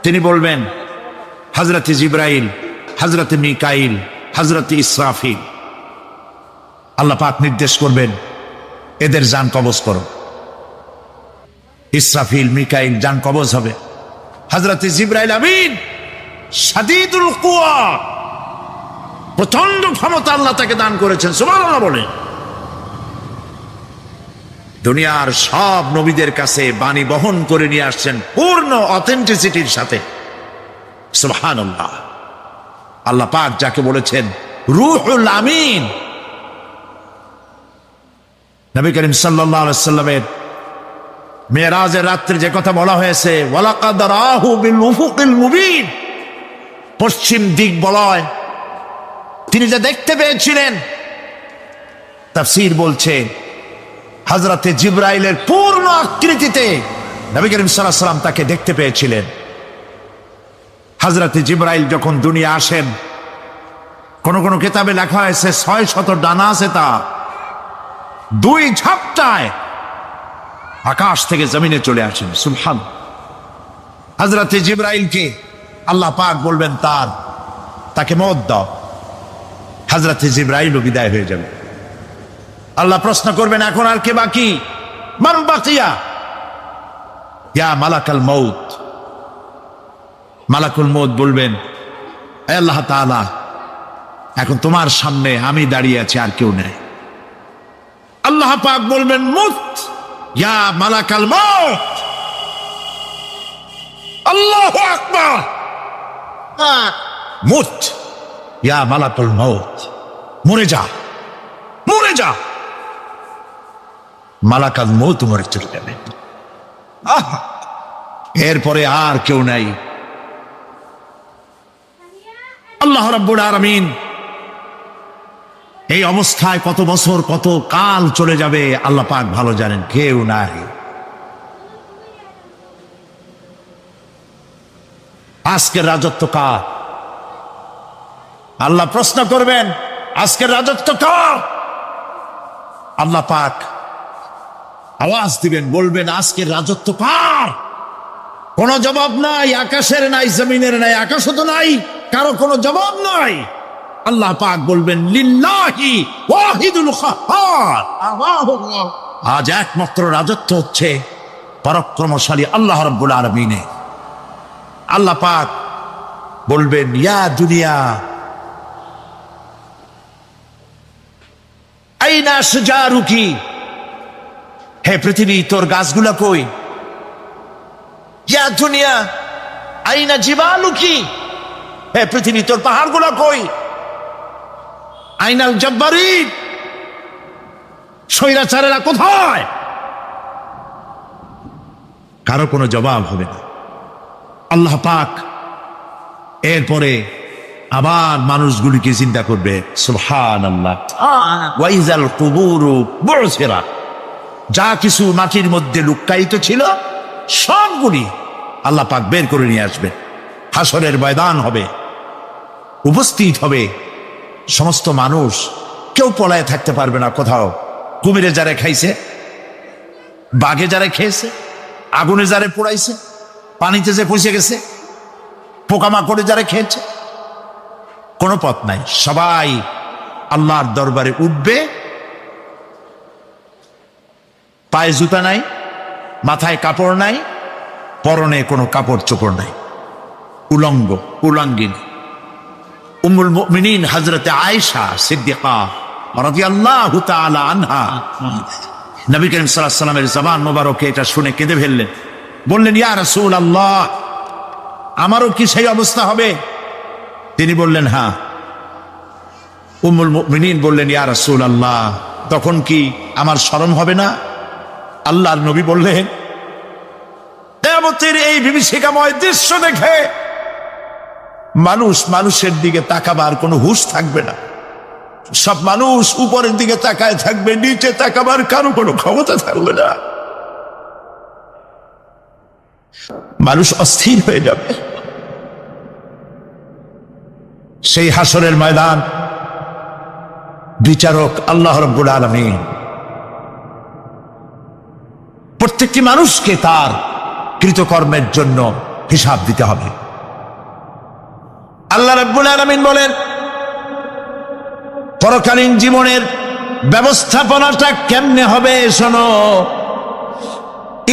তিনি বলবেন হযরত জিবরাইল, হযরত মিকাইল, হযরত ইসরাফিল। আল্লাহ পাক নির্দেশ করবেন এদের জান কবজ করো। ইসরাফিল, মিকাইল জান কবজ হবে। হযরত জিবরাইল আমিন শাদীদুল কুওয়া, প্রচন্ড ক্ষমতা আল্লাহ তাকে দান করেছেন, সুবহানাল্লাহ বলেন। দুনিয়ার সব নবীদের কাছে বাণী বহন করে নিয়ে আসছেন পূর্ণ অথেন্টিসিটির সাথে, সুবহানাল্লাহ। আল্লাহ পাক যাকে বলেছেন রূহুল আমিন। নবী করিম সাল্লাল্লাহু আলাইহি ওয়াসাল্লামের মেরাজের রাত্রে যে কথা বলা হয়েছে, ওয়ালাকাদ রাহু বিল উফুকিল মুবিন, পশ্চিম দিক বলয় তিনি যা দেখতে পেয়েছিলেন, তাফসীর বলছে হযরতে জিবরাইলের পূর্ণ আকৃতিতে নবী করিম সাল্লাল্লাহু আলাইহি ওয়াসাল্লাম তাকে দেখতে পেয়েছিলেন। হযরতে জিবরাইল যখন দুনিয়া আসেন, কোন কোন কিতাবে লেখা হয়েছে 600 ডানা আছে, তা 2 ঝাপটায় আকাশ থেকে জমিনে চলে আসেন, সুবহানাল্লাহ। হযরতে জিবরাইলকে আল্লাহ পাক বলবেন তাকে মওত দাও, হযরতে জিবরাইলও বিদায় হয়ে যাবে। আল্লাহ প্রশ্ন করবেন এখন আর কে বাকি? মান বাকিয়া ইয়া মালাকাল মউত। মালাকুল মউত বলবেন হে আল্লাহ তাআলা, এখন তোমার সামনে আমি দাঁড়িয়ে আছি, আর কেউ নেই। আল্লাহ পাক বলবেন মুত ইয়া মালাকাল মউত। আল্লাহু আকবার, মুত ইয়া মালাকুল মউত, মরে যা, মরে যা। মালাকাল মউত মরে চলে যাবে। এরপরে আর কেউ নাই। আল্লাহ রাব্বুল আলামিন এই অবস্থায় কত বছর কত কাল চলে যাবে আল্লাহ পাক ভালো জানেন, কেউ নাই। আজকের রাজত্ব কার? আল্লাহ প্রশ্ন করবেন আজকের রাজত্ব কার? আল্লাহ পাক আওয়াজ দিবেন, বলবেন আজকের রাজত্ব কার? কোন জবাব নাই, আকাশের নাই, জমিনের নাই, আকাশও তো নাই, কারো কোনো জবাব নাই। আল্লাহ পাক বলবেন লিল্লাহি ওয়াহিদুল কাহ্হার। আজ একমাত্র রাজত্ব হচ্ছে পরাক্রমশালী আল্লাহ রাব্বুল আলামিনের। আল্লাহ পাক বলবেন ইয়া দুনিয়া আইনা শুজারুকি, হে পৃথিবী তোর গাছগুলা কই? ইয়া দুনিয়া আইনা জিবালুকি, হে পৃথিবী তোর পাহাড়গুলা কই? আইনাল জব্বারিন, স্বৈরাচারেরা কোথায়? কারো কোনো জবাব হবে না। আল্লাহ পাক এরপরে আবার মানুষগুলিকে চিন্তা করবে, সুবহানাল্লাহ। ওয়াইজাল কুবুরু বুসিরাত, যা কিছু মাটির মধ্যে লুক্কায়িত ছিল সবগুলি আল্লাহ পাক বের করে নিয়ে আসবে। হাসরের ময়দান হবে, উপস্থিত হবে সমস্ত মানুষ, কেউ পলায় থাকতে পারবে না কোথাও। কুমিরে যারা খাইছে, বাঘে যারা খেয়েছে, আগুনে যারা পোড়াইছে, পানিতে যে পচে গেছে, পোকামাকড়ে যারা খেয়েছে, কোনো পথ নাই। সবাই আল্লাহর দরবারে উঠবে, পায়ে জুতা নাই, মাথায় কাপড় নাই, পরনে কোনো কাপড় চোপড় নাই, উলঙ্গ উলঙ্গিনী। উম্মুল মুমিনিন হযরতে আয়েশা সিদ্দিকা রাদিয়াল্লাহু তাআলা আনহা, নবী করিম সাল্লাল্লাহু আলাইহি ওয়াসাল্লামের জবান মোবারকে এটা শুনে কেঁদে ফেললেন। বললেন ইয়া রাসূলুল্লাহ, আমারও কি সেই অবস্থা হবে? তিনি বললেন হ্যাঁ। উম্মুল মুমিনিন বললেন ইয়া রাসূলুল্লাহ, তখন কি আমার শরম হবে না? আল্লাহর নবী বললেন কিয়ামতের এই বিভীষিকাময় দৃশ্য দেখে মানুষ মানুষের দিকে তাকাবার কোনো হুঁশ থাকবে না। সব মানুষ উপরের দিকে তাকায় থাকবে, নিচে তাকাবার কারো কোনো ক্ষমতা থাকবে না। মানুষ অস্থির হয়ে যাবে। সেই হাসরের ময়দান বিচারক আল্লাহ রাব্বুল আলামিন প্রত্যেকটি মানুষকে তার কৃতকর্মের জন্য হিসাব দিতে হবে। আল্লাহ রাব্বুল আলামিন বলেন পরকালীন জীবনের ব্যবস্থাপনাটা কেমনে হবে শোনো।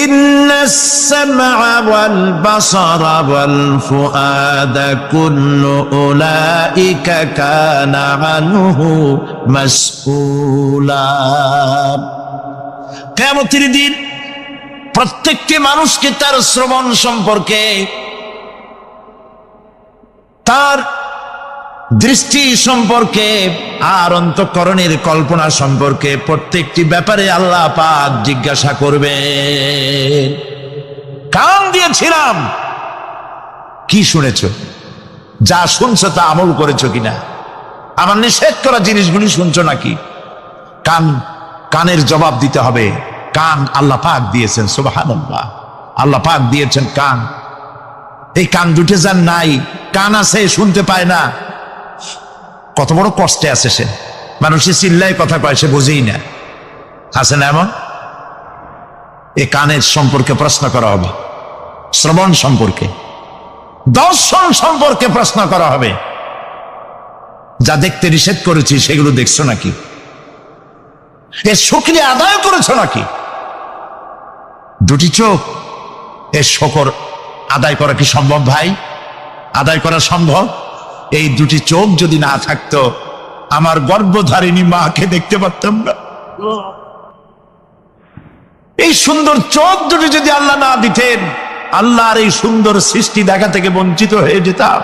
ইন্নাস সামআ ওয়াল বাসারা ওয়াল ফুআদা কুল্লু উলাইকা কানা আনহু মাসউলা। কিয়ামতের দিন প্রত্যেকটি মানুষকে তার শ্রবণ সম্পর্কে, তার দৃষ্টি সম্পর্কে, আর অন্তঃকরণের কল্পনা সম্পর্কে প্রত্যেকটি ব্যাপারে আল্লাহ পাক জিজ্ঞাসা করবেন। কান দিয়েছিলাম, কি শুনেছ? যা শুনছো তা আমল করেছো কিনা? আমার নিষেধ করা জিনিসগুলি শুনছো নাকি? কানের জবাব দিতে হবে। কান আল্লাহ পাক দিয়েছেন, সুবহানাল্লাহ। আল্লাহ পাক দিয়েছেন কান। এই কান দুটো যার নাই, কান আছে শুনতে পায় না, কত বড় কষ্টে আছে সে। মানুষের চিল্লায় কথা কয়, সে বুঝেই না। আছে না এমন? এই কানের সম্পর্কে প্রশ্ন করা হবে, শ্রবণ সম্পর্কে, দর্শন সম্পর্কে প্রশ্ন করা হবে। যা দেখতে নিষেধ করেছি সেগুলো দেখছো নাকি? এর শুকরিয়া আদায় করেছো নাকি? দুটি চোখ, এর শকর আদায় করা কি সম্ভব ভাই? আদায় করা সম্ভব? এই দুটি চোখ যদি না থাকতো আমার গর্ভধারিণী মাকে দেখতে পারতাম না। এই সুন্দর চোখ দুটি যদি আল্লাহ না দিতেন, আল্লাহর এই সুন্দর সৃষ্টি দেখা থেকে বঞ্চিত হয়ে যেতাম।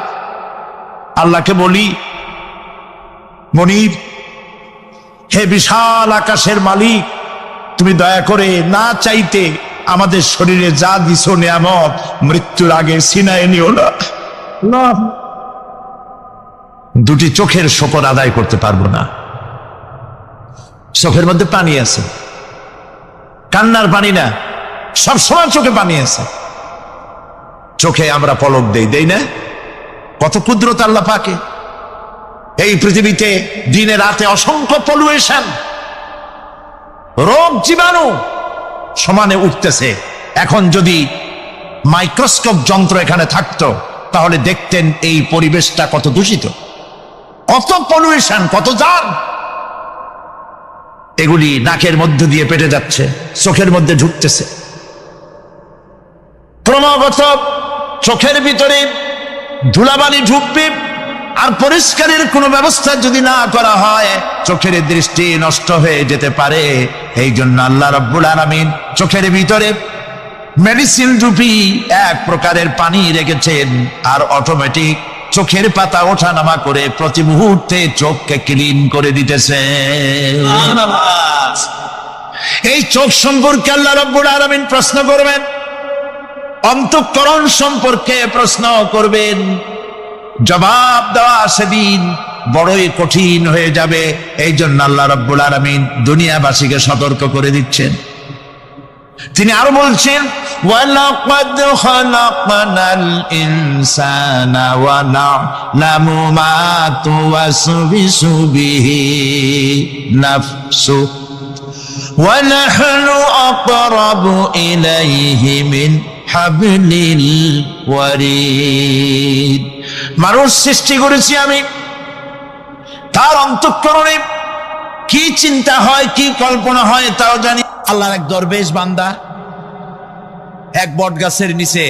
আল্লাহকে বলি, মনিব, হে বিশাল আকাশের মালিক, তুমি দয়া করে না চাইতে আমাদের শরীরে যা দিছো নিয়ামত, মৃত্যুর আগে সিনায় নিও না। দুটি চোখের শকর আদায় করতে পারবো না। চোখের মধ্যে পানি আছে, কান্নার পানি না, সবসময় চোখে পানি আছে। চোখে আমরা পলক দেই না? কত কুদরত আল্লাহ পাকে। এই পৃথিবীতে দিনে রাতে অসংখ্য পলুয়েশন, রোগ জীবাণু সমানে উঠতেছে। এখন যদি মাইক্রোস্কোপ যন্ত্র এখানে থাকতো তাহলে দেখতেন এই পরিবেশটা কত দূষিত, কত পলুয়েশন, কত জার। এগুলি নাকের মধ্য দিয়ে পেটে যাচ্ছে, চোখের মধ্যে ঢুকতেছে। ক্রমাগত চোখের ভিতরে ধুলাবালি ঢুকবে, আর পরিষ্কারের কোনো ব্যবস্থা যদি না করা হয় চোখের দৃষ্টি নষ্ট হয়ে যেতে পারে। এই জন্য আল্লাহ রাব্বুল আলামিন চোখের ভিতরে মেডিসিন রূপী এক প্রকারের পানি রেখেছেন, আর অটোমেটিক চোখের পাতা ওঠানামা করে প্রতি মুহূর্তে চোখকে ক্লিন করে দিতেছে। এই চোখ সম্পর্কে আল্লাহ রাব্বুল আলামিন প্রশ্ন করবেন, অন্তঃকরণ সম্পর্কে প্রশ্ন করবেন। জবাব দেওয়া সেদিন বড়ই কঠিন হয়ে যাবে। এই জন্য আল্লাহ রাব্বুল আলামিন দুনিয়াবাসীকে সতর্ক করে দিচ্ছেন। তিনি আরো বলছেন, ওয়ালাকাদ খালাকনাল ইনসানা ওয়া না'লামু মা তুওয়াসবিসু বিহি নাফসু ওয়া নাহনু আকরাবু ইলাইহি মিন হাবলিল ওয়ারিদ। মানুষ সৃষ্টি করেছি আমি, তার অন্তঃকরণে কি চিন্তা হয়, কি কল্পনা হয় তাও জানি। আল্লাহর এক দরবেশ বান্দা এক বট গাছের নিচে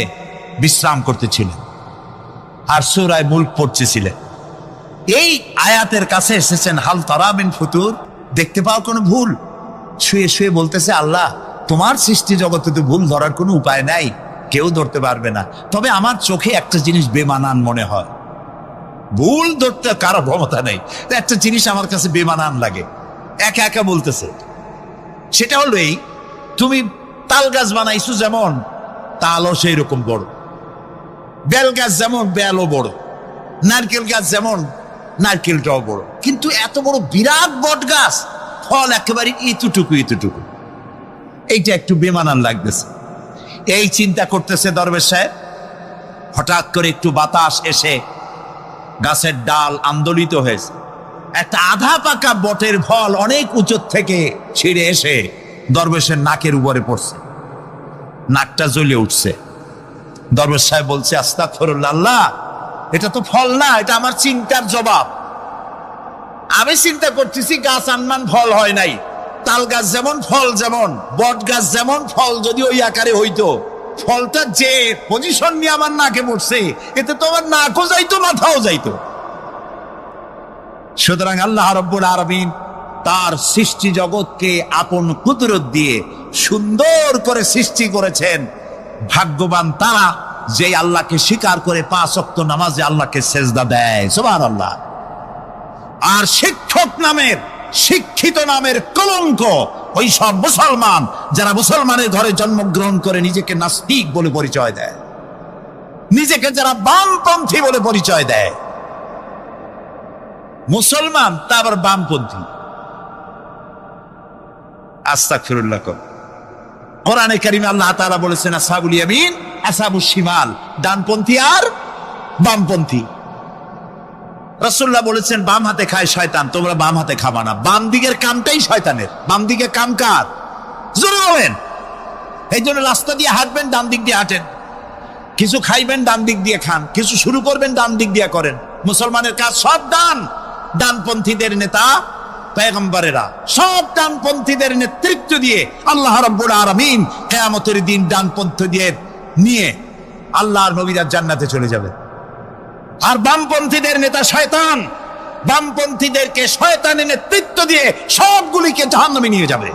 বিশ্রাম করতেছিলেন আর সূরা মুলক পড়তেছিলেন। এই আয়াতের কাছে এসেছেন, হাল তারা মিন ফুতুর, দেখতে পাও কোনো ভুল? শুয়ে শুয়ে বলতেছে, আল্লাহ তোমার সৃষ্টি জগতে তো ভুল ধরার কোনো উপায় নাই, কেউ ধরতে পারবে না, তবে আমার চোখে একটা জিনিস বেমানান মনে হয়। ভুল ধরতে কারো ক্ষমতা নেই, একটা জিনিস আমার কাছে বেমানান লাগে। একা একা বলতেছে, সেটা হলো এই, তুমি তাল গাছ বানাইছো যেমন, তালও সেই রকম বড়, বেল গাছ যেমন বেলও বড়, নারকেল গাছ যেমন নারকেলটাও বড়, কিন্তু এত বড় বিরাট বট গাছ, ফল একেবারে এতটুকু এতটুকু। এইটা একটু বেমানান লাগতেছে। এই চিন্তা করতেছে দরবেশ সাহেব, হঠাৎ করে একটু বাতাস এসে গাছের ডাল আন্দোলিত হয়েছে। একটা আধা পাকা বটের ফল অনেক উঁচু থেকে ছিঁড়ে এসে দরবেশের নাকের উপরে পড়ছে। নাকটা জ্বলে উঠছে। দরবেশ সাহেব বলছে, আস্তাগফিরুল্লাহ, আল্লাহ এটা তো ফল না, এটা আমার চিন্তার জবাব। আমি চিন্তা করতেছি গাছ আনমান ফল হয় নাই, তাল গাছ যেমন ফল যেমন, বট গাছ যেমন ফল যদি ওই আকারে হইতো, ফলটা যে পজিশন নিয়ে আমার নাকে পড়ছে, এতে তো আমার নাকও যাইতো মাথাও যাইতো। সুতরাং আল্লাহ রাব্বুল আলামিন তার সৃষ্টি জগৎকে আপন কুদরত দিয়ে সুন্দর করে সৃষ্টি করেছেন। ভাগ্যবান তারা যে আল্লাহকে স্বীকার করে 5 ওয়াক্ত নামাজে আল্লাহকে সেজদা দেয়, সুবহানাল্লাহ। আর শিক্ষক নামের, শিক্ষিত নামের কলঙ্ক ওই সব মুসলমান যারা মুসলমানের ঘরে জন্মগ্রহণ করে নিজেকে নাস্তিক বলে পরিচয় দেয়, নিজেকে যারা বামপন্থী বলে পরিচয় দেয়। মুসলমান তা আবার বামপন্থী, আস্তাগফিরুল্লাহ। কোরআনে কারিমে আল্লাহ তাআলা বলেছেন আসহাবুল ইয়ামিন আসহাবুশ শিমাল, ডানপন্থী আর বামপন্থী। রাসূলুল্লাহ বলেছেন বাম হাতে খায় শয়তান, তোমরা বাম হাতে খাবা না। বাম দিকের কামটাই শয়তানের, বাম দিকে কাম কার? জোরে বলেন। এই জন্য রাস্তা দিয়ে হাঁটবেন ডান দিক দিয়ে হাঁটেন, কিছু খাইবেন ডান দিক দিয়ে খান, কিছু শুরু করবেন ডান দিক দিয়ে করেন। মুসলমানের কাজ সব ডান। ডানপন্থীদের নেতা পয়গম্বরেরা সব ডানপন্থীদের নেতৃত্ব দিয়ে আল্লাহ রাব্বুল আলামিন কিয়ামতের দিন ডানপন্থীদের নিয়ে আল্লাহর নবীরা জান্নাতে চলে যাবে। আর বামপন্থীদের নেতা শয়তান, বামপন্থীদেরকে শয়তানের নেতৃত্ব দিয়ে সবগুলিকে জাহান্নামে নিয়ে যাবে।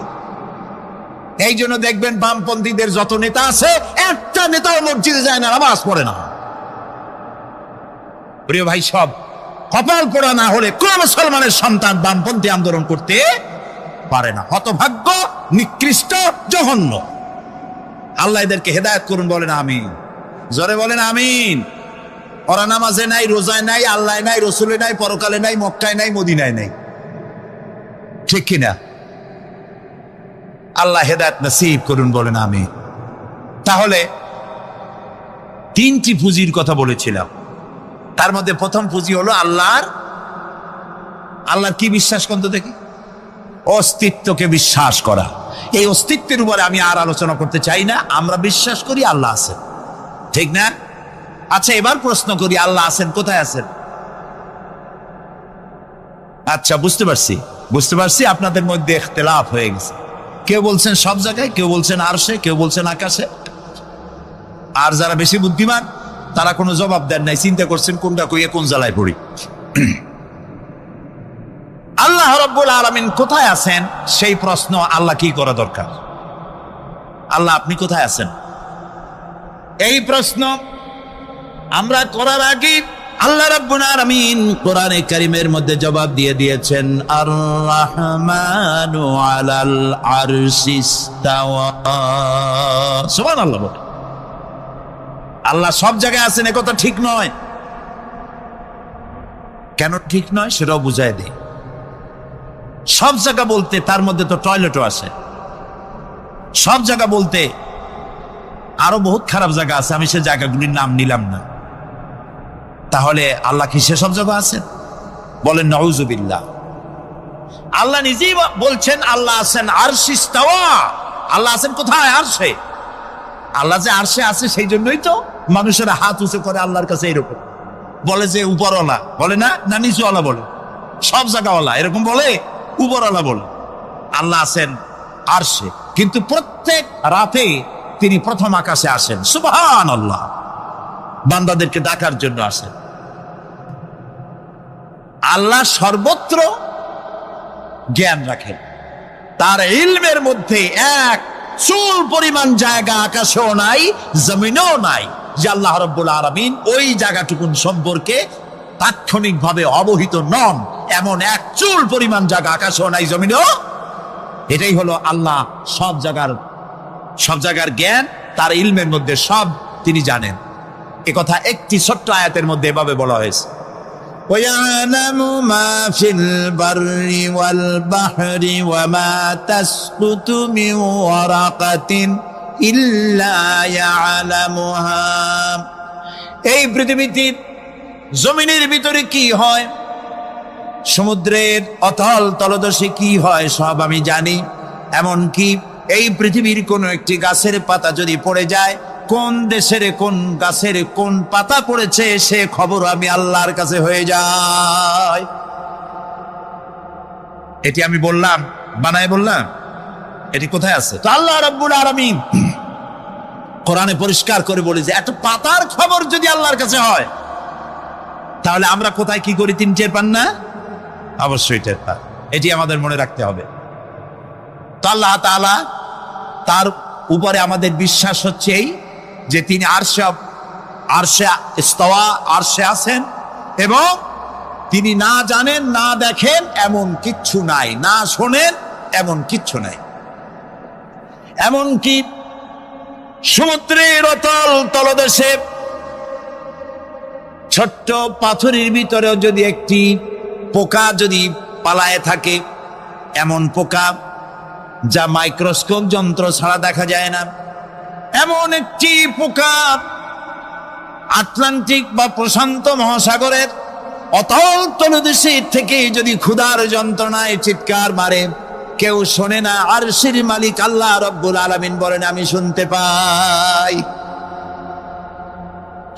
এই জন্য দেখবেন বামপন্থীদের যত নেতা আছে, একটা নেতাও মসজিদে যায় না, নামাজ পড়ে না। প্রিয় ভাই, সব কপাল পোড়া না হলে কোন মুসলমানের সন্তান বামপন্থী আন্দোলন করতে পারে না। হতভাগ্য, নিকৃষ্ট, জঘন্য। আল্লাহ এদেরকে হেদায়েত করুন, বলেন আমিন। জোরে বলেন আমিন। ওরা নামাজে নাই, রোজায় নাই, আল্লাহ নাই, রসুলে নাই, পরকালে নাই, মক্কায় নাই, মদিনায় নাই, ঠিক কিনা? আল্লাহ হেদায়েত নসিব করুন, বলেন আমিন। তাহলে 3টি পুঁজির কথা বলেছিলাম, তার মধ্যে প্রথম পুঁজি হলো আল্লাহর কি বিশ্বাস করতে দেখি? অস্তিত্বকে বিশ্বাস করা। এই অস্তিত্বের উপরে আমি আর আলোচনা করতে চাই না। আমরা বিশ্বাস করি আল্লাহ আছেন, ঠিক না? আচ্ছা, এবার প্রশ্ন করি, আল্লাহ আছেন, কোথায় আছেন? আচ্ছা, বুঝতে পারছি আপনাদের মধ্যে ইখতিলাফ হয়ে গেছে। কেউ বলছেন সব জায়গায়, কেউ বলছেন আরশে, কেউ বলছেন আকাশে। আর যারা বেশি বুদ্ধিমান তারা কোনো জবাব দেন নাই, চিন্তা করছেন কোনটা কইয়ে কোন জ্বালায় পড়ি। আল্লাহ রাব্বুল আলামিন কোথায় আছেন সেই প্রশ্ন আল্লাহ কি করা দরকার? আল্লাহ আপনি কোথায় আছেন, এই প্রশ্ন আমরা করার আগে আল্লাহ রাব্বুল আলামিন কোরআনে কারীমের মধ্যে জবাব দিয়ে দিয়েছেন, আর রাহমানু আলাল আরশি ইস্তাওয়া। সুবহানাল্লাহ। আল্লাহ সব জায়গায় আছেন এ কথা ঠিক নয়। কেন ঠিক নয় সেটাও বুঝাই দিই। সব জায়গা বলতে তার মধ্যে তো টয়লেটও আছে। সব জায়গা বলতে আরো বহুত খারাপ জায়গা আছে, আমি সে জায়গাগুলির নাম নিলাম না। তাহলে আল্লাহ কি সে সব জায়গা আছেন? বলেন নাউজুবিল্লাহ। আল্লাহ নিজেই বলছেন আল্লাহ আছেন আরশে ইস্তাওয়া। আল্লাহ আছেন কোথায়? আরশে। আল্লাহ যে আরশে আছে সেই জন্যই তো মানুষেরা হাত উঁচু করে আল্লাহর কাছে, এরকম বলে যে উপরওয়ালা, বলে না, না নিচুওয়ালা বলে, সব জায়গাওয়ালা এরকম বলে, উপরওয়ালা বলে। আল্লাহ আছেন আরশে, কিন্তু প্রত্যেক রাতে তিনি প্রথম আকাশে আসেন। সুবহানাল্লাহ। বান্দাদেরকে ডাকার জন্য আসেন। আল্লাহ সর্বত্র জ্ঞান রাখেন। তার ইলমের মধ্যে এক চুল পরিমাণ জায়গা আকাশেও নাই, জমিনেও নাই যে আল্লাহ রাব্বুল আলামিন ওই জায়গাটুকুন সম্পর্কে তাৎক্ষণিকভাবে অবহিত নন। এমন এক চুল পরিমাণ জায়গা আকাশেও নাই, জমিনেও। এটাই হলো আল্লাহ সব জায়গার জ্ঞান, তার ইলমের মধ্যে সব তিনি জানেন। এ কথা একটি ছোট্ট আয়াতের মধ্যে এভাবে বলা হয়েছে, وَيَعْلَمُ مَا فِي الْبَرِّ وَالْبَحْرِ وَمَا تَسْقُطُ مِنْ وَرَقَةٍ إِلَّا يَعْلَمُهَا। এই পৃথিবীতে জমিনের ভিতরে কি হয়, সমুদ্রের অতল তলদেশে কি হয়, সব আমি জানি। এমনকি এই পৃথিবীর কোনো একটি গাছের পাতা যদি পড়ে যায়, কোন দেশের কোন গাছের কোন পাতা পড়েছে সে খবর আমি আল্লাহর কাছে হয়ে যায়। এটি আমি বললাম, বানায় বললাম? এটি কোথায় আছে? তো আল্লাহ রাব্বুল আলামিন কোরআনে পরিষ্কার করে বলে যে এত পাতার খবর যদি আল্লাহর কাছে হয়, তাহলে আমরা কোথায় কি করি তিনি টের পান না? অবশ্যই টের পান। এটি আমাদের মনে রাখতে হবে। তো আল্লাহ তাআলা তার উপরে আমাদের বিশ্বাস হচ্ছে এই যে তিনি আরশে ইস্তাওয়া, আরশে আছেন, এবং তিনি না জানেন না দেখেন এমন কিচ্ছু নাই, না শোনেন এমন কিচ্ছু নাই। এমনকি সমুদ্রের অতল তলদেশে ছোট্ট পাথরের ভিতরেও যদি একটি পোকা যদি পালায়ে থাকে, এমন পোকা যা মাইক্রোস্কোপ যন্ত্র ছাড়া দেখা যায় না, এমন একটি পোকা আটলান্টিক বা প্রশান্ত মহাসাগরের অতল তলদেশে থেকে যদি ক্ষুধার যন্ত্রণায় চিৎকার মারে, কেউ শোনে না। আরশের মালিক আল্লাহ রাব্বুল আলামিন বলেন আমি শুনতে পাই।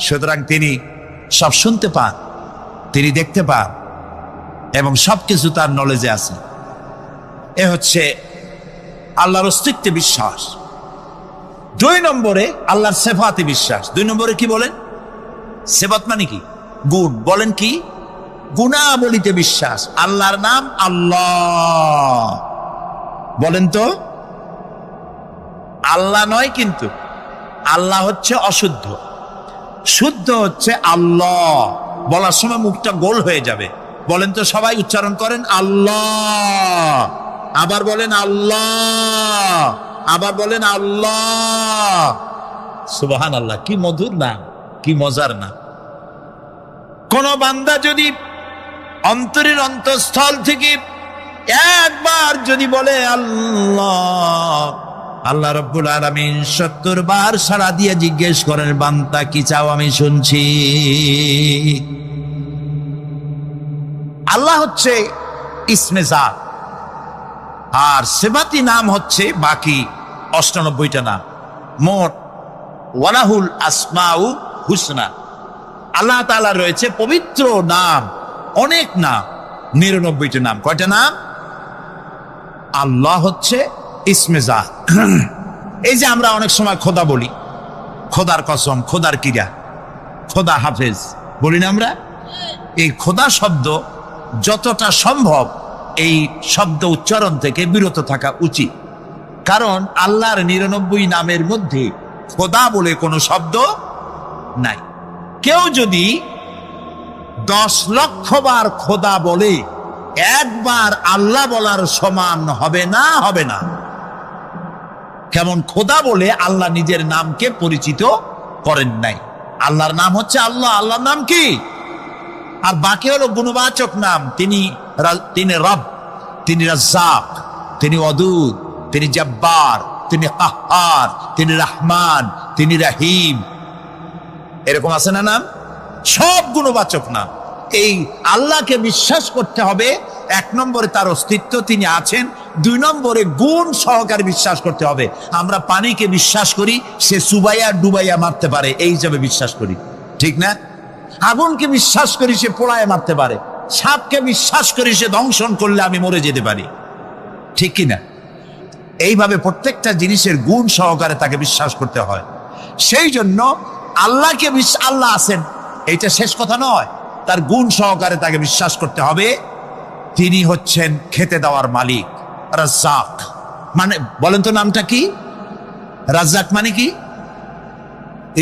সুতরাং তিনি সব শুনতে পান, তিনি দেখতে পান, এবং সবকিছু তার নলেজে আছে। এ হচ্ছে আল্লাহর অস্তিত্বে বিশ্বাস। 2 নম্বরে আল্লাহর সিফাতে বিশ্বাস। 2 নম্বরে কি বলেন? সিফাত মানে কি? গুণ। বলেন কি? গুণাবলীতে বিশ্বাস। আল্লাহর নাম আল্লাহ। বলেন তো, আল্লাহ নয়, কিন্তু আল্লাহ হচ্ছে অশুদ্ধ, শুদ্ধ হচ্ছে আল্লাহ। বলার সময় মুখটা গোল হয়ে যাবে। বলেন তো, সবাই উচ্চারণ করেন আল্লাহ, আবার বলেন আল্লাহ, আবার বলেন আল্লাহ। সুবহানাল্লাহ, কি মধুর নাম, কি মজার নাম। কোন বান্দা যদি অন্তরের অন্তঃস্থল থেকে একবার যদি বলে আল্লাহ, আল্লাহ রাব্বুল আলামিন 70 বার সাড়া দিয়ে জিজ্ঞেস করেন বান্দা কি চাও আমি শুনছি। আল্লাহ হচ্ছে ইসমে জাত, আর সিফাতি নাম হচ্ছে বাকি 98টা নাম। মোট ওয়ালাহুল আসমাউ হুসনা। আল্লাহ তাআলা রয়েছে পবিত্র নাম, অনেক নাম, 99টা নাম। কয়টা নাম? আল্লাহ হচ্ছে ইসমে জাত। এই যে আমরা অনেক সময় খোদা বলি, খোদার কসম, খোদার কিরা, খোদা হাফেজ বলি না আমরা? এই খোদা শব্দ যতটা সম্ভব এই শব্দ উচ্চারণ থেকে বিরত থাকা উচিত, কারণ আল্লাহর 99 নামের মধ্যে খোদা বলে কোনো শব্দ নাই। কেউ যদি 10 লক্ষ বার খোদা বলে, একবার আল্লাহ বলার সমান হবে না, হবে না। কেমন খোদা বলে আল্লাহ নিজের নামকে পরিচিত করেন নাই। আল্লাহর নাম হচ্ছে আল্লাহ। আল্লাহর নাম কি? আর বাকি হলো গুণবাচক নাম। তিনি রব, তিনি রাজ্জাক, তিনি ওয়াদুদ, তিনি জব্বার, তিনি কাহ্হার, তিনি রহমান, তিনি রহিম। এরকম আছে না নাম? সব গুণবাচক নাম। এই আল্লাহকে বিশ্বাস করতে হবে। 1 নম্বরে তার অস্তিত্ব, তিনি আছেন। 2 নম্বরে গুণ সহকারে বিশ্বাস করতে হবে। আমরা পানিকে বিশ্বাস করি সে চুবাইয়া ডুবাইয়া মারতে পারে, এই হিসাবে বিশ্বাস করি, ঠিক না? আগুনকে বিশ্বাস করি সে পোড়ায় মারতে পারে। সাপকে বিশ্বাস করি সে দংশন করলে আমি মরে যেতে পারি, ঠিক কিনা? এইভাবে প্রত্যেকটা জিনিসের গুণ সহকারে তাকে বিশ্বাস করতে হয়। সেই জন্য আল্লাহকে আল্লাহ আছেন এইটা শেষ কথা নয়, তার গুণ সহকারে তাকে বিশ্বাস করতে হবে। তিনি হচ্ছেন খেতে দেওয়ার মালিক, রাজ্জাক। মানে বলেন তো নামটা কি? রাজ্জাক মানে কি?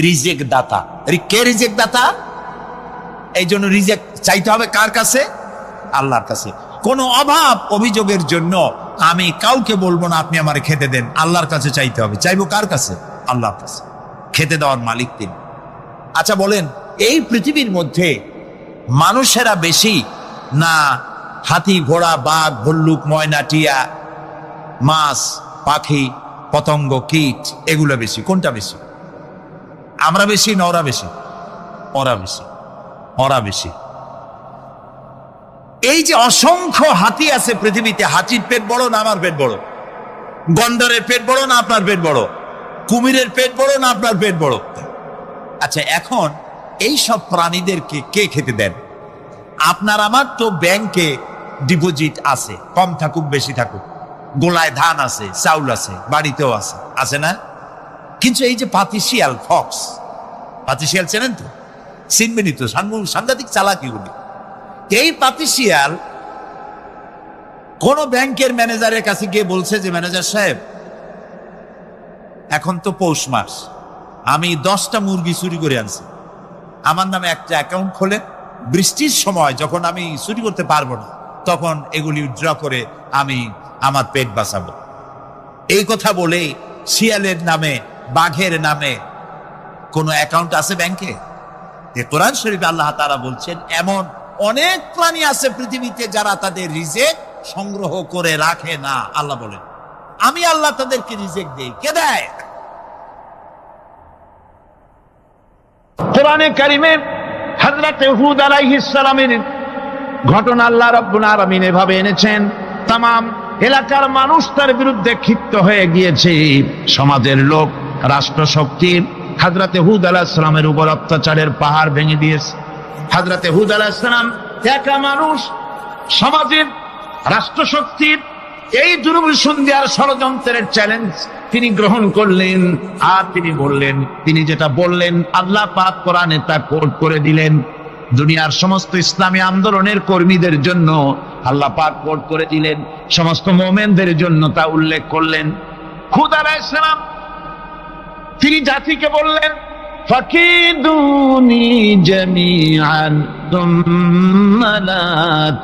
রিজেক দাতা। কে রিজেক দাতা? এই জন্য রিজেক চাইতে হবে কার কাছে? আল্লাহর কাছে। কোনো অভাব অভিযোগের জন্য আমি কাউকে বলবো না আপনি আমারে খেতে দেন, আল্লাহর কাছে চাইতে হবে। চাইবো কার কাছে? আল্লাহর কাছে। খেতে দেওয়ার মালিক তিনি। আচ্ছা বলেন, এই পৃথিবীর মধ্যে মানুষেরা বেশি না হাতি, ঘোড়া, বাঘ, ভল্লুক, ময়না, টিয়া, মাছ, পাখি, পতঙ্গ, কীট এগুলো বেশি? কোনটা বেশি? আমরা বেশি না ওরা বেশি? ওরা বেশি, ওরা বেশি। এই যে অসংখ্য হাতি আছে পৃথিবীতে, হাতির পেট বড় না আমার পেট বড়? গন্ডারের পেট বড় না আপনার পেট বড়? কুমিরের পেট বড় না আপনার পেট বড়? আচ্ছা, এখন এই সব প্রাণীদেরকে কে খেতে দেন? আপনার আমার তো ব্যাংকে ডিপোজিট আছে, কম থাকুক বেশি থাকুক, গোলায় ধান আছে, চাউল আছে, বাড়িতেও আছে, আছে না? কিন্তু এই যে পাতিশিয়াল, ফক্স, পাতিশিয়াল চেনেন তো? চিনবেনই তো, সাংঘাতিক চালাকিগুলি। এই পাতিশিয়াল কোন ব্যাংকের ম্যানেজারের কাছে গিয়ে বলছে যে, ম্যানেজার সাহেব, এখন তো পৌষ মাস, আমি 10টা মুরগি চুরি করে আনছি, আমার নামে একটা অ্যাকাউন্ট খোলে, বৃষ্টির সময় যখন আমি চুরি করতে পারবো না তখন এগুলি উইথড্র করে আমি আমার পেট বাঁচাবো। এই কথা বলে শিয়ালের নামে, বাঘের নামে কোনো অ্যাকাউন্ট আছে ব্যাংকে? কোরআন শরীফে আল্লাহ তাআলা বলছেন, এমন অনেক প্রাণী আছে পৃথিবীতে যারা তাদের রিজেক সংগ্রহ করে রাখে না। আল্লাহ বলেন, আমি আল্লাহ তাদেরকে রিজেক দেই। কে দেয়? কোরআনে কারিমে হযরত হুদ আলাইহিস সালামের ঘটনা আল্লাহ রাব্বুল আলামিন এভাবে এনেছেন, তাম এলাকার মানুষ তার বিরুদ্ধে ক্ষিপ্ত হয়ে গিয়েছে। সমাজের লোক, রাষ্ট্রশক্তি হযরত হুদ আলাইহিস সালামের উপর অত্যাচারের পাহাড় ভেঙে দিয়েছে। হযরত হুদ আলাইহিস সালাম একা মানুষ, সমাজের রাষ্ট্রশক্তির এই দুর্বিসন্ধির ষড়যন্ত্রের চ্যালেঞ্জ তিনি গ্রহণ করলেন। আর তিনি বললেন, তিনি যেটা বললেন আল্লাহ পাক কোরআনে তা কোট করে দিলেন। দুনিয়ার সমস্ত ইসলামী আন্দোলনের কর্মীদের জন্য আল্লাহ পাক কোট করে দিলেন, সমস্ত মুমিনদের জন্য তা উল্লেখ করলেন। হুদ আলাইহিস সালাম তিনি জাতিকে বললেন, ফাকিদুনি জামিআন তুম্মা লা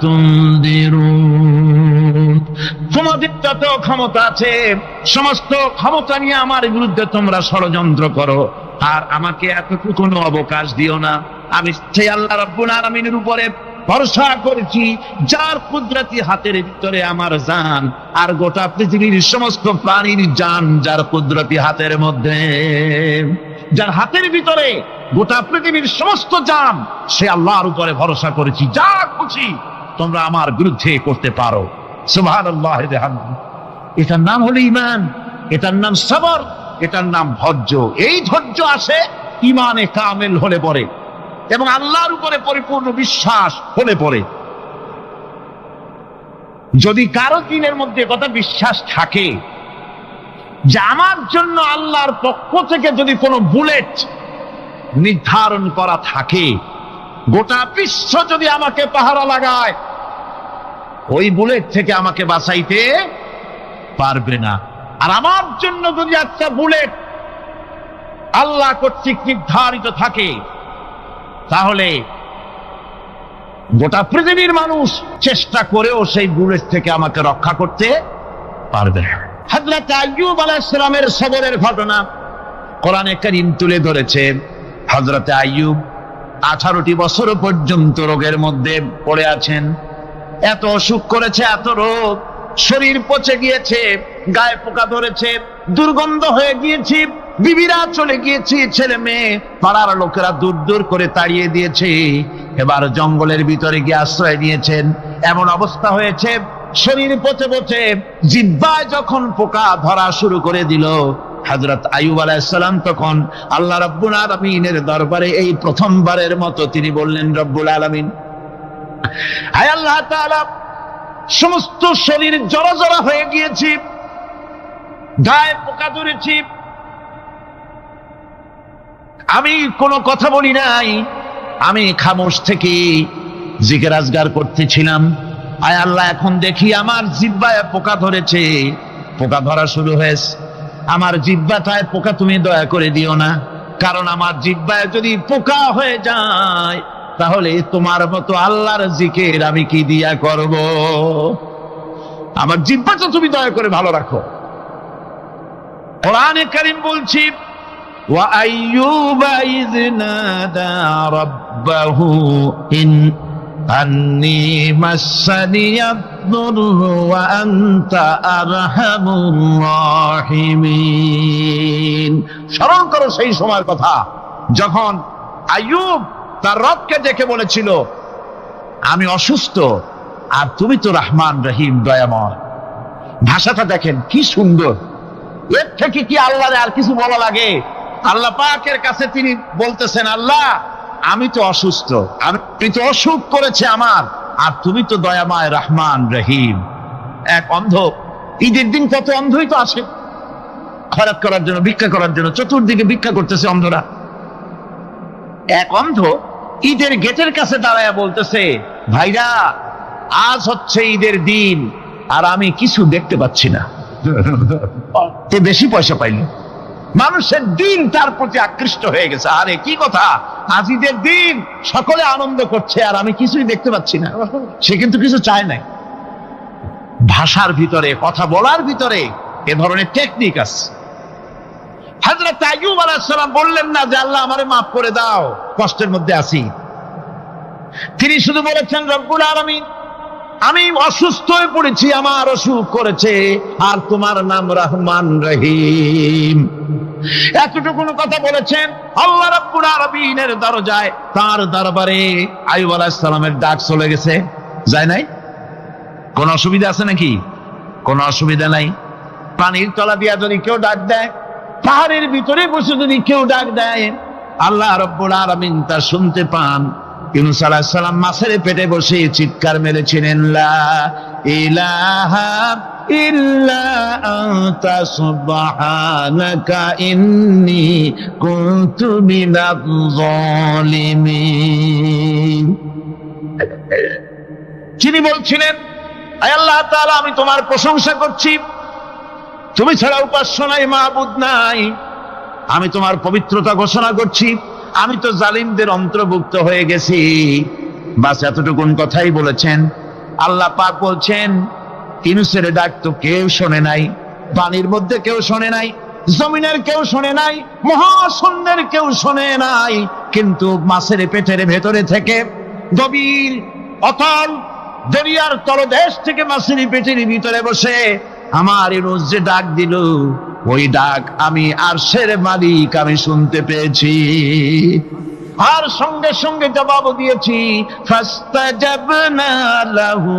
তুনদিরুন। তোমাদের যত ক্ষমতা আছে সমস্ত ক্ষমতা নিয়ে আমার বিরুদ্ধে তোমরা ষড়যন্ত্র করো, আর আমাকে এতটুকু কোনো অবকাশ দিও না। আমি সেই আল্লাহ রাব্বুল আলামিনের উপরে ভরসা করেছি, যার কুদরতি হাতের ভিতরে আমার জান, আর গোটা পৃথিবীর সমস্ত প্রাণীর জান যার কুদরতি হাতের মধ্যে, যার হাতের ভিতরে গোটা পৃথিবীর সমস্ত জান, সে আল্লাহর উপরে ভরসা করেছি। যা খুশি তোমরা আমার বিরুদ্ধে করতে পারো। সুবহানাল্লাহ। এটার নাম হলো ঈমান, এটার নাম সবর, এটার নাম ধৈর্য। এই ধৈর্য আসে ঈমানে কামেল হলে পরে এবং আল্লাহর উপরে পরিপূর্ণ বিশ্বাস হলে পরে। যদি কারো দিনের মধ্যে কথা বিশ্বাস থাকে যে আমার জন্য আল্লাহর পক্ষ থেকে যদি কোনো বুলেট নির্ধারণ করা থাকে, গোটা বিশ্ব যদি আমাকে পাহারা লাগায়, ওই বুলেট থেকে আমাকে বাঁচাইতে পারবে না। আর আমার জন্য যদি একটা বুলেট আল্লাহ কর্তৃক নির্ধারিত থাকে, তাহলে গোটা পৃথিবীর মানুষ চেষ্টা করেও সেই বুলেট থেকে আমাকে রক্ষা করতে পারবে না। হযরত আইয়ুব আলাইহিস সালামের সবরের ঘটনা কোরআনে কারীম তুলে ধরেছে। হযরত আইয়ুব 18টি বছর পর্যন্ত রোগের মধ্যে পড়ে আছেন। এত অসুখ করেছে, এত রোগ, শরীর পচে গিয়েছে, গায়ে পোকা ধরেছে, দুর্গন্ধ হয়ে গিয়েছে, বিবিরা চলে গিয়েছে, ছেলে মেয়ে পাড়ার লোকেরা দূর দূর করে তাড়িয়ে দিয়েছে। এবার জঙ্গলের ভিতরে গিয়ে আশ্রয় নিয়েছেন। এমন অবস্থা হয়েছে, শরীর পচে পচে জিহ্বায় যখন পোকা ধরা শুরু করে দিল, হযরত আইয়ুব আলাইহিস সালাম তখন আল্লাহ রাব্বুল আলামিনের দরবারে এই প্রথমবারের মতো তিনি বললেন, রব্বুল আলামিন, হায় আল্লাহ তাআলা, সমস্ত শরীর জড়জড়া হয়ে গিয়েছে, গায়ে পোকা ধরেছে, আমি কোনো কথা বলি নাই, আমি খামোশ থেকে জিকির আজগার করতেছিলাম। আয় আল্লাহ, এখন দেখি আমার জিহ্বায় পোকা ধরেছে, পোকা ধরা শুরু হয়েছে। আমার জিহ্বাটায় পোকা তুমি দয়া করে দিও না, কারণ আমার জিহ্বায় যদি পোকা হয়ে যায় তাহলে তোমার মতো আল্লাহর জিকির আমি কি দিয়া করব? আমার জিহ্বাটা তুমি দয়া করে ভালো রাখো। কোরআনে কারীম বলছি, ওয়া আইয়ুবা ইয নাদা রাব্বাহু ইন আন্নী মাসসানিয়াদ-দুররু ওয়া আনতা আরহামুর রাহিমিন। স্মরণ করো সেই সময়ের কথা যখন আইয়ুব তার রবকে ডেকে বলেছিল, আমি অসুস্থ আর তুমি তো রহমান রহিম, দয়াময়। ভাষাটা দেখেন কি সুন্দর। এর থেকে কি আল্লাহরে আর কিছু বলা লাগে? আল্লাহ পাকের কাছে তিনি বলতেছেন, আল্লাহ আমি তো অসুস্থ, আমি তো অসুখ করেছে আমার, আর তুমি তো দয়াময় রহমান রহিম। এক অন্ধ, ঈদের দিন কত অন্ধই তো আসে খয়রাত করার জন্য, ভিক্ষা করার জন্য, চতুর্দিকে ভিক্ষা করতেছে অন্ধরা। এক অন্ধ ঈদের গেটের কাছে দাঁড়ায়া বলতেছে, ভাইরা আজ হচ্ছে ঈদের দিন আর আমি কিছু দেখতে পাচ্ছি না। তে বেশি পয়সা পাইল, মানুষের দিন তার প্রতি আকৃষ্ট হয়ে গেছে। আরে কি কথা, আজ ঈদের দিন, সকলে আনন্দ করছে আর আমি কিছুই দেখতে পাচ্ছি না। সে কিন্তু কিছু চায় নাই। ভাষার ভিতরে, কথা বলার ভিতরে এ ধরনের টেকনিক আছে। হযরত আইয়ুব আলাইহিস সালাম বললেন না যে আল্লাহ আমারে মাফ করে দাও, কষ্টের মধ্যে আছি। তিনি শুধু বলেছেন, রব্বুল আলামিন আমি অসুস্থ হয়ে পড়েছি, আমার অসুখ করেছে, আর তোমার নাম রহমান রহিম। এতটুকু কথা বলেছেন। আল্লাহ রাব্বুল আলামিনের দরজায়, তার দরবারে আইয়ুব আলাইহিস সালামের ডাক চলে গেছে। যায় নাই? কোন অসুবিধা আছে নাকি? কোনো অসুবিধা নাই। পানির তলা দিয়া যদি কেউ ডাক দেয়, পাহাড়ের ভিতরে বসে যদি কেউ ডাক দেয়, আল্লাহ রাব্বুল আলামিন তা শুনতে পান। ইউনূস আলাইহিস সালাম মাছের পেটে বসে চিৎকার মেরেছিলেন, লা ইলাহা ইল্লা আনতা সুবহানাকা ইন্নী কুনতু মিনাজ জালিমিন। তিনি বলছিলেন, আয় আল্লাহ তাআলা আমি তোমার প্রশংসা করছি, তুমি ছাড়া উপাস্য নাই, মাবুদ নাই। আমি তোমার পবিত্রতা ঘোষণা করছি, আমি তো জালিমদের অন্তর্ভুক্ত হয়ে গেছি। বাস এতটুকুন কথাই বলেছেন। আল্লাহ পাক বলছেন, ইউনূসের ডাক তো কেউ শোনে নাই, পানির মধ্যে কেউ শোনে নাই, জমিনের কেউ শোনে নাই, মহাশূন্যের কেউ শোনে নাই, কিন্তু মাছের পেটের ভেতরে থেকে, গভীর অতল দরিয়ার তলদেশ থেকে মাছের পেটের ভিতরে বসে আমার ইউনূস যে ডাক দিল, ওই ডাক আমি আরশের মালিক আমি শুনতে পেয়েছি, আর সঙ্গে সঙ্গে জবাব দিয়েছি। ফাস্তাজাবনা লাহু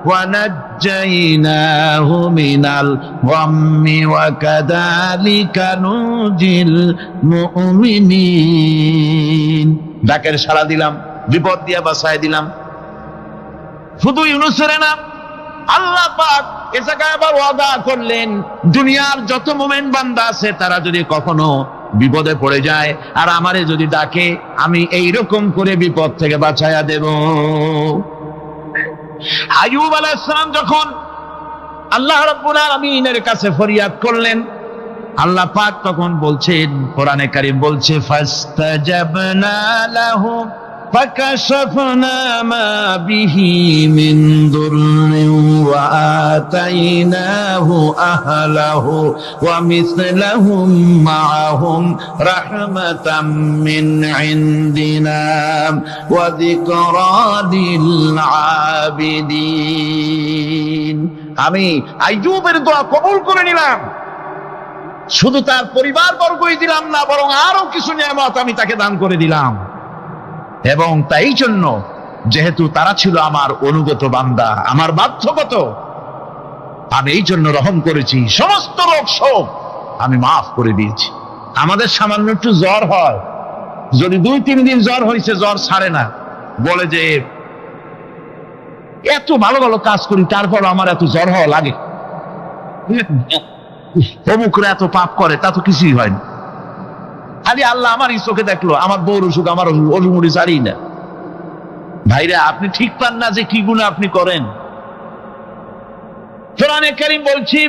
ওয়া নাজ্জাইনাহু মিনাল গাম্মি ওয়া কাযালিকা নুজিল মুমিনিন। ডাকের সাড়া দিলাম, বিপদ দিয়া বাঁচায় দিলাম। শুধু ইউনূসের না, আল্লাহ পাক এ জায়গায় আবার ওয়াদা করলেন, দুনিয়ার যত মুমিন বান্দা আছে তারা যদি কখনো বিপদে পড়ে যায় আর আমারে যদি ডাকে, আমি এইরকম করে বিপদ থেকে বাঁচায়া দেব। আইয়ুব আলাইহিস সালাম যখন আল্লাহ রাব্বুল আলামিনের কাছে ফরিয়াদ করলেন, আল্লাহ পাক তখন বলছেন, কোরআনে কারীম বলছে, ফাস্তাজাবনা লাহু فكشفنا ما به من ضر وآتيناه أهله ومثلهم معهم رحمة من عندنا وذكرى للعابدين। আমি আইয়ুবের দোয়া কবুল করে নিলাম, শুধু তার পরিবার বর্গই দিলাম না, বরং আরো কিছু নিয়ামত আমি তাকে দান করে দিলাম। এবং তাই জন্য, যেহেতু তারা ছিল আমার অনুগত বান্দা, আমার বাধ্যগত, আমি এই জন্য রহম করেছি, সমস্ত রোগ শোক আমি মাফ করে দিয়েছি। আমাদের সামান্য একটু জ্বর হয়, যদি 2-3 দিন জ্বর হয়েছে, জ্বর ছাড়ে না, বলে যে এত ভালো ভালো কাজ করি তারপর আমার এত জ্বর হওয়া লাগে, অমুকরা এত পাপ করে, তা তো কিছুই হয় না। খালি আল্লাহ আমার চোখে দেখলো, আমার বউর অসুখ, আমার অসুমুড়ি ছাড়ি না। ভাইরা, আপনি ঠিক পান না যে কি গুনাহ আপনি করেন। কোরআনে কারীম বলছি,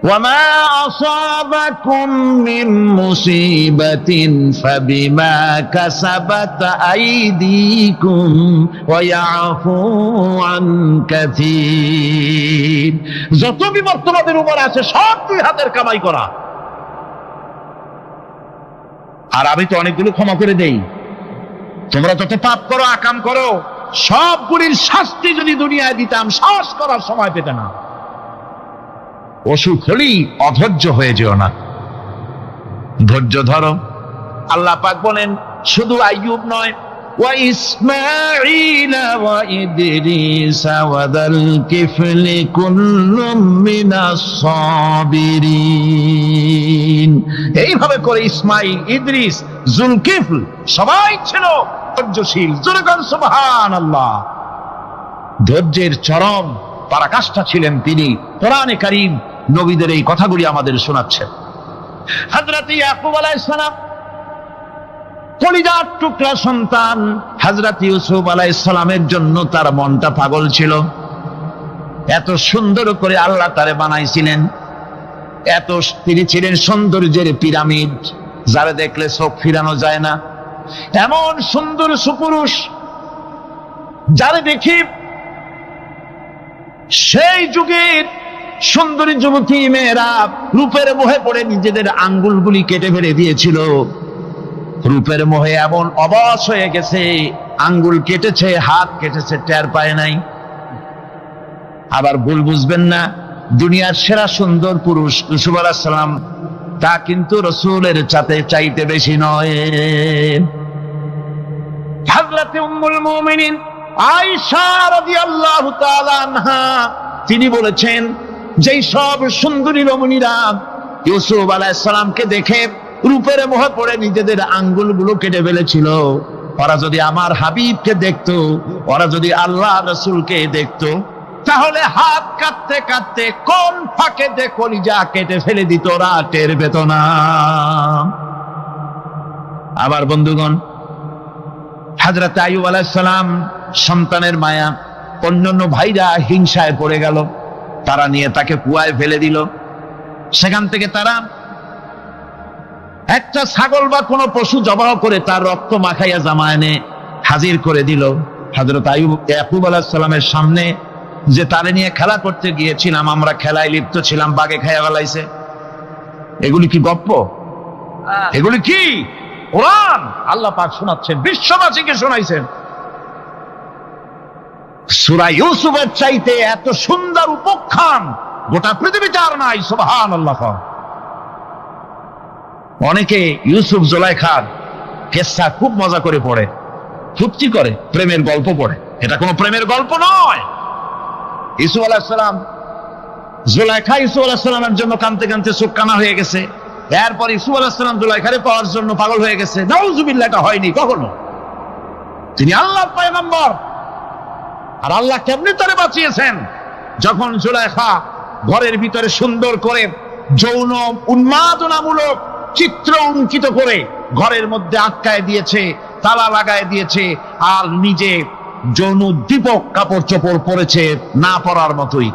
ওয়ামা আসাবাকুম মিন মুসিবাতিন ফাবিমা কাসাবাত আইদিকুম ওয়া ইয়াফু আন কাসীর। যত বিপদ তোমাদের উপর আছে সব 2 হাতের কামাই করা, আর আমি তো অনেকগুলো ক্ষমা করে দেই। তোমরা যত পাপ করো, আকাম করো, সবগুলির শাস্তি যদি দুনিয়ায় দিতাম, সাহস করার সময় পেতে না। অসুখ হলেই অধৈর্য হয়ে যেও না, ধৈর্য ধরো। আল্লাহ পাক বলেন, শুধু আইয়ুব নয়, وإسماعيل وإدريس وذا الكفل كل من الصابرين এইভাবে করে ইসমাইল, ইদ্রিস, জুলকিফল সবাই ছিল ধৈর্যশীল। জোরে বলেন সুবহানাল্লাহ। ধৈর্যের চরম পরাকাষ্ঠা ছিলেন তিনি। কোরআনে কারীম নবীদের এই কথাগুলি আমাদের শোনাচ্ছেন। হযরত ইয়াকুব আলাইহিস সালাম কলিজার টুকরা সন্তান হযরত ইউসুফ আলাইহিস সালামের জন্য তার মনটা পাগল ছিল। এত সুন্দর করে আল্লাহ তারে বানাইছিলেন, এত তিনি ছিলেন সৌন্দর্যের পিরামিড, যারা দেখলে চোখ ফিরানো যায় না, এমন সুন্দর সুপুরুষ যারা দেখি সেই যুগের সুন্দরী যুবতী মেয়েরা রূপের মোহে পড়ে নিজেদের আঙ্গুলগুলি কেটে ফেলে দিয়েছিল। রূপের মোহে এমন অবশ হয়ে গেছে, আঙ্গুল কেটেছে, হাত কেটেছে, টের পায় নাই। আবার ভুল বুঝবেন না, দুনিয়ার সেরা সুন্দর পুরুষ ইউসুফ আলাইহিস সালাম, তা কিন্তু রাসূলের চাইতে বেশি নয়। হযরত উম্মুল মুমিনিন আয়েশা রাদিয়াল্লাহু তাআলা আনহা তিনি বলেছেন, যেই সব সুন্দরী রমণীরা ইউসুফ আলাইহিস সালামকে দেখে রূপের মোহে পড়ে নিজেদের আঙ্গুলগুলো কেটে ফেলেছিল, ওরা যদি আমার হাবিবকে দেখতো, ওরা যদি আল্লাহ রাসূলকে দেখতো, তাহলে হাত কাটতে কাটতে কোন ফাঁকে দে কলিজা কেটে ফেলে দিত, ওরা টের পেত না। আবার বন্ধুগণ, হযরত আইয়ুব আলাইহিস সালাম সন্তানের মায়া, অন্যান্য ভাইরা হিংসায় পড়ে গেল, তারা নিয়ে তাকে কুয়ায় ফেলে দিল। সেখান থেকে তারা একটা ছাগল বা কোনো পশু জবাহ করে তার রক্ত মাখাইয়া জামা এনে হাজির করে দিল হযরত ইয়াকুব আলাইহিস সালামের সামনে, যে তারে নিয়ে খেলা করতে গিয়েছিলাম, আমরা খেলায় লিপ্ত ছিলাম, বাগে খাইয়া ফেলাইছে। এগুলি কি গপ্প? এগুলি কি কোরআন? আল্লাহ পাক শোনাচ্ছেন, বিশ্ববাসীকে শোনাইছেন। সূরা ইউসুফের চাইতে এত সুন্দর উপাখ্যান গোটা পৃথিবীতে আর নাই। সুবহানাল্লাহ। অনেকে ইউসুফ জুলাইখার কেসা খুব মজা করে পড়ে, ফুর্তি করে, প্রেমের গল্প পড়ে। এটা কোনো প্রেমের গল্প নয়। ইউসুফ আলাইহিস সালাম, জুলাইখা ইউসুফ আলাইহিস সালামের জন্য কাঁদতে কাঁদতে চোখ কানা হয়ে গেছে। এরপর ইউসুফ আলাইহিস সালাম জুলাইখারে পাওয়ার জন্য পাগল হয়ে গেছে। নাউজুবিল্লাহ, এটা হয়নি কখনো। তিনি আল্লাহর পয়গম্বর, আর আল্লাহ কেমনি তারে বাঁচিয়েছেন, যখন জুলাইখা ঘরের ভিতরে সুন্দর করে যৌন উন্মাদনামূলক চিত্র অঙ্কিত করে ঘরের মধ্যে আটকায় দিয়েছে, তালা লাগায় দিয়েছে, আর নিজে যৌন দীপক কাপড় চোপড় পরেছে না পরার মতোই।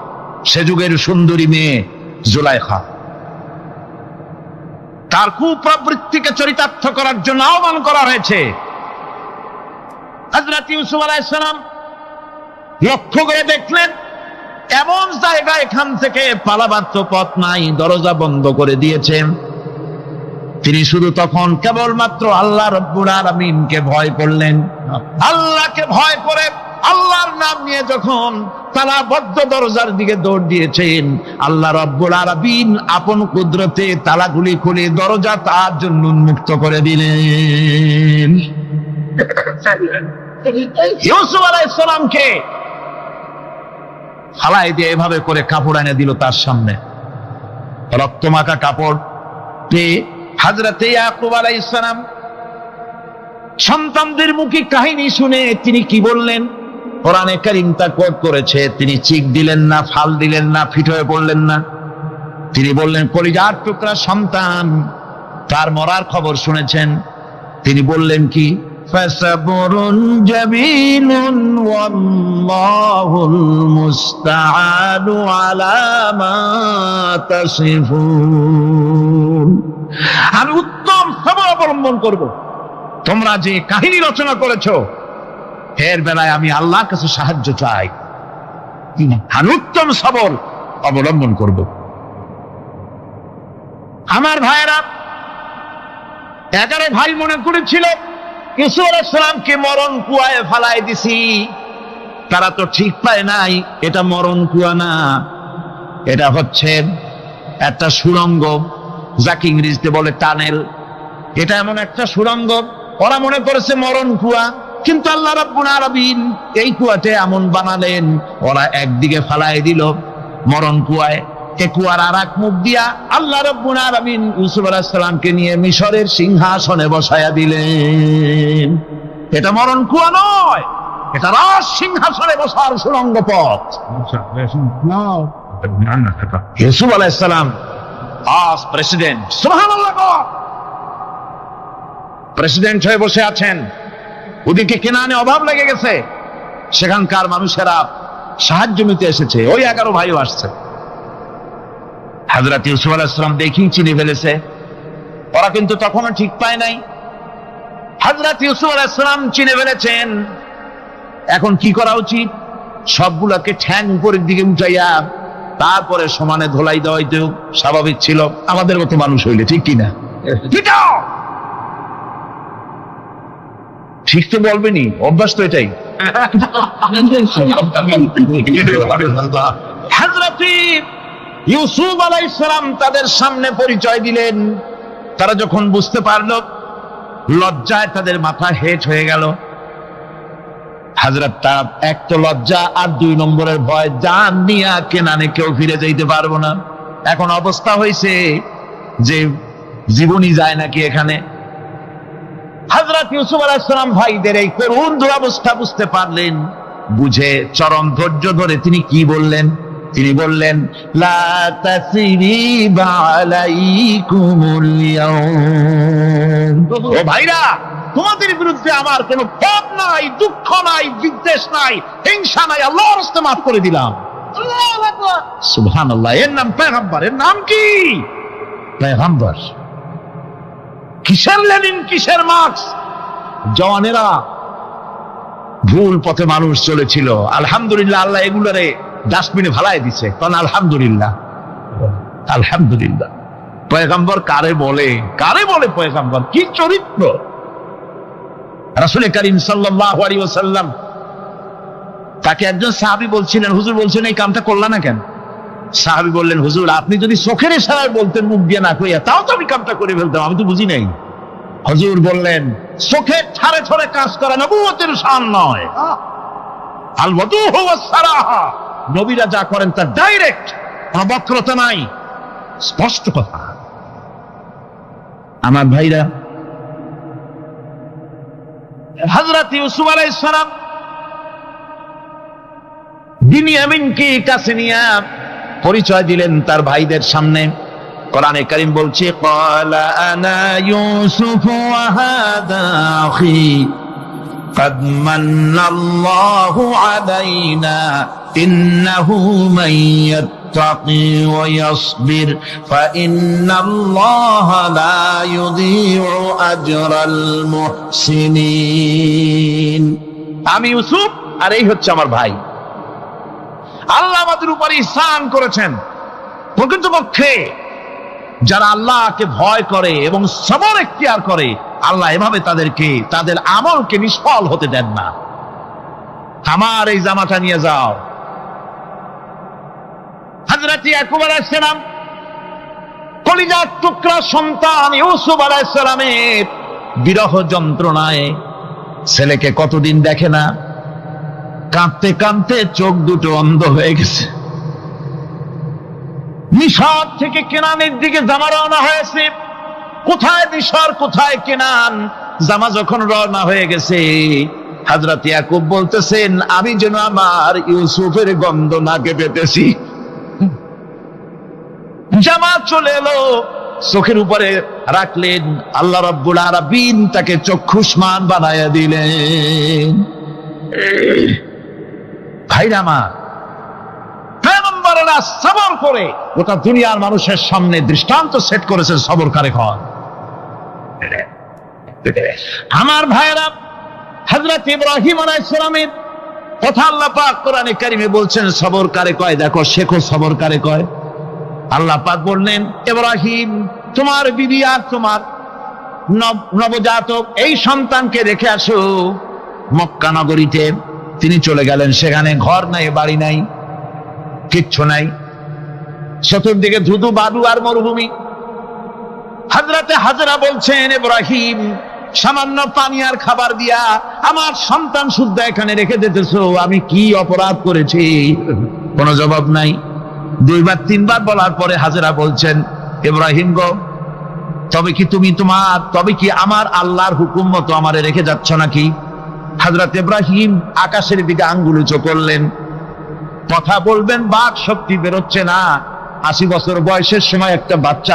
সে যুগের সুন্দরী মেয়ে জুলাইখা, তার কুপ্রবৃত্তিকে চরিতার্থ করার জন্য আহ্বান করা হয়েছে। হযরত ইউসুফ আলাইহিস সালাম লক্ষ্য করে দেখলেন এমন জায়গা, এখান থেকে পালাবার তো পথ নাই, দরজা বন্ধ করে দিয়েছেন। তিনি শুধু তখন কেবলমাত্র আল্লাহ রব্বুল আলামিনকে ভয় করলেন। আল্লাহকে ভয় করে আল্লাহর নাম নিয়ে যখন তালাবদ্ধ দরজার দিকে দৌড় দিয়েছেন, আল্লাহ রব্বুল আলামিন আপন কুদরতে তালাগুলি খুলে দরজা তার জন্য উন্মুক্ত করে দিলেন। ইউসুফ আলাইহিস সালামকে ফালাই দিয়ে এভাবে করে কাপড় এনে দিল তার সামনে, রক্তমাখা কাপড় পেয়ে হযরত ইয়াকুব আলাইহিস সালাম সন্তানদের মুখে কাহিনী শুনে তিনি কি বললেন? কোরআনে কারীম তা কোট করেছে। তিনি চিক দিলেন না, ফাল দিলেন না, ফিট হয়ে পড়লেন না। তিনি বললেন, কলিজার টুকরা সন্তান, তার মরার খবর শুনেছেন। তিনি বললেন কি? ফাসাবরুন জামিলুন ওয়াল্লাহুল মুস্তাআনু আলা মা তাসিফুন। আমি উত্তম সবর অবলম্বন করব। তোমরা যে কাহিনী রচনা করেছো এর বেলায় আমি আল্লাহর কাছে সাহায্য চাই। আমি উত্তম সবর অবলম্বন করব। আমার ভাইয়েরা, 11 ভাই মনে করেছিল ইউসুফ আলাইহিস সালামকে মরণ কুয়ায় ফালাই দিছি। তারা তো ঠিক পায় নাই, এটা মরণ কুয়া না, এটা হচ্ছে একটা সুড়ঙ্গ, যাকে ইংরেজিতে বলে টানেল। এটা এমন একটা সুড়ঙ্গ, ওরা মনে করেছে মরণ কুয়া। কিন্তু আল্লাহ রাব্বুল আলামিন এই কুয়াতে এমন বানালেন, ওরা একদিকে ফালাই দিল মরণ কুয়ায়, এ কুয়ার আর এক মুখ দিয়া আল্লাহ রাব্বুল আলামিন ইউসুফ আলাইহিস সালামকে নিয়ে মিশরের সিংহাসনে বসায়া দিলেন। এটা মরণ কুয়া নয়, এটা রাজ সিংহাসনে বসার সুড়ঙ্গ পথ। ইউসুফ আলাইহিস সালাম আজ প্রেসিডেন্ট, সুবহানাল্লাহ, প্রেসিডেন্ট হয়ে বসে আছেন। ওদিকে কেনানে অভাব লেগে গেছে, সেখানকার মানুষেরা সাহায্য নিতে এসেছে, ওই 11 ভাইও আসছে। হযরত ইউসুফ আলাইহিস সালাম দেখেই চিনে ফেলেছে, ওরা কিন্তু তখনও ঠিক পায় নাই। হযরত ইউসুফ আলাইহিস সালাম চিনে ফেলেছেন, এখন কি করা উচিত? সবগুলোকে ঠ্যাং উপরের দিকে উঠাইয়া তারপরে সমানে ধোলাই দেওয়াই তো স্বাভাবিক ছিল, আমাদের মতো মানুষ হইলে, ঠিক কিনা? ঠিক তো বলবেনি, অভ্যাস তো এটাই। হযরত ইউসুফ আলাইহিস সালাম তাদের সামনে পরিচয় দিলেন। তারা যখন বুঝতে পারলো, লজ্জায় তাদের মাথা হেট হয়ে গেল। হযরত তার এক তো লজ্জা, আর 2 নম্বরের ভয়, জান নিয়া কেনানে কেউ ফিরে যাইতে পারবো না। এখন অবস্থা হয়েছে যে জীবনই যায় নাকি এখানে। হযরত ইউসুফ আলাইহিস সালাম ভাইদের এই করুণ দুরবস্থা বুঝতে পারলেন, বুঝে চরম ধৈর্য ধরে তিনি কি বললেন? তিনি বললেন, লা তাসরিবা আলাইকুমুল ইয়াউম। ও ভাইরা, তোমাদের বিরুদ্ধে আমার কোনো পাপ নাই, দুঃখ নাই, বিদ্বেষ নাই, হিংসা নাই, আল্লাহর রাস্তে মাফ করে দিলাম। আল্লাহু আকবার, সুবহানাল্লাহ। এর নাম পয়গম্বর। এর নাম কি? পয়গম্বর। কিসের লেনিন, কিসের মার্কস? জওয়ানেরা, ভুল পথে মানুষ চলেছিল, আলহামদুলিল্লাহ আল্লাহ এগুলোরে ডাস্টবিনে ফালাই দিছে। কারণ আলহামদুলিল্লাহ, আলহামদুলিল্লাহ। পয়গম্বর কারে বলে? কারে বলে পয়গম্বর? কি চরিত্র! রাসূল করিম সাল্লাল্লাহু আলাইহি ওয়াসাল্লাম তাকে একজন সাহাবী বলছিলেন, হুজুর বলছেন এই কামটা করলা না কেন? সাহাবী বললেন, হুজুর আপনি যদি চোখের ইশারায় বলতেন, মুখ দিয়ে না কইয়া, তাও তো আমি কামটা করে ফেলতাম, আমি তো বুঝি নাই। হুজুর বললেন, চোখের ঠারে ঠারে কাজ করা নবুয়তের শান নয়। আল ওয়াদুহু ওয়াস সারাহা, নবীরা যা করেন তা ডাইরেক্ট, কোনো বক্রতা নাই, স্পষ্ট কথা। আমার ভাইরা, হযরত ইউসুফ আলাইহিস সালাম বিনিয়ামিনকে কাছে নিয়ে পরিচয় দিলেন তার ভাইদের সামনে। কোরআনে কারীম বলছে, ক্বালা আনা ইউসুফ ওয়া হাদা আখি قد من الله علينا إنه من يتقي ويصبر فإن الله لا يضيع أجر المحسنين। আমি ইউসুফ, আর এই হচ্ছে আমার ভাই। আল্লাহ আমাদের উপর ইহসান করেছেন। প্রকৃতপক্ষে যারা আল্লাহকে ভয় করে এবং সবর এখতিয়ার করে, আল্লাহ এভাবে তাদেরকে, তাদের আমলকে নিষ্ফল হতে দেন না। আমার এই জামাটা নিয়ে যাও। হযরত ইয়াকুব আলাইহিস সালাম, কলিজার টুকরা সন্তান ইউসুফ আলাইহিস সালামের বিরহ যন্ত্রণায় ছেলেকে কতদিন দেখে না, কাঁদতে কাঁদতে চোখ দুটো অন্ধ হয়ে গেছে। মিশর থেকে কেনানের দিকে জামা রওনা হয়েছে। কোথায় মিশর, কোথায় কেনান? জামা যখন রওনা হয়ে গেছে, হযরত ইয়াকুব বলতেছেন, আমি যেন আমার ইউসুফের গন্ধ নাকে পেতেছি। জামা চলে এলো, চোখের উপরে রাখলেন, আল্লাহ রাব্বুল আলামিন তাকে চক্ষুষ্মান বানায়া দিলেন। ভাইরা আমার, পয়গম্বরেরা সবর করে গোটা দুনিয়ার মানুষের সামনে দৃষ্টান্ত সেট করেছেন সবরকারী হন। আমার ভাইরা, হযরত ইব্রাহিম আলাইহিস সালামের কথা আল্লাহ পাক কোরআনে কারিমে বলছেন, সবর কারে কয় দেখো, শেখো সবর কারে কয়। আল্লাহ পাক বললেন, ইব্রাহিম তোমার বিবি আর তোমার নবজাতক এই সন্তানকে রেখে আসো মক্কা নগরীতে। তিনি চলে গেলেন, সেখানে ঘর নাই, বাড়ি নাই, কিচ্ছু নাই, চতুর্দিকে ধুধু বালু আর মরুভূমি। হযরতে হাজরা বলছেন, ইব্রাহিম সামান্য পানি আর খাবার দিয়া আমার সন্তান শুদ্ধ এখানে রেখে দিতেছো, আমি কি অপরাধ করেছি? কোনো জবাব নাই। 2 বার 3 বার বলার পরে হাজেরা বলছেন, ইব্রাহিম গো, তবে কি আমার আল্লাহর হুকুম মতো আমারে রেখে যাচ্ছ নাকি? হযরত ইব্রাহিম আকাশের দিকে আঙ্গুল উঁচু করলেন। কথা বলবেন, বাক শক্তি বেরোচ্ছে না। 80 বছর বয়সের সময় একটা বাচ্চা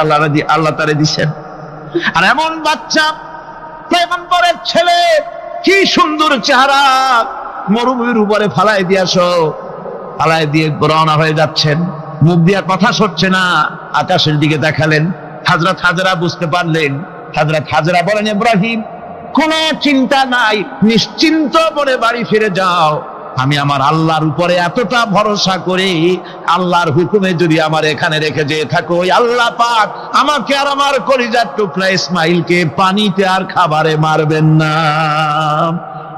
আল্লাহ তারে দিচ্ছেন। আর এমন বাচ্চা, পয়গম্বরের ছেলে, কি সুন্দর চেহারা, মরুভূমির উপরে ফালাই দিয়ে রওনা হয়ে যাচ্ছেন। মুখ দিয়ে কথা সরছে না, আকাশের দিকে দেখালেন। হযরত হাজেরা বুঝতে পারলেন। হযরত হাজেরা বলেন, ইব্রাহিম, কোনো চিন্তা নাই, নিশ্চিন্ত মনে বাড়ি ফিরে যাও। আমি আমার আল্লাহর উপরে এতটা ভরসা করি, আল্লাহর হুকুমে যদি আমার এখানে রেখে যেয়ে থাকো, ওই আল্লাহ পাক আমাকে আর আমার কলিজার টুকরা ইসমাইলকে পানিতে আর খাবারে মারবেন না,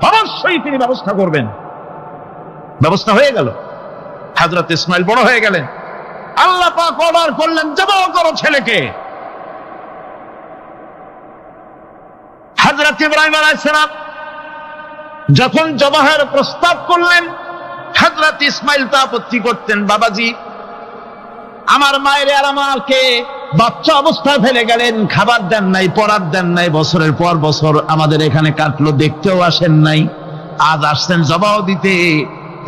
অবশ্যই তিনি ব্যবস্থা করবেন। ব্যবস্থা হয়ে গেল। হযরত ইসমাইল বড় হয়ে গেলেন। আল্লাহ পাক অর্ডার করলেন, জবাহ করো ছেলেকে। হযরত ইব্রাহিম আলাইহিস সালাম যখন জবাহের প্রস্তাব করলেন, হযরত ইসমাইল তা আপত্তি করতেন, বাবাজি, আমার মায়ের আর আমাকে বাচ্চা অবস্থায় ফেলে গেলেন, খাবার দেন নাই, পড়ার দেন নাই, বছরের পর বছর আমাদের এখানে কাটলো, দেখতেও আসেন নাই, আজ আসছেন জবাহ দিতে।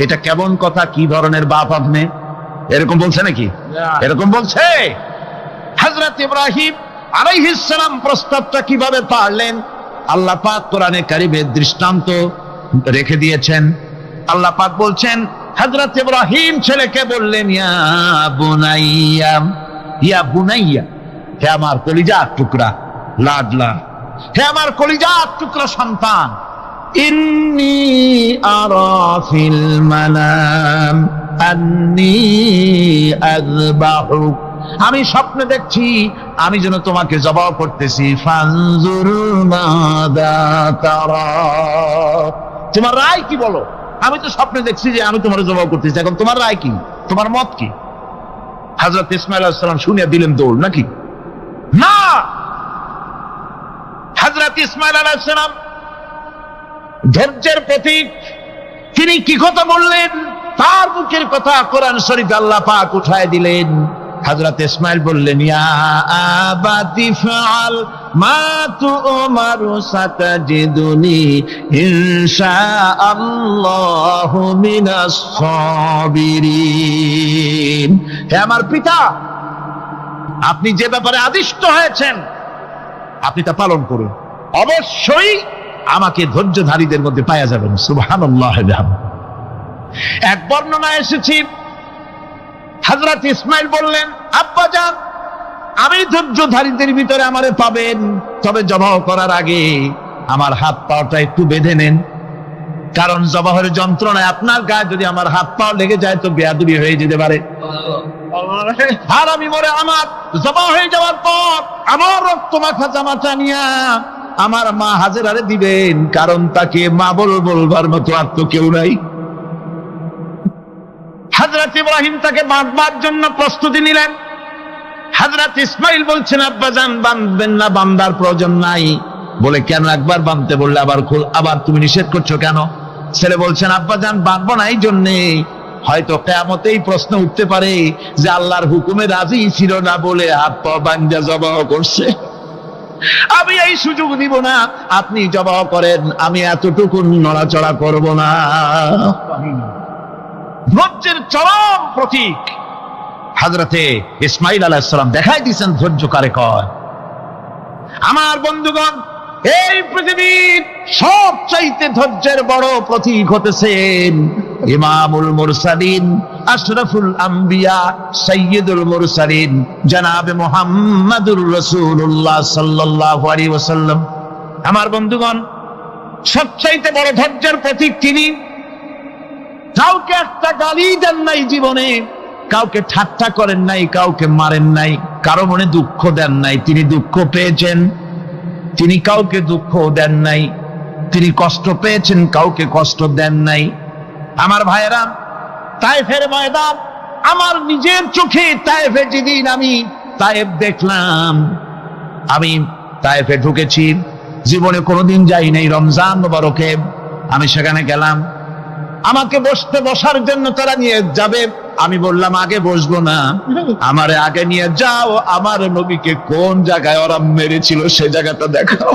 এটা কেমন কথা? কি ধরনের বাপ আপনি? এরকম বলছে নাকি? এরকম বলছে। হযরত ইব্রাহিম আলাইহিস সালাম প্রস্তাবটা কিভাবে পারলেন? আল্লাহ পাক কোরআনে কারিমে দৃষ্টান্ত রেখে দিয়েছেন। আল্লাহ পাক বলছেন, হযরত ইব্রাহিম ছেলেকে বললেন, ইয়া বুনাইয়া, হে আমার কলিজার টুকরা লাডলা, হে আমার কলিজার টুকরা সন্তান, ইন্নী আরা ফিল মানাম আন্নী আযবাহুক, আমি স্বপ্নে দেখছি আমি যেন তোমাকে জবাহ করতেছি। ফানজুর মাযা তারা, তোমার রায় কি বলো? আমি তো স্বপ্নে দেখছি যে আমি তোমার জবাহ করতেছি, এখন তোমার রায় কি, তোমার মত কি? হযরত ইসমাঈল আলাইহিস সালাম শুনিয়া দিলেন দৌড়, নাকি না? হযরত ইসমাঈল আলাইহিস সালাম ধৈর্যের প্রতীক, তিনি কি কথা বললেন? তার মুখের কথা কোরআন শরীফ আল্লাহ পাক উঠায় দিলেন। হযরত ইসমাঈল বললেন, ইয়া আবাতি ফাআল মা তু'মারু সাতাজিদুনি ইনশাআল্লাহু মিনাস সাবিরিন, হে আমার পিতা, আপনি যে ব্যাপারে আদিষ্ট হয়েছেন আপনি তা পালন করুন, অবশ্যই আমাকে ধৈর্যধারীদের মধ্যে পাওয়া যাবেন। সুবহানাল্লাহ। এক বর্ণনায় এসেছে, হযরত ইসমাঈল বললেন, আব্বাজান, আমি ধৈর্যধারীদের ভিতরে আমারে পাবেন, তবে জবাহ করার আগে আমার হাত পাটা একটু বেঁধে নেন, কারণ জবাহের যন্ত্রণায় আপনার গায়ে যদি আমার হাত পা লেগে যায় তো বেয়াদবি হয়ে যেতে পারে। আর আমি মরে আমার জবাহ হয়ে যাওয়ার পর আমার রক্ত মাখা জামাটা নিয়া আমার মা হাজেরারে দিবেন, কারণ তাকে মা বলবার মতো আর তো কেউ নাই। হযরত ইব্রাহিম তাকে বাঁধবার জন্য প্রস্তুতি নিলেন। হযরত ইসমাঈল বলছেন, আব্বাজান, বাঁধবেন না, বান্দার প্রয়োজন নাই। বলে, কেন? একবার বাঁধতে বললে আবার তুমি নিষেধ করছো কেন? ছেলে বলছেন, আব্বাজান, বাঁধবো না এই জন্যে, হয়তো কিয়ামতেই প্রশ্ন উঠতে পারে যে আল্লাহর হুকুমে রাজি ছিল না বলে হাত পা বাঁধা জবাহ করছে, আমি এই সুযোগ দিব না, আপনি জবাহ করেন, আমি এতটুকু নড়াচড়া করব না। ধৈর্যের চরম প্রতীক হযরতে ইসমাঈল আলাইহিস সালাম দেখাই দিয়েছেন ধৈর্য কারে কয়। আমার বন্ধুগণ, এই পৃথিবীর সবচাইতে ধৈর্যের বড় প্রতীক হতেছেন ইমামুল মুরসালিন, আশরাফুল আম্বিয়া, সাইয়্যিদুল মুরসালিন, জনাবে মুহাম্মাদুর রাসূলুল্লাহ সাল্লাল্লাহু আলাইহি ওয়াসাল্লাম। আমার বন্ধুগণ, সবচাইতে বড় ধৈর্যের প্রতীক তিনি। কাউকে একটা গালি দেন নাই জীবনে, কাউকে ঠাট্টা করেন নাই, কাউকে মারেন নাই, কারো মনে দুঃখ দেন নাই। তিনি দুঃখ পেয়েছেন, তিনি কাউকে দুঃখ দেন নাই। তিনি কষ্ট পেয়েছেন, কাউকে কষ্ট দেন নাই। আমার ভাইয়েরা, তায়েফের ময়দান, আমার নিজের চোখে তায়েফে যেদিন আমি তায়েফ দেখলাম, আমি তায়েফে ঢুকেছি, জীবনে কোনোদিন যাই নাই। রমজান মোবারকে আমি সেখানে গেলাম, আমাকে বসার জন্য তারা নিয়ে যাবে। আমি বললাম আগে বসবো না, আমারে আগে নিয়ে যাও, আমার নবীকে কোন জায়গায় ওরা মেরেছিল সে জায়গাটা দেখাও।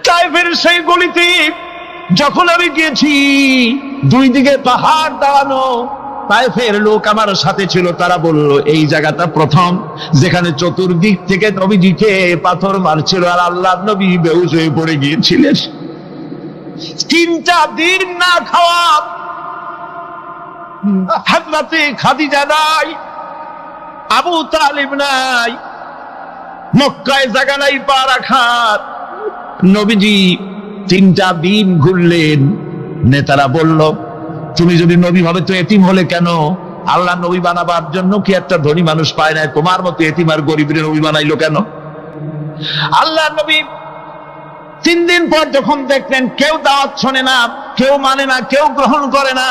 তাইফের সেই গলিতে যখন আমি গিয়েছি, দুই দিকে পাহাড় দাঁড়ানো, তাইফের লোক আমার সাথে ছিল, তারা বলল এই জায়গাটা প্রথম যেখানে চতুর্দিক থেকে নবীজিকে পাথর মারছিল আর আল্লাহর নবী বেহুশ হয়ে পড়ে গিয়েছিলেন। 3টা দিন না খাওয়া, হযরতে খাদিজা নাই, আবু তালিব নাই, মক্কায় জায়গা নাই পা রাখার। নবীজি 3টা দিন ঘুরলেন। নেতারা বলল তুমি যদি নবী হবে তো এতিম হলে কেন? আল্লাহ নবী বানাবার জন্য কি একটা ধনী মানুষ পায় না? তোমার মতো এতিম আর গরিবের নবী বানাইলো কেন? আল্লাহ নবী 3 দিন পর যখন দেখলেন কেউ দাওয়াত শোনে না, কেউ মানে না, কেউ গ্রহণ করে না,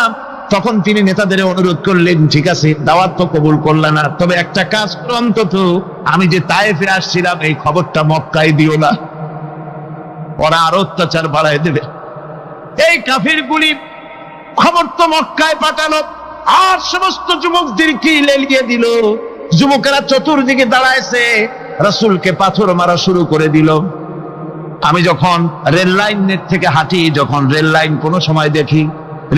তখন তিনি নেতাদের অনুরোধ করলেন ঠিক আছে দাওয়াত তো কবুল করলে না, তবে একটা কাজ করো, অন্তত আমি যে তায়েফে আসছিলাম এই খবরটা মক্কায় দিও না, ওরা আরো অত্যাচার বাড়ায় দেবে। এই কাফিরগুলি খবর তো মক্কায় পাঠালো আর সমস্ত যুবকদেরকে লেলিয়ে দিল। যুবকেরা চতুর্দিকে দাঁড়াইছে, রাসূলকে পাথর মারা শুরু করে দিল। আমি যখন রেল লাইনের থেকে হাঁটি, যখন রেল লাইন কোনো সময় দেখি,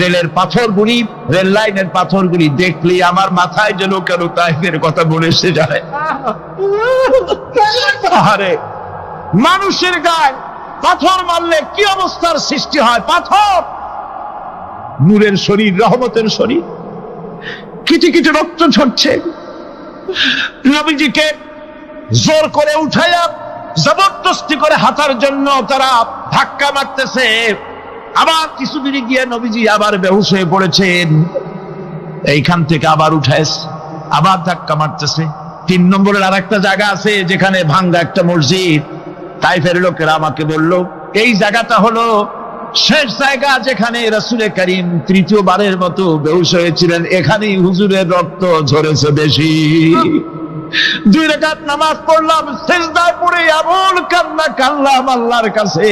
রেলের পাথরগুলি, রেল লাইনের পাথরগুলি দেখলেই আমার মাথায় যেন কেন তাইফের কথা বলে এসে যায়। আরে মানুষের গায়ে পাথর মারলে কি অবস্থার সৃষ্টি হয়? পাথর নূরের শরীর, রহমতের শরীর, কিটি কিটি রক্ত ঝরছে। নবীজিকে জোর করে উঠাইয়া জবরদস্তি করে হাঁটার জন্য তারা ধাক্কা মারতেছে। আবার কিছু দূরে গিয়ে নবীজি আবার বেহুশ হয়ে পড়েছেন। এইখান থেকে আবার উঠাইছে, আবার ধাক্কা মারতেছে। 3 নম্বরের আর একটা জায়গা আছে যেখানে ভাঙ্গা একটা মসজিদ। তাইফের লোকেরা আমাকে বলল এই জায়গাটা হলো শেষ জায়গা যেখানে রাসূলে কারীম 3য়বারের মতো বেহুশ হয়েছিলেন, এখানেই হুজুরের রক্ত ঝরেছে বেশি। 2 রাকাত নামাজ পড়লাম, সিজদায় পড়ে এমন কান্না কাঁদলাম আল্লাহর কাছে।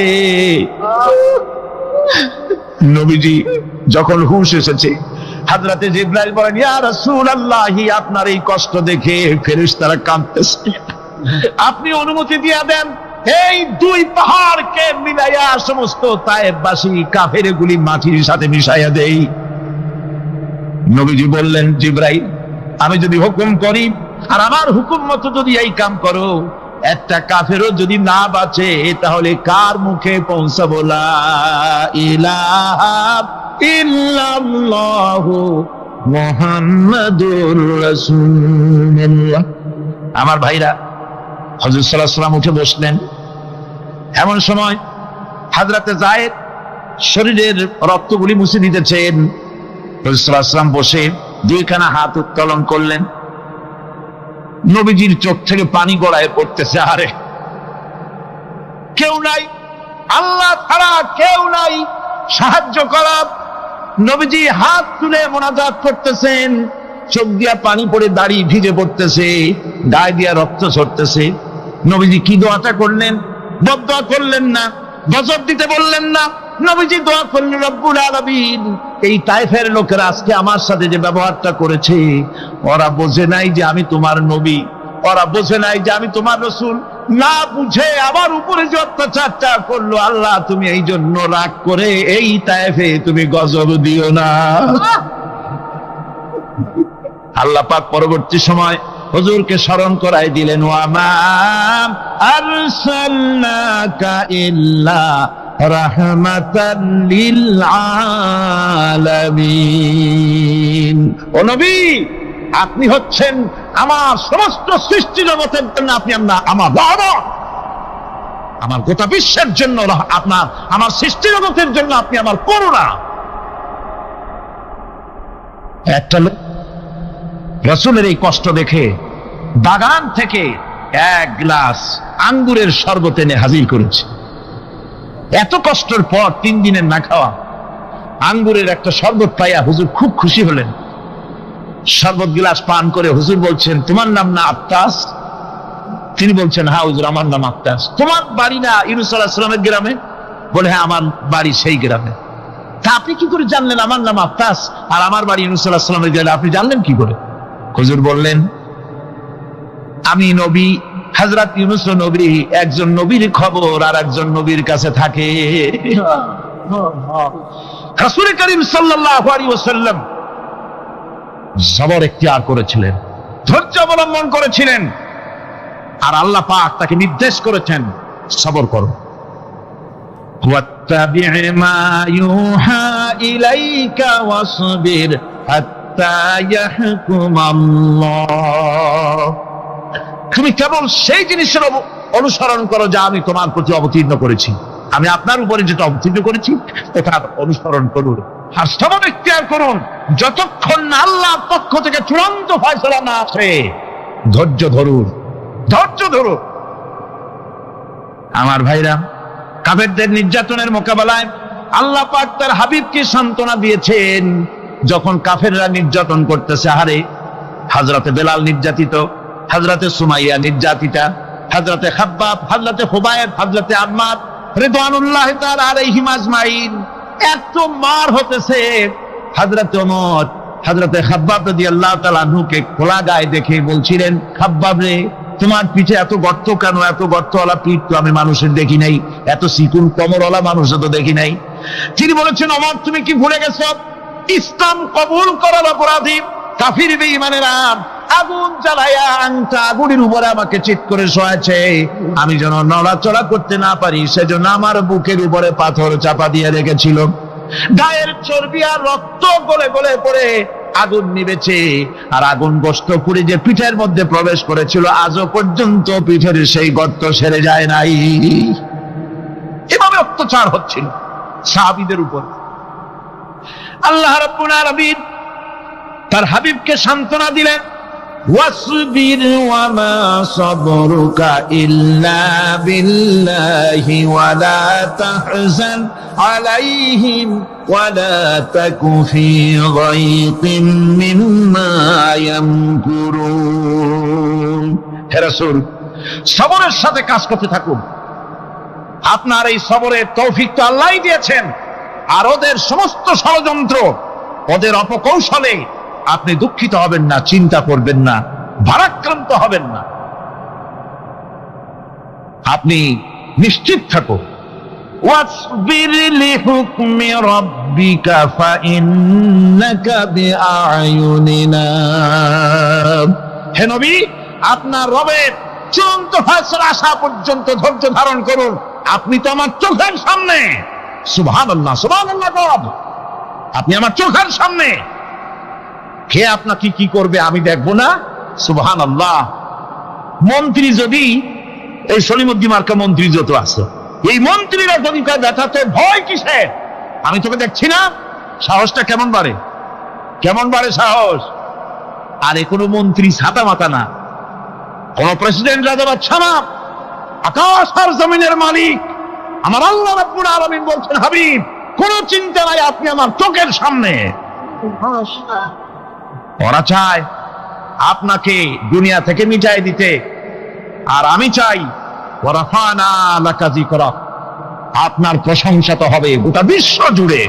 নবীজি যখন হুঁশ এসেছে, হযরতে জিবরাইল বলেন ইয়া রাসূলুল্লাহ, আপনার এই কষ্ট দেখে ফেরেশতারা কাঁদতেছে, আপনি অনুমতি দিয়ে দেন এই 2 পাহাড়কে মিলাইয়া সমস্ত তায়েফবাসী কাফেরগুলি মাটির সাথে মিশাইয়া দেই। নবীজি বললেন জিবরাইল, আমি যদি হুকুম করি আর আমার হুকুম মতো যদি এই কাম করো, একটা কাফেরও যদি না বাঁচে তাহলে কার মুখে পৌঁছাবো লা ইলাহা ইল্লাল্লাহু মুহাম্মাদুর রাসূলুল্লাহ। আমার ভাইরা, হযরত সাল্লাল্লাহু আলাইহি ওয়াসাল্লাম উঠে বসলেন। এমন সময় হযরতে যায়েদ শরীরের রক্তগুলি মুছে দিতেছেন। হযরত সাল্লাল্লাহু আলাইহি ওয়াসাল্লাম বসে 2খানা হাত উত্তোলন করলেন। নবীজির চোখ থেকে পানি গড়ায় পড়তেছে। আরে কেউ নাই, আল্লাহ ছাড়া কেউ নাই সাহায্য করার। নবীজি হাত তুলে মোনাজাত করতেছেন, চোখ দিয়া পানি পড়ে দাড়ি ভিজে পড়তেছে, গায়ে দিয়া রক্ত ঝরতেছে। নবীজি কি দোয়াটা করলেন? বদদোয়া করলেন না, গজব দিতে বললেন না। নবীজি দোয়া করলেন রব্বুল আলামিন, এই তায়েফের লোকেরা আজকে আমার সাথে যে ব্যবহারটা করেছে, ওরা বোঝে নাই যে আমি তোমার নবী, ওরা বোঝে নাই যে আমি তোমার রাসূল, না বুঝে আমার উপরে যে অত্যাচারটা করলো, আল্লাহ তুমি এই জন্য রাগ করে এই তায়েফে তুমি গজব দিও না। আল্লাহ পাক পরবর্তী সময় হুজুরকে স্মরণ করাই দিলেন, ওয়া মা আরসালনাকা ইল্লা রাহমাতাল লিল আলামিন। ও নবী, আপনি হচ্ছেন আমার সমস্ত সৃষ্টি জগতের জন্য, আপনি আমার রহমত, আমার গোটা বিশ্বের জন্য আপনার, আমার সৃষ্টি জগতের জন্য আপনি আমার করুণা। একটা লোক রাসূলের এই কষ্ট দেখে বাগান থেকে 1 গ্লাস আঙ্গুরের শরবত এনে হাজির করেছে। এত কষ্টের পর 3 দিনের না খাওয়া আঙ্গুরের একটা শরবত পাইয়া হুজুর খুব খুশি হলেন। শরবত গ্লাস পান করে হুজুর বলছেন, তোমার নাম না আত্তাস? তিনি বলছেন, হ্যাঁ হুজুর, আমার নাম আক্তাস। তোমার বাড়ি না ইউনূস আলাইহিস সালামের গ্রামে? বলে, হ্যাঁ, আমার বাড়ি সেই গ্রামে। তা আপনি কি করে জানলেন আমার নাম আক্তাস আর আমার বাড়ি ইউনূস আলাইহিস সালামের গ্রামে? আপনি জানলেন কি করে? হুজুর বললেন, আমি নবী, হযরত ইউনূস নবী, একজন নবীর খবর আর একজন নবীর কাছে থাকে। রাসূল করিম সাল্লাল্লাহু আলাইহি ওয়াসাল্লাম সবর ইখতিয়ার করেছিলেন, ধৈর্য অবলম্বন করেছিলেন, আর আল্লাহ পাক তাকে নির্দেশ করেছেন, সবর করো। ওয়াত্তাবি' মা ইউহা ইলাইকা ওয়াসবির হাত্তা ইয়াহকুমাল্লাহ। তুমি কেবল সেই জিনিসের অনুসরণ করো যা আমি তোমার প্রতি অবতীর্ণ করেছি। আমি আপনার উপরে যেটা অবতীর্ণ করেছি ওটার অনুসরণ করুন, আর সবর ইখতিয়ার করুন যতক্ষণ না আল্লাহর পক্ষ থেকে চূড়ান্ত ফয়সালা না আসে। ধৈর্য ধরুন, ধৈর্য ধরুন। আমার ভাইরা, কাফেরদের নির্যাতনের মোকাবেলায় আল্লাহ পাক তার হাবিবকে সান্ত্বনা দিয়েছেন। যখন কাফেররা নির্যাতন করতেছে, হারে হযরতে বেলাল নির্যাতিত, হযরতে সুমাইয়া নির্যাতিতা, হযরতে খাব্বাব, হযরতে হুবায়ব, হযরতে আম্মার রিদওয়ানুল্লাহ তাআলা আলাইহিম আজমাইন, এত মার হতেছে। হযরতে ওমর হযরতে খাব্বাব রাদিয়াল্লাহু তাআলা আনহুকে খোলা গায়ে দেখে বলছিলেন, খাব্বাব রে, তোমার পিঠে এত গর্ত কেন? এত গর্তওয়ালা পিঠ তো আমি মানুষের দেখি নাই, এত চিকুন কোমরওয়ালা মানুষও তো দেখি নাই। তিনি বলেছেন, ওমর, তুমি কি ভুলে গেছো? ইসলাম কবুল করার অপরাধী কাফির বেঈমানেরা আগুন জ্বালায়া আংটা আগুনের উপরে আমাকে চিৎ করে শোয়াছে। আমি যেন নড়াচড়া করতে না পারি সেজন্য আমার বুকের উপরে পাথর চাপা দিয়ে রেখেছিল। গায়ের চর্বি আর রক্ত গলে গলে পড়ে আগুন নিবেছে, আর আগুন গোশত পুড়ে যে পিঠের মধ্যে প্রবেশ করেছিল আজও পর্যন্ত পিঠের সেই গর্ত সেরে যায় নাই। এভাবে অত্যাচার হচ্ছিল সাহাবীদের উপর। আল্লাহ রাব্বুল আলামিন তার হাবিবকে সান্ত্বনা দিলেন, ওয়াসবির ওয়া মা সাবরুকা ইল্লা বিল্লাহি ওয়া লা তাহজান আলাইহিম ওয়া লা তাকু ফি গায়তিন মিম্মা ইয়ামকুরুন। হে রাসূল, সবরের সাথে কাজ করতে থাকুন। আপনার এই সবরের তৌফিক তো আল্লাহই দিয়েছেন, আর ওদের সমস্ত ষড়যন্ত্র, ওদের অপকৌশলে আপনি দুঃখিত হবেন না, চিন্তা করবেন না, ভারাক্রান্ত হবেন না। আপনি নিশ্চিত থাকুন। ওয়াসবির লিহুকমি রাব্বিকা ফাইন্নাকা বিআয়ুনিনা। হে নবী, আপনার রবের চূড়ান্ত ফয়সালা আসা পর্যন্ত ধৈর্য ধারণ করুন। আপনি তো আমার চোখের সামনে। সুবহানাল্লাহ, সুবহানাল্লাহ। আপনি আমার চোখের সামনে। কে আপনাকে কি করবে আমি দেখবো না? সুবহানাল্লাহ। মন্ত্রী যদি, এই সলিমুদ্দিন মার্কা মন্ত্রী যত আছে, এই মন্ত্রীরা যদি কয় ব্যথাতে ভয় কিসের? আমি তোকে দেখছি না? সাহসটা কেমন বাড়ে, কেমন বাড়ে সাহস। আর এ কোনো মন্ত্রী ছাতা মাতা না, কোন প্রেসিডেন্ট রাজা বাদশা না, আকাশ আর জমিনের মালিক আমার আল্লাহ রাব্বুল আলামিন বলছেন, হাবিব, কোনো চিন্তা নাই, আপনি আমার চোখের সামনে। ওরা চায় আপনাকে দুনিয়া থেকে মিটাই দিতে, আর আমি চাই ওয়ারাফানা লাকা যিকরাক, আপনার প্রশংসা তো হবে গোটা বিশ্ব জুড়ে,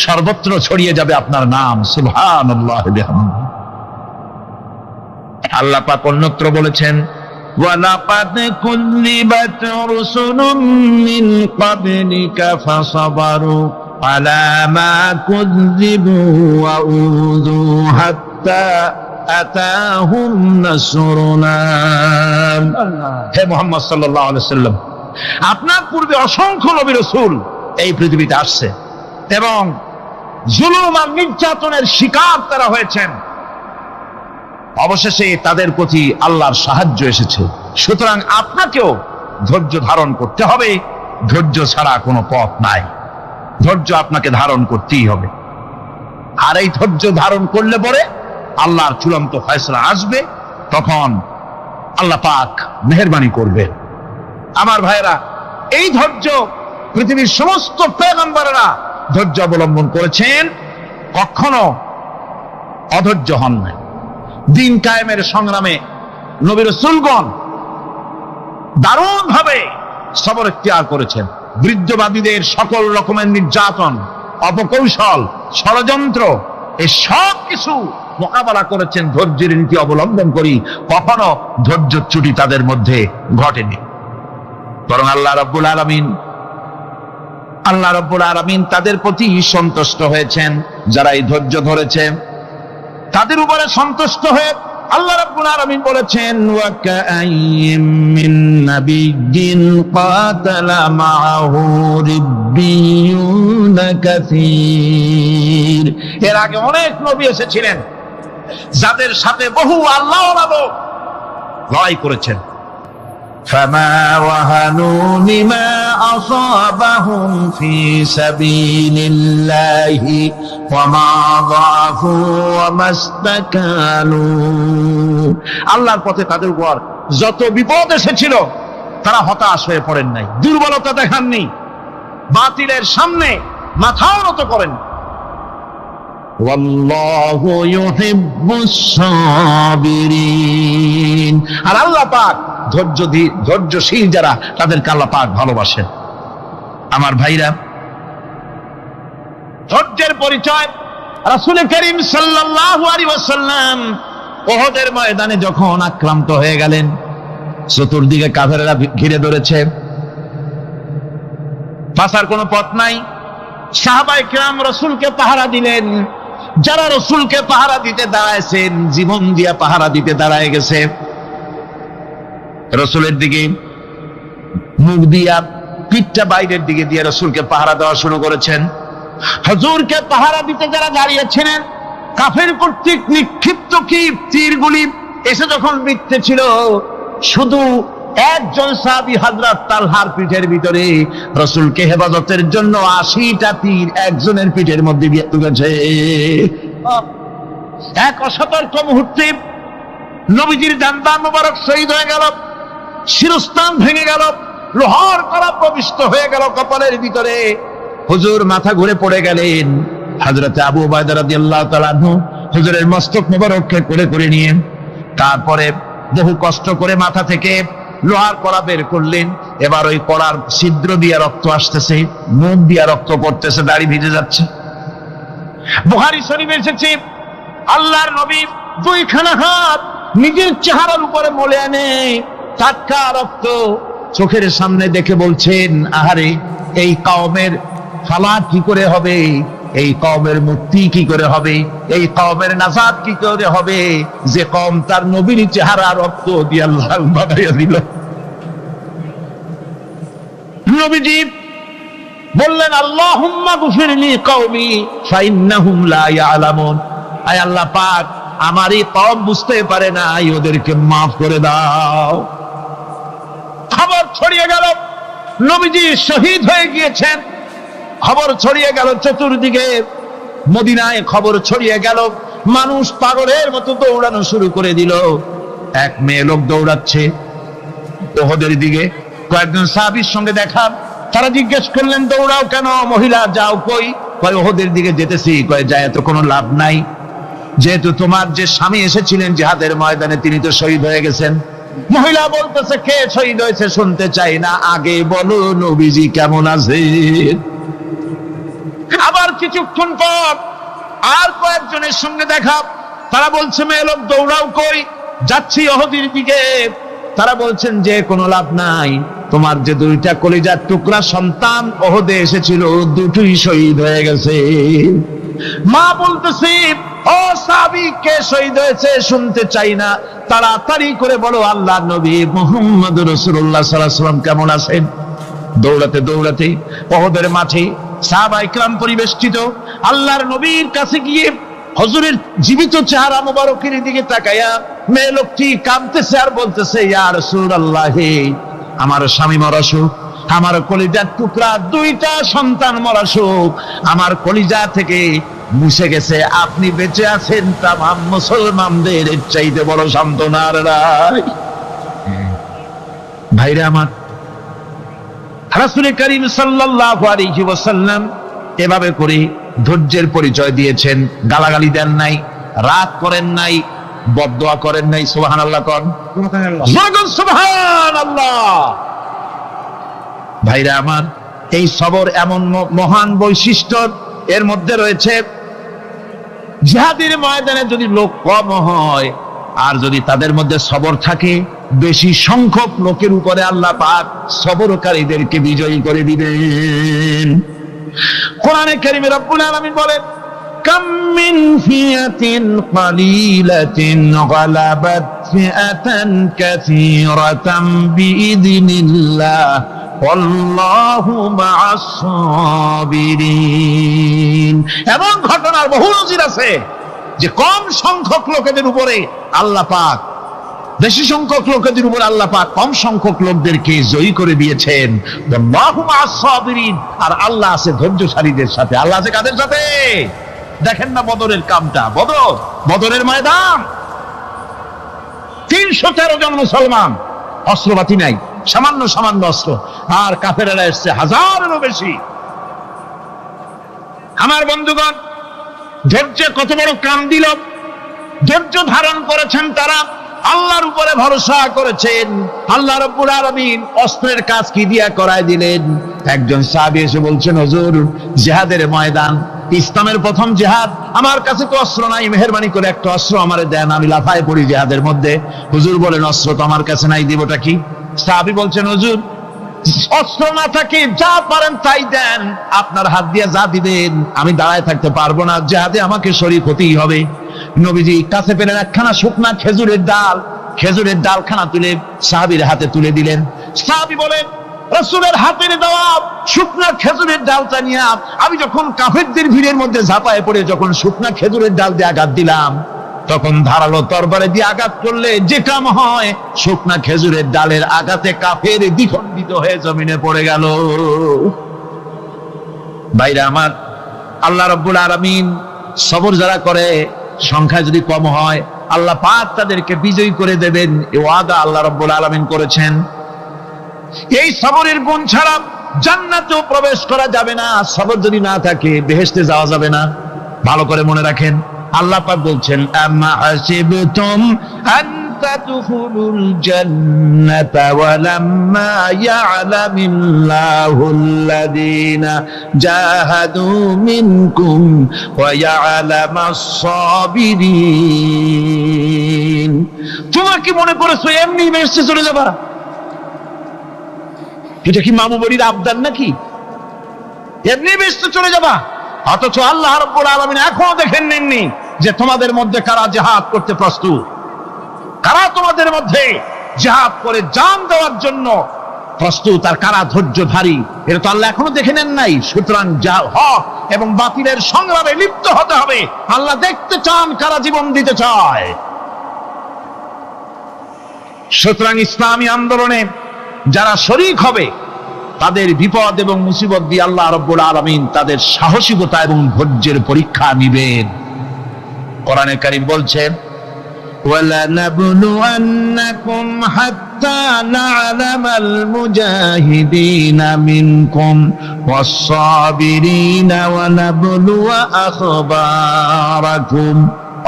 সর্বত্র ছড়িয়ে যাবে আপনার নাম। সুবহানাল্লাহি বিহামদিহি। আল্লাহ পাক অন্যত্র বলেছেন, ওয়ালাকাদ কুযযিবাত রুসুলুম মিন ক্বাবলিকা ফাসাবারু আলা মা কুযযিবু ওয়া উযু হাত্তা আতাহুম নাসরুনা। হে মুহাম্মদ সাল্লাল্লাহু আলাইহি ওয়াসাল্লাম, আপনার পূর্বে অসংখ্য নবী রাসূল এই পৃথিবীতে আসছে এবং জুলুম আর নির্যাতনের শিকার তারা হয়েছেন। অবশেষে তাদের প্রতি আল্লাহর সাহায্য এসেছে। সুতরাং আপনাকেও ধৈর্য ধারণ করতে হবে। ধৈর্য ছাড়া কোনো পথ নাই। ধৈর্য আপনাকে ধারণ করতেই হবে। আর এই ধৈর্য ধারণ করলে পরে আল্লাহর চূড়ান্ত ফয়সালা আসবে, তখন আল্লাহ পাক মেহেরবানি করবে। আমার ভাইরা, এই ধৈর্য পৃথিবীর সমস্ত পয়গম্বররা ধৈর্য অবলম্বন করেছেন, কখনো অধৈর্য হন নাই। দিন কায়েমের সংগ্রামে নবী রাসূলগণ দারুণ ভাবে সবর ইখতিয়ার করেছেন। বৃদ্ধবাদীদের সকল রকমের নির্যাতন, অপকৌশল, ষড়যন্ত্র, এই সব কিছু মোকাবেলা করেছেন ধৈর্যের নীতি অবলম্বন করি। কখনো ধৈর্যচ্যুতি তাদের মধ্যে ঘটেনি, বরং আল্লাহ রাব্বুল আলামিন তাদের প্রতি সন্তুষ্ট হয়েছেন। যারা এই ধৈর্য ধরেছে তাদের উপরে সন্তুষ্ট হয়ে আল্লাহ রাব্বুল আলামিন বলেছেন, ওয়া কাআইয়্যিম মিন নাবিয়্যিন কাতালা মাআহু রিব্বিয়ুন কাসীর। এর আগে অনেক নবী এসেছিলেন যাদের সাথে বহু আল্লাহওয়ালা লোক লড়াই করেছেন। ফামা ওয়াহানু লিমা আসাবাহুম ফি সাবিলিল্লাহি ওয়া মা যাআফু ওয়া মাস্তাকানু। আল্লাহর পথে তাদের উপর যত বিপদ এসেছিল তারা হতাশ হয়ে পড়েন নাই, দুর্বলতা দেখাননি, বাতিলের সামনে মাথাও নত করেন। ওয়াল্লাহু ইউহিব্বুস সাবিরিন। আর আল্লাহ পাক ধৈর্যশীল যারা তাদেরকে আল্লাহ পাক ভালোবাসেন। আমার ভাইরা, ধৈর্যের পরিচয় রাসূল করিম সাল্লাল্লাহু আলাইহি ওয়াসাল্লাম উহুদের ময়দানে যখন আক্রান্ত হয়ে গেলেন, চতুর্দিকে কাফেররা ঘিরে ধরেছে, বাঁচার কোনো পথ নাই। সাহাবায়ে কিরাম রাসূলকে পাহারা দিলেন। যারা রাসূলকে পাহারা দিতে দাঁড়াইছেন, জীবন দিয়া পাহারা দিতে দাঁড়ায় গেছে, রাসূলের দিকে মুখ দিয়া, পিঠটা বাইরের দিকে দিয়ে রাসূলকে পাহারা দেওয়া শুরু করেছেন। হুজুরকে পাহারা দিতে যারা দাঁড়িয়েছিলেন, কাফের কর্তৃক নিক্ষিপ্ত কি তীরগুলি এসে যখন বিঁধতেছিল, শুধু একজন সাহাবী হযরত তালহার পিঠের ভিতরে রাসূলকে হেফাজতের জন্য 80টা তীর একজনের পিঠের মধ্যে দিয়ে ঢুকেছে। এক অসতর্ক মুহূর্তে নবীজির জানদান মোবারক শহীদ হয়ে গেল, শিরস্থান ভেঙে গেল, লোহার কড়া প্রবিষ্ট হয়ে গেল কপালের ভিতরে। হুজুর মাথা ঘুরে পড়ে গেলেন। হযরত আবু উবাইদা রাদিয়াল্লাহু তাআলা আনহু হুজুরের মস্তক মোবারককে কোলে করে নিয়ে তারপরে বহু কষ্ট করে মাথা থেকে লোহার কড়া বের করলেন। এবার ওই কড়ার ছিদ্র দিয়ে রক্ত আসতেছে, মুখ দিয়ে রক্ত পড়তেছে, দাড়ি ভিজে যাচ্ছে। বুখারী শরীফে এসেছে, আল্লাহর নবী দুইখানা হাত নিজের চেহারার উপরে মলে আনে টাটকা রক্ত চোখের সামনে দেখে বলছেন, আহারে, এই কওমের ফালাত কি করে হবে, এই কওমের মুক্তি কি করে হবে, এই কওমের নাজাত কি করে হবে, যে কওম তার নবীর চেহারা রক্ত দিয়ে আল্লাহ বানাইয়া দিল। নবীজি বললেন, আল্লাহুম্মা গফিরলি কওমি ফাইন্নাহুম লা ইয়ালামুন। আয় আল্লাহ পাক, আমার এই কওম বুঝতে পারে না, ওদেরকে মাফ করে দাও। খবর ছড়িয়ে গেল নবীজি শহীদ হয়ে গিয়েছেন। খবর ছড়িয়ে গেল চতুর্দিকে, মদিনায় খবর ছড়িয়ে গেল। মানুষ পাগলের মতো দৌড়ানো শুরু করে দিল। এক মেয়ে লোক দৌড়াচ্ছে উহুদের দিকে। কয়েকজন সাহাবীর সঙ্গে দেখা, তারা জিজ্ঞেস করলেন, দৌড়াও কেন মহিলা, যাও কই? কয় উহুদের দিকে যেতেছি। কয় যায় তো কোনো লাভ নাই, যেহেতু তোমার যে স্বামী এসেছিলেন জিহাদের ময়দানে তিনি তো শহীদ হয়ে গেছেন। মহিলা বলতেছে, কে শহীদ হয়েছে শুনতে চাই না, আগে বলো নবীজি কেমন আছে। আবার কিছুক্ষণ পর আর কয়েকজনের সঙ্গে দেখা, তারা বলছে, মেয়ে লোক দৌড়াও কই? যাচ্ছি উহুদের দিকে। তারা বলছেন যে কোনো লাভ নাই, তোমার যে দুইটা কলিজার টুকরা সন্তান উহুদে এসেছিল দুটোই শহীদ হয়ে গেছে। মা বলতেছে, ও সাহাবী, কে শহীদ হয়েছে শুনতে চাই না, তাড়াতাড়ি করে বলো আল্লাহর নবী মুহাম্মদুর রাসূলুল্লাহ সাল্লাল্লাহু আলাইহি ওয়াসাল্লাম কেমন আছেন। দৌড়াতে দৌড়াতে উহুদের মাঠে সাহাবায়ে কিরাম পরিবেষ্টিত। আল্লাহর নবীর কাছে গিয়ে হুজুরের জীবিত চেহারা মোবারকের দিকে তাকায়া মেয়ে লোকটি কাঁদতেছে আর বলতেছে, ইয়া রাসূলুল্লাহ, আমার স্বামী মরা শোক, আমার কলিজার টুকরা দুইটা সন্তান মরা শোক আমার কলিজা থেকে মুছে গেছে, আপনি বেঁচে আছেন, তামাম মুসলমানদের এর চাইতে বড় সান্ত্বনার রায়। ভাইরা আমার, রাসূল করিম সাল্লাল্লাহু আলাইহি ওয়াসাল্লাম এভাবে করে ধৈর্যের পরিচয় দিয়েছেন। গালাগালি দেন নাই, রাগ করেন নাই, বদদোয়া করেন নাই? সুবহানাল্লাহ কোন, সুবহানাল্লাহ। ভাইরা আমার, এই সবর এমন মহান বৈশিষ্ট্য, এর মধ্যে রয়েছে জিহাদের ময়দানে যদি লোক কম হয় আর যদি তাদের মধ্যে সবর থাকে, বেশি সংখ্যক লোকের উপরে আল্লাহ পাক সবরকারীদেরকে বিজয়ী করে দিবেন। কোরআনে কারীমে রব্বুল আলামিন বলেন, কাম মিন ফিয়াতিন কালিলাতিন গালাবাত ফিআতান কাসীরাতাম বিইذনিল্লাহ ওয়াল্লাহু মা'আস সাবিরিন। এমন ঘটনার বহু নজির আছে যে কম সংখ্যক লোকেদের উপরে আল্লাহ পাক, বেশি সংখ্যক লোকেদের উপর আল্লাহ পাক কম সংখ্যক লোকদেরকে জয়ী করে দিয়েছেন। ওয়াল্লাহু মা'আস সাবিরিন, আর আল্লাহ আছে ধৈর্যশালীদের সাথে। আল্লাহ আছে কাদের সাথে? দেখেন না বদরের কামটা, বদরের ময়দান, 313 জন মুসলমান, অস্ত্রপাতি নাই, সামান্য সামান্য অস্ত্র, আর কাফেরেরা এসছে হাজারেরও বেশি। আমার বন্ধুগণ, ধৈর্য কত বড় কাম দিল! ধৈর্য ধারণ করেছেন তারা, আল্লাহর উপরে ভরসা করেছেন। আল্লাহ রাব্বুল আলামিন অস্ত্রের কাজ কি দিয়া করায় দিলেন। একজন সাহাবী এসে বলছেন, হুজুর, জিহাদের ময়দান, ইসলামের প্রথম জিহাদ, আমার কাছে তো অস্ত্র নাই, মেহেরবানি করে একটা অস্ত্র আমারে দেন, আমি লাফায় পড়ি জিহাদের মধ্যে। হুজুর বলেন, অস্ত্র তো আমার কাছে নাই, দিবটা কি? সাহাবী বলছেন, হুজুর, অস্ত্র না থাকে যা পারেন তাই দেন, আপনার হাত দিয়ে যা দিবেন আমি দাঁড়ায় থাকতে পারবো না, জিহাদে আমাকে শরীক হতেই হবে। নবীজি কাছে পেলেন একখানা শুকনা খেজুরের ডালখানা তুলে সাহাবীর হাতে তুলে দিলেন। সাহাবী বলেন, রাসূলের হাতের দেওয়া শুকনা খেজুরের ডালটা নিয়ে আমি যখন কাফেরদের ভিড়ের মধ্যে ঝাঁপায় পড়ে যখন শুকনা খেজুরের ডাল দিয়ে আঘাত দিলাম, তখন ধারালো তরবারে দিয়ে আঘাত করলে যে কাম হয়, শুকনা খেজুরের ডালের আঘাতে কাফের দ্বিখণ্ডিত হয়ে জমিনে পড়ে গেল। ভাইরা আমার, আল্লাহ রাব্বুল আলামিন সবর যারা করে, সংখ্যায় যদি কম হয়, আল্লাহ পাক তাদেরকে বিজয়ী করে দেবেন, এই ওয়াদা আল্লাহ রাব্বুল আলামিন করেছেন। এই সবরের গুণ ছাড়া জান্নাতেও প্রবেশ করা যাবে না। সবর যদি না থাকে বেহেশতে যাওয়া যাবে না। ভালো করে মনে রাখেন, আল্লাহ পাক বলছেন, আম্মা হাসিবতুম আন তাদখুলুল জান্নাতা ওয়া লাম্মা ইয়া'লামিল্লাহুল্লাযীনা জাহাদু মিনকুম ওয়া ইয়া'লামাস সাবিরিন। তোমরা কি মনে করেছো এমনি বেহেশতে চলে যাবা? এটা কি মামু বাড়ির আবদার নাকি? এমনি বেহেশতে চলে যাবা? অথচ আল্লাহ রাব্বুল আলামিন এখনো দেখেন নেননি যে তোমাদের মধ্যে কারা জিহাদ করতে প্রস্তুত, কারা তোমাদের মধ্যে জিহাদ করে জান দেওয়ার জন্য প্রস্তুত, আর কারা ধৈর্যধারী, এটা তো আল্লাহ এখনো দেখে নেন নাই। সুতরাং হক এবং বাতিলের সংগ্রামে লিপ্ত হতে হবে। আল্লাহ দেখতে চান কারা জীবন দিতে চায়। সুতরাং ইসলামী আন্দোলনে যারা শরীক হবে, তাদের বিপদ এবং মুসিবত দিয়ে আল্লাহ রাব্বুল আলামিন তাদের সাহসিকতা এবং ধৈর্যের পরীক্ষা নিবেন। কোরআনে কারীম বলছেন, وَلَنَبْلُوَنَّكُمْ حَتَّى نَعْلَمَ الْمُجَاهِدِينَ مِنكُمْ وَالصَّابِرِينَ وَنَبْلُوَ أَخْبَارَكُمْ।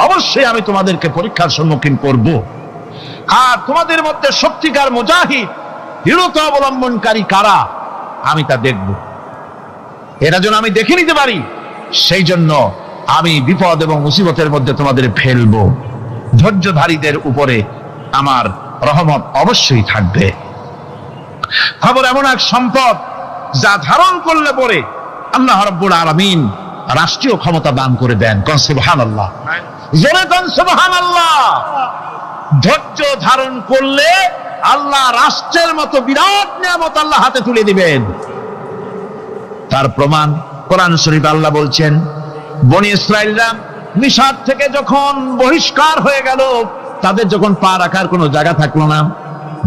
অবশ্যই আমি তোমাদেরকে পরীক্ষার সম্মুখীন করব, আর তোমাদের মধ্যে সত্যিকার মুজাহিদ, দৃঢ়তা অবলম্বনকারী কারা, আমি তা দেখব। এটা যেন আমি দেখে নিতে পারি, সেই জন্য আমি বিপদ এবং মুসিবতের মধ্যে তোমাদের ফেলবো। ধৈর্যধারীদের উপরে আমার রহমত অবশ্যই থাকবে। খবর এমন এক সম্পদ যা ধারণ করলে পরে আল্লাহ রাব্বুল আলামিন রাষ্ট্রীয় ক্ষমতা দান করে দেন। কোন সুবহানাল্লাহ, জোরে কোন সুবহানাল্লাহ। ধৈর্য ধারণ করলে আল্লাহ রাষ্ট্রের মতো বিরাট নিয়ামত আল্লাহ হাতে তুলে দিবেন। তার প্রমাণ কোরআন শরীফে আল্লাহ বলছেন, বনি ইসরাইলরা মিশর থেকে যখন বহিষ্কার হয়ে গেল, তাদের যখন পা রাখার কোনো জায়গা থাকলো না,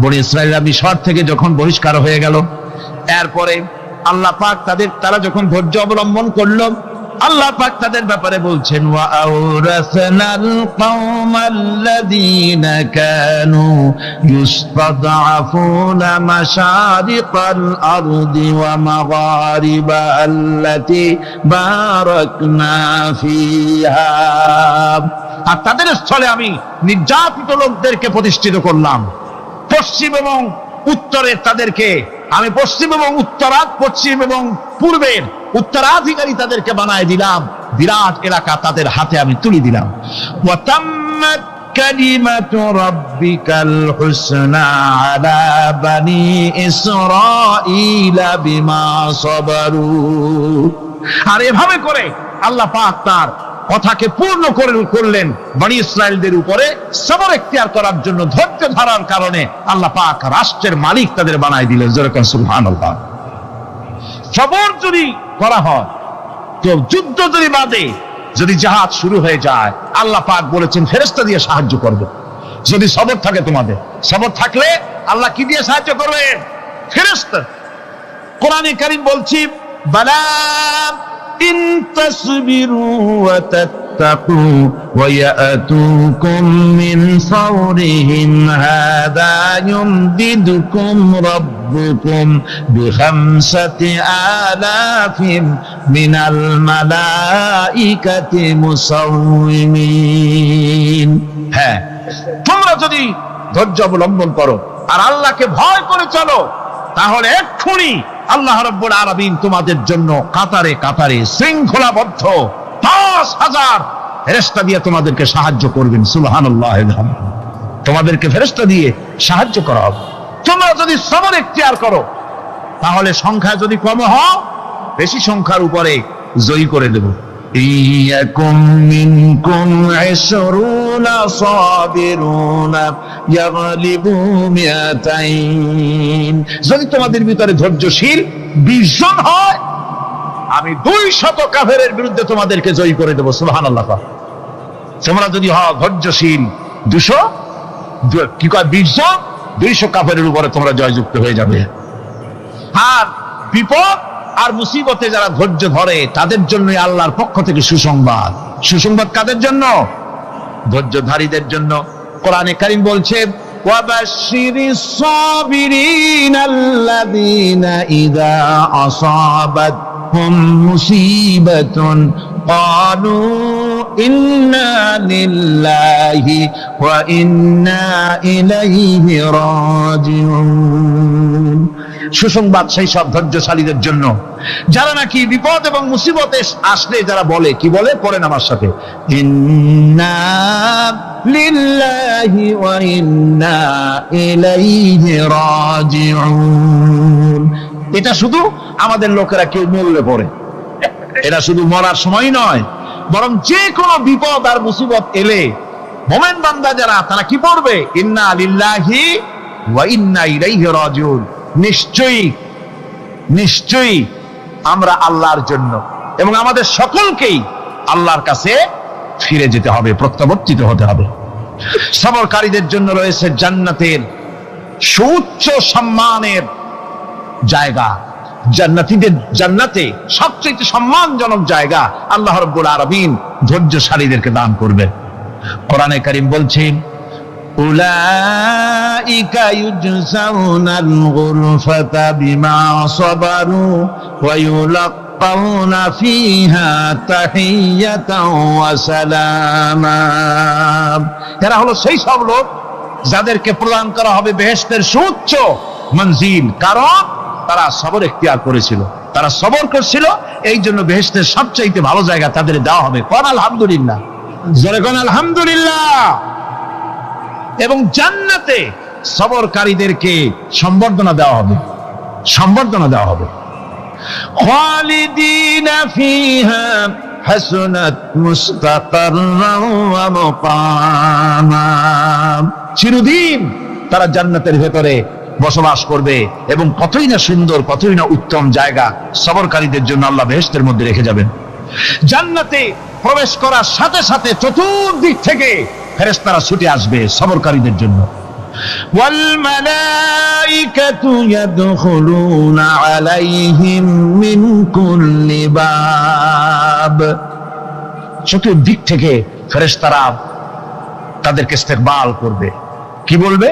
বনি ইসরাইলরা মিশর থেকে যখন বহিষ্কার হয়ে গেল, এরপরে আল্লাহ পাক তারা যখন ধৈর্য অবলম্বন করলো, আল্লাহ পাক তাদের ব্যাপারে বলছেন ওয়া আওরাসনাল কওমাল্লাযীনা কানু ইউসতাদআফুনা মাশারিকাল আরদি ওয়া মাগারিবা আল্লাতী বারাকনা ফিহা। আর তাদের স্থলে আমি নির্যাতিত লোকদেরকে প্রতিষ্ঠিত করলাম। পশ্চিম এবং উত্তরের তাদেরকে আমি পশ্চিম এবং পশ্চিম এবং পূর্বের উত্তরাধিকারী তাদেরকে বানায় দিলাম। বিরাট এলাকা তাদের হাতে আমি তুলে দিলাম। ওয়া তাম্মাত কালিমাতু রাব্বিকাল হুসনা আলা বানি ইসরাঈলা বিমা সাবারু। আর এভাবে করে আল্লাহ পাক তার কথাকে পূর্ণ করলেন বনি ইসরায়েলদের উপরে সবর এখতিয়ার করার জন্য, ধৈর্য ধরার কারণে আল্লাহ পাক রাষ্ট্রের মালিক তাদের বানায় দিলেন। যেরকম সুবহানাল্লাহ। সবর যদি করা হয় তো যুদ্ধ যদি বাদে, যদি জাহাজ শুরু হয়ে যায়, আল্লাহ পাক বলেছেন ফেরেশতা দিয়ে সাহায্য করবে। যদি সবর থাকে তোমাদের, সবর থাকলে আল্লাহ কি দিয়ে সাহায্য করবেন? ফেরেশতা। কোরআনে কারীম বলছি বালা ইন তাসবিরু ওয়া তাত্তাকু ওয়া ইয়াতুকুম মিন ফাওরিহিম হাদা ইউমদিদুকুম রাব্বুকুম বিখামসাতি আলাফিন মিনাল মালাইকাতি মুসাউমিন। হ্যাঁ, তোমরা যদি ধৈর্য অবলম্বন করো আর আল্লাহকে ভয় করে চলো, তাহলে এক্ষুনি আল্লাহ রাব্বুল আলামিন তোমাদের জন্য কাতারে কাতারে শৃঙ্খলাবদ্ধ ৫,০০০ ফেরেশতা দিয়ে তোমাদেরকে সাহায্য করবেন। সুবহানাল্লাহ। তোমাদেরকে ফেরেশতা দিয়ে সাহায্য করা হবে। তোমরা যদি সবর এখতিয়ার করো, তাহলে সংখ্যা যদি কম হও, বেশি সংখ্যার উপরে জয়ী করে দেব। ইয়াকুম মিনকুম ২০ সাবিরুনা ইয়াগলিবু মিয়াতাইন। যদি তোমাদের ভিতরে ধৈর্যশীল ২০ জন হয়, আমি ২০০ কাফেরের বিরুদ্ধে তোমাদেরকে জয়ী করে দেব। সুবহানাল্লাহ। তোমরা যদি হও ধৈর্যশীল ২০০ ২০ জন, ২০০ কাফেরের উপরে তোমরা জয়যুক্ত হয়ে যাবে। আর বিপদ আর মুসিবতে যারা ধৈর্য ধরে, তাদের জন্যই আল্লাহর পক্ষ থেকে সুসংবাদ। সুসংবাদ কাদের জন্য? ধৈর্যধারীদের জন্য। কোরআনে কারীম বলছে ওয়াবাশশিরিস সাবিরিনাল্লাযীনা ইযা আসাবাতহুম মুসিবাতুন ক্বালু ইন্না লিল্লাহি ওয়া ইন্না ইলাইহি রাজিউন। সুসংবাদ সেই সব ধৈর্যশালীদের জন্য যারা নাকি বিপদ এবং মুসিবতে আসলে যারা বলে, কি বলে? পড়েন আমার সাথে, ইন্না লিল্লাহি ওয়া ইন্না ইলাইহি রাজিউন। এটা শুধু আমাদের লোকেরা কেউ মরলে পড়ে, এটা শুধু মরার সময় নয়, বরং যে কোনো বিপদ আর মুসিবত এলে মুমিন বান্দা যারা, তারা কি পড়বে? ইন্না লিল্লাহি ওয়া ইন্না ইলাইহি রাজিউন। নিশ্চয়ই নিশ্চয়ই আমরা আল্লাহর জন্য এবং আমাদের সকলকেই আল্লাহর কাছে ফিরে যেতে হবে, প্রত্যাবর্তিত হতে হবে। সবরকারীদের জন্য রয়েছে জান্নাতের সুউচ্চ সম্মানের জায়গা। জান্নাতে সবচেয়ে সম্মানজনক জায়গা আল্লাহ রাব্বুল আলামিন ধৈর্যশালীদেরকে দান করবেন। কোরআনে কারীম বলছেন উলাইকা ইউজজাউনাল গুরফাতা বিমা সাবারু ওয়া ইউলাক্কাউনা ফিহা তাহিয়াতাও ওয়া সালামা। এরা হলো সেই সব লোক যাদেরকে প্রদান করা হবে বেহেশতের সুউচ্চ মঞ্জিল, কারণ তারা সবর এখতিয়ার করেছিল, তারা সবর করছিল, এই জন্য বেহেশতের সবচাইতে ভালো জায়গা তাদের দেওয়া হবে। কোন আলহামদুলিল্লাহ, জোরে কোন আলহামদুলিল্লাহ। এবং জান্নাতে সবরকারীদেরকে সম্বর্ধনা দেওয়া হবে, সম্বর্ধনা দেওয়া হবে। খালিদিনা ফিহা হাসনাত মুস্তাকাররান ওয়া মুকামা। চিরদিন তারা জান্নাতের ভেতরে বসবাস করবে এবং কতই না সুন্দর, কতই না উত্তম জায়গা সবরকারীদের জন্য আল্লাহ বেহেশতের মধ্যে রেখে যাবেন। জান্নাতে প্রবেশ করার সাথে সাথে চতুর্দিক থেকে ফেরেশতারা ছুটে আসবে সবরকারীদের জন্য। والملائكة يدخلون عليهم من كل باب চতুর্দিক থেকে ফেরেশতারা তাদেরকে ইস্তেকবাল করবে, কি বলবে?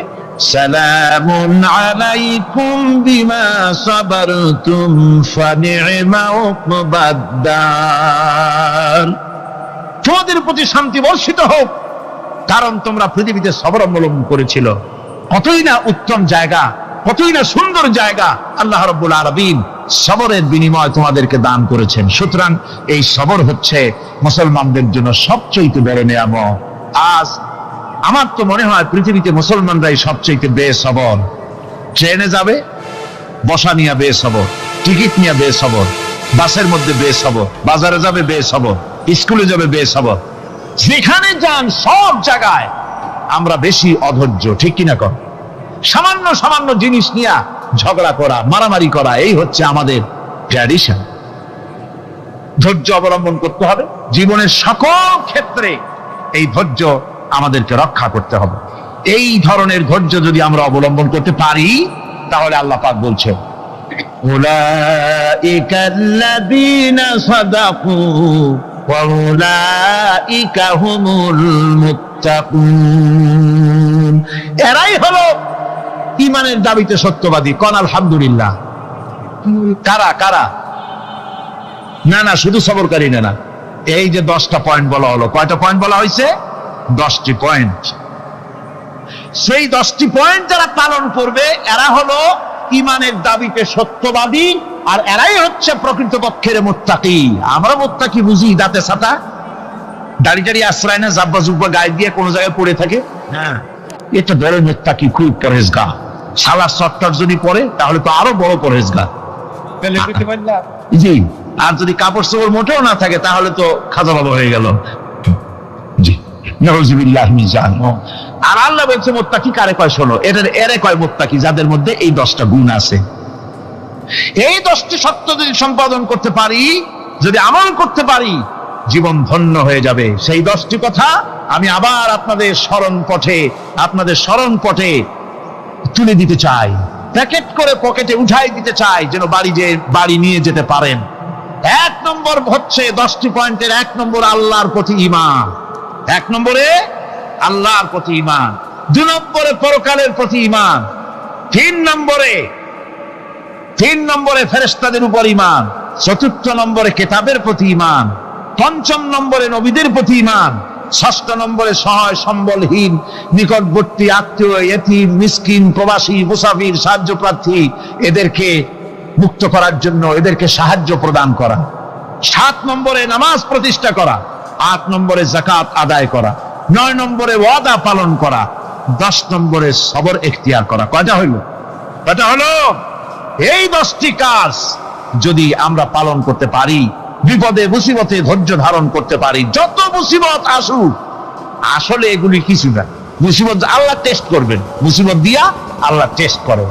সালামুন আলাইকুম বিমা সাবারতুম ফানি'মা উকবাদ-দার। তোমাদের প্রতি শান্তি বর্ষিত হোক, কারণ তোমরা পৃথিবীতে সবর অবলম্বন করেছিল। কতই না উত্তম জায়গা, কতই না সুন্দর জায়গা আল্লাহ রাব্বুল আলামিন সবরের বিনিময় তোমাদেরকে দান করেছেন। সুতরাং এই সবর হচ্ছে মুসলমানদের জন্য সবচেয়ে বড় নিয়ামত। আজ আমার তো মনে হয় পৃথিবীতে মুসলমানরাই সবচেয়ে বেসবর। ট্রেনে যাবে, বসা নিয়ে বেসবর, টিকিট নিয়ে বেসবর, বাসের মধ্যে বেসবর, বাজারে যাবে বেসবর, স্কুলে যাবে বেসবর, যেখানে যান সব জায়গায় আমরা বেশি অধৈর্য, ঠিক কিনা কর? সামান্য সামান্য জিনিস নিয়ে ঝগড়া করা, মারামারি করা, এই হচ্ছে আমাদের ট্র্যাডিশন। ধৈর্য অবলম্বন করতে হবে জীবনের সকল ক্ষেত্রে। এই ধৈর্য আমাদেরকে রক্ষা করতে হবে। এই ধরনের ধৈর্য যদি আমরা অবলম্বন করতে পারি, তাহলে আল্লাহ পাক বলছেন, উলাইকাল্লাযীনা সাদাকু ওয়া উলাইকা হুমুল মুত্তাকুন। এরাই হলো ঈমানের দাবিতে সত্যবাদী। কোন আলহামদুলিল্লাহ। কারা কারা? না না, শুধু সবরকারী না। এই যে 10টা পয়েন্ট বলা হলো, কয়টা পয়েন্ট বলা হয়েছে? 10টি পয়েন্ট। সেই 10টি পয়েন্ট যারা পালন করবে এরা হলো ঈমানের দাবিতে সত্যবাদী, আর এরাই হচ্ছে প্রকৃতপক্ষের মুত্তাকি। আমরা মুত্তাকি বুঝি দাঁতে ছাতা, দাড়ি টাড়ি আশ্রয় না, জাব্বা জুব্বা গায়ে দিয়ে কোনো জায়গায় পড়ে থাকে। হ্যাঁ, এটা ধরে মুত্তাকি, খুব পরহেজগার। সালাত সত্তর যদি পড়ে তাহলে তো আরো বড় পরহেজগার। জি, আর যদি কাপড় চোপড় মোটেও না থাকে তাহলে তো খাজা বাবা হয়ে গেল। জি, নাউযুবিল্লাহ মিন জালিক। আর আল্লাহ বলছে মুত্তাকি কারে কয়? শোনো, এরে কয় মুত্তাকি যাদের মধ্যে এই 10টা গুণ আছে। এই 10টি সত্য যদি সম্পাদন করতে পারি, যদি আমল করতে পারি, জীবন ধন্য হয়ে যাবে। সেই 10টি কথা আমি আবার আপনাদের স্মরণ পটে তুলে দিতে চাই, প্যাকেট করে পকেটে উঠাই দিতে চাই, যেন বাড়ি নিয়ে যেতে পারেন। 1 নম্বর হচ্ছে 10টি পয়েন্টের 1 নম্বর আল্লাহর প্রতি ঈমান। 1 নম্বরে আল্লাহর প্রতি ঈমান, 2 নম্বরে পরকালের প্রতি ঈমান, 3 নম্বরে ফেরেশতাদের উপর ঈমান, 4র্থ নম্বরে কিতাবের প্রতি ঈমান, 5ম নম্বরে নবীদের প্রতি ঈমান, 6ষ্ঠ নম্বরে সহায় সম্বলহীন, নিকটবর্তী আত্মীয়, ইতিম, মিসকিন, প্রবাসী, মুসাফির, সাহায্য প্রার্থী, এদেরকে মুক্ত করার জন্য এদেরকে সাহায্য প্রদান করা, 7 নম্বরে নামাজ প্রতিষ্ঠা করা, 8 নম্বরে যাকাত আদায় করা, 9 নম্বরে ওয়াদা পালন করা, 10 নম্বরে সবর এখতিয়ার করা। কয়টা হলো? এই 10টি কাজ যদি আমরা পালন করতে পারি, বিপদে মুসিবতে ধৈর্য ধারণ করতে পারি, যত মুসিবত আসুক, আসলে এগুলি কিছু না। মুসিবত আল্লাহ টেস্ট করবেন, মুসিবত দিয়া আল্লাহ টেস্ট করেন।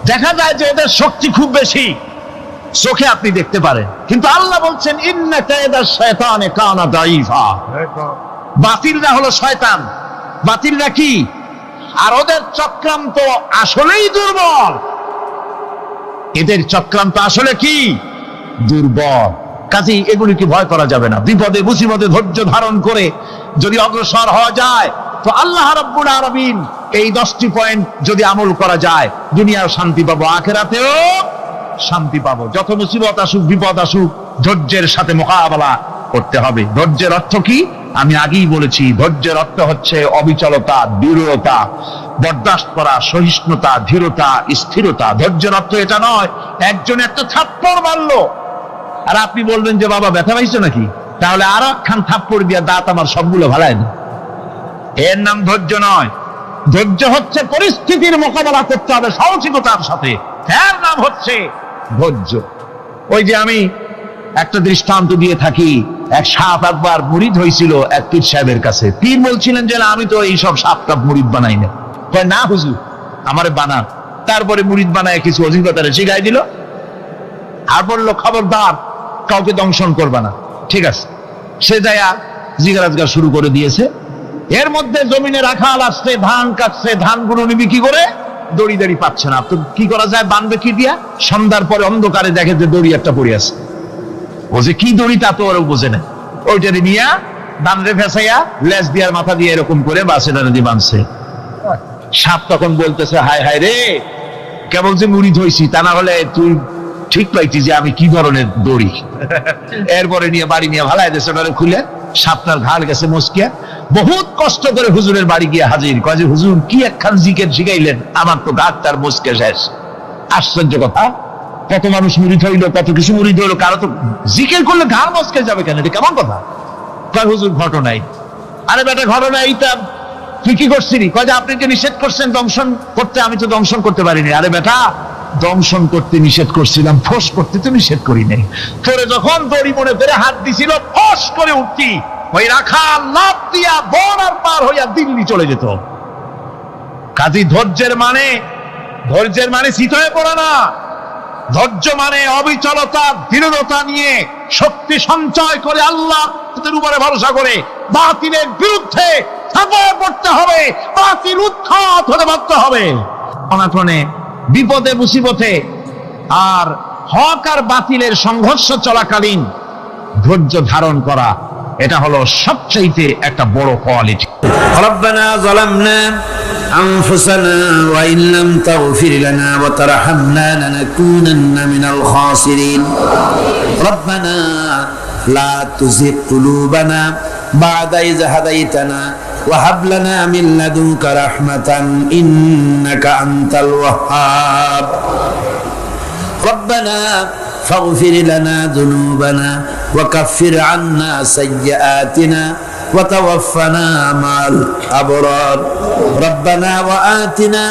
দেখা যায় যে এদের শক্তি খুব বেশি, চোখে আপনি দেখতে পারেন, কিন্তু আল্লাহ বলছেন ইন্না কায়দা শায়তানে কানা দাঈফা। বাতিলরা হলো শয়তান। বাতিলরা কি? আর ওদের চক্রান্ত আসলেই দুর্বল। এদের চক্রান্ত আসলে কি? দুর্বল। কাজেই এগুলিকে ভয় করা যাবে না। বিপদে মুসিবতে ধৈর্য ধারণ করে যদি অগ্রসর হওয়া যায়, তো আল্লাহ রাব্বুল আলামিন এই 10টি পয়েন্ট যদি আমল করা যায়, দুনিয়ার শান্তি পাবো, আখিরাতেও শান্তি পাবো। যত মুসিবত আসুক, বিপদ আসুক, ধৈর্যের সাথে মোকাবেলা করতে হবে। ধৈর্যের অর্থ কি? আমি আগেই বলেছি, ধৈর্যের অর্থ হচ্ছে অবিচলতা, দৃঢ়তা, বরদাস্ত করা, সহিষ্ণুতা, ধীরতা, স্থিরতা। ধৈর্যের অর্থ এটা নয় একজন একটা থাপ্পড় মারলো আর আপনি বলবেন যে বাবা ব্যথা পাইছো নাকি, তাহলে আর একখান থাপ্পড় দিয়া দাঁত আমার সবগুলো ভালায় না। এর নাম ধৈর্য নয়। ধৈর্য হচ্ছে পরিস্থিতির মোকাবেলা করতে হবে সাহসিকতার সাথে, এর নাম হচ্ছে ধৈর্য। ওই যে আমি একটা দৃষ্টান্ত দিয়ে থাকি, এক সাপ একবার মুরিদ হয়েছিল এক পীর সাহেবের কাছে। পীর বলছিলেন যে আমি তো এইসব সাপটা মুরিদ বানাই না। কয় না হুজুর, আমারে বানান। তারপরে মুরিদ বানায় কিছু অভিজ্ঞতা শিখাই দিল, আর বললো খবরদার কাউকে দংশন করবা না। ঠিক আছে, সে যায়া জিজ্ঞাসা শুরু করে দিয়েছে। এর মধ্যে জমিনে রাখাল আসছে, ধান কাটছে, ধানগুলো নিবি কি করে? দড়ি দড়ি পাচ্ছে না, তো কি করা যায়? বানবে কি দিয়া? সন্ধ্যার পরে অন্ধকারে দেখে যে দড়ি একটা পড়ে আছে, ও যে কি দড়ি তা তো ওরা বোঝে না, ওইটারে নিয়া দানরে ফেসাইয়া লেজ দিয়ার মাথা দিয়ে এরকম করে বাসে দাঁড়ে দিয়ে বাঁধছে। সাপ তখন বলতেছে, হায় হায় রে, কেবল যে মুড়ি ধইছি, তা না হলে তুই ঠিক পাইছি যে আমি কি ধরনের দড়ি। এরপরে নিয়ে বাড়ি নিয়ে ভালাই দেশে ওটারে খুলে, সাপটার ঘাড় গেছে মস্কিয়া। বহুত কষ্ট করে হুজুরের বাড়ি গিয়ে হাজির, কয় যে হুজুর কি একখান জিকের শিখাইলেন, আমার তো ঘাট তার মস্কে শেষ। আশ্চর্য কথা, কত মানুষ মুড়ি ধইল, কত কিছু মুড়ি ধইল, কারো তো জিকের করলে ঘাড় মস্কে যাবে কেন? এটা কেমন কথা? কয় হুজুর ঘটনাই। আরে বেটা ঘটনা এইটা, তুই কি করছিলি? কয় যে আপনি যে নিষেধ করছেন দংশন করতে, আমি তো দংশন করতে পারিনি। আরে বেটা, দংশন করতে নিষেধ করছিলাম, ফোঁস করতে তো নিষেধ করি নাই। তোরে যখন দড়ি মনে করে হাত দিছিল, ফোঁস করে উঠতি, ওই রাখা লাভ দিয়া বন আর পার হইয়া দিল্লি চলে যেত। কাজী ধৈর্যের মানে শীত হয়ে পড়ে না। ধৈর্য মানে অবিচলতা, দৃঢ়তা নিয়ে শক্তি সঞ্চয় করে আল্লাহর উপরে ভরসা করে বাতিলের বিরুদ্ধে ঝাঁপিয়ে পড়তে হবে, বাতিল উৎখাত হতে বাধ্য হবে। অনাটনে, বিপদে, মুসিবতে আর হক আর বাতিলের সংঘর্ষ চলাকালীন ধৈর্য ধারণ করা, এটা হলো সবচাইতে একটা বড় কোয়ালিটি। ربنا ظلمنا أنفسنا وإن لم تغفر لنا وترحمنا لنكونن من الخاسرين ربنا لا تزغ قلوبنا بعد إذ هديتنا وهب لنا من لدنك رحمة إنك أنت الوهاب ربنا فاغفر لنا ذنوبنا وكفر عنا سيئاتنا وتوفنا مع الأبرار ربنا وآتنا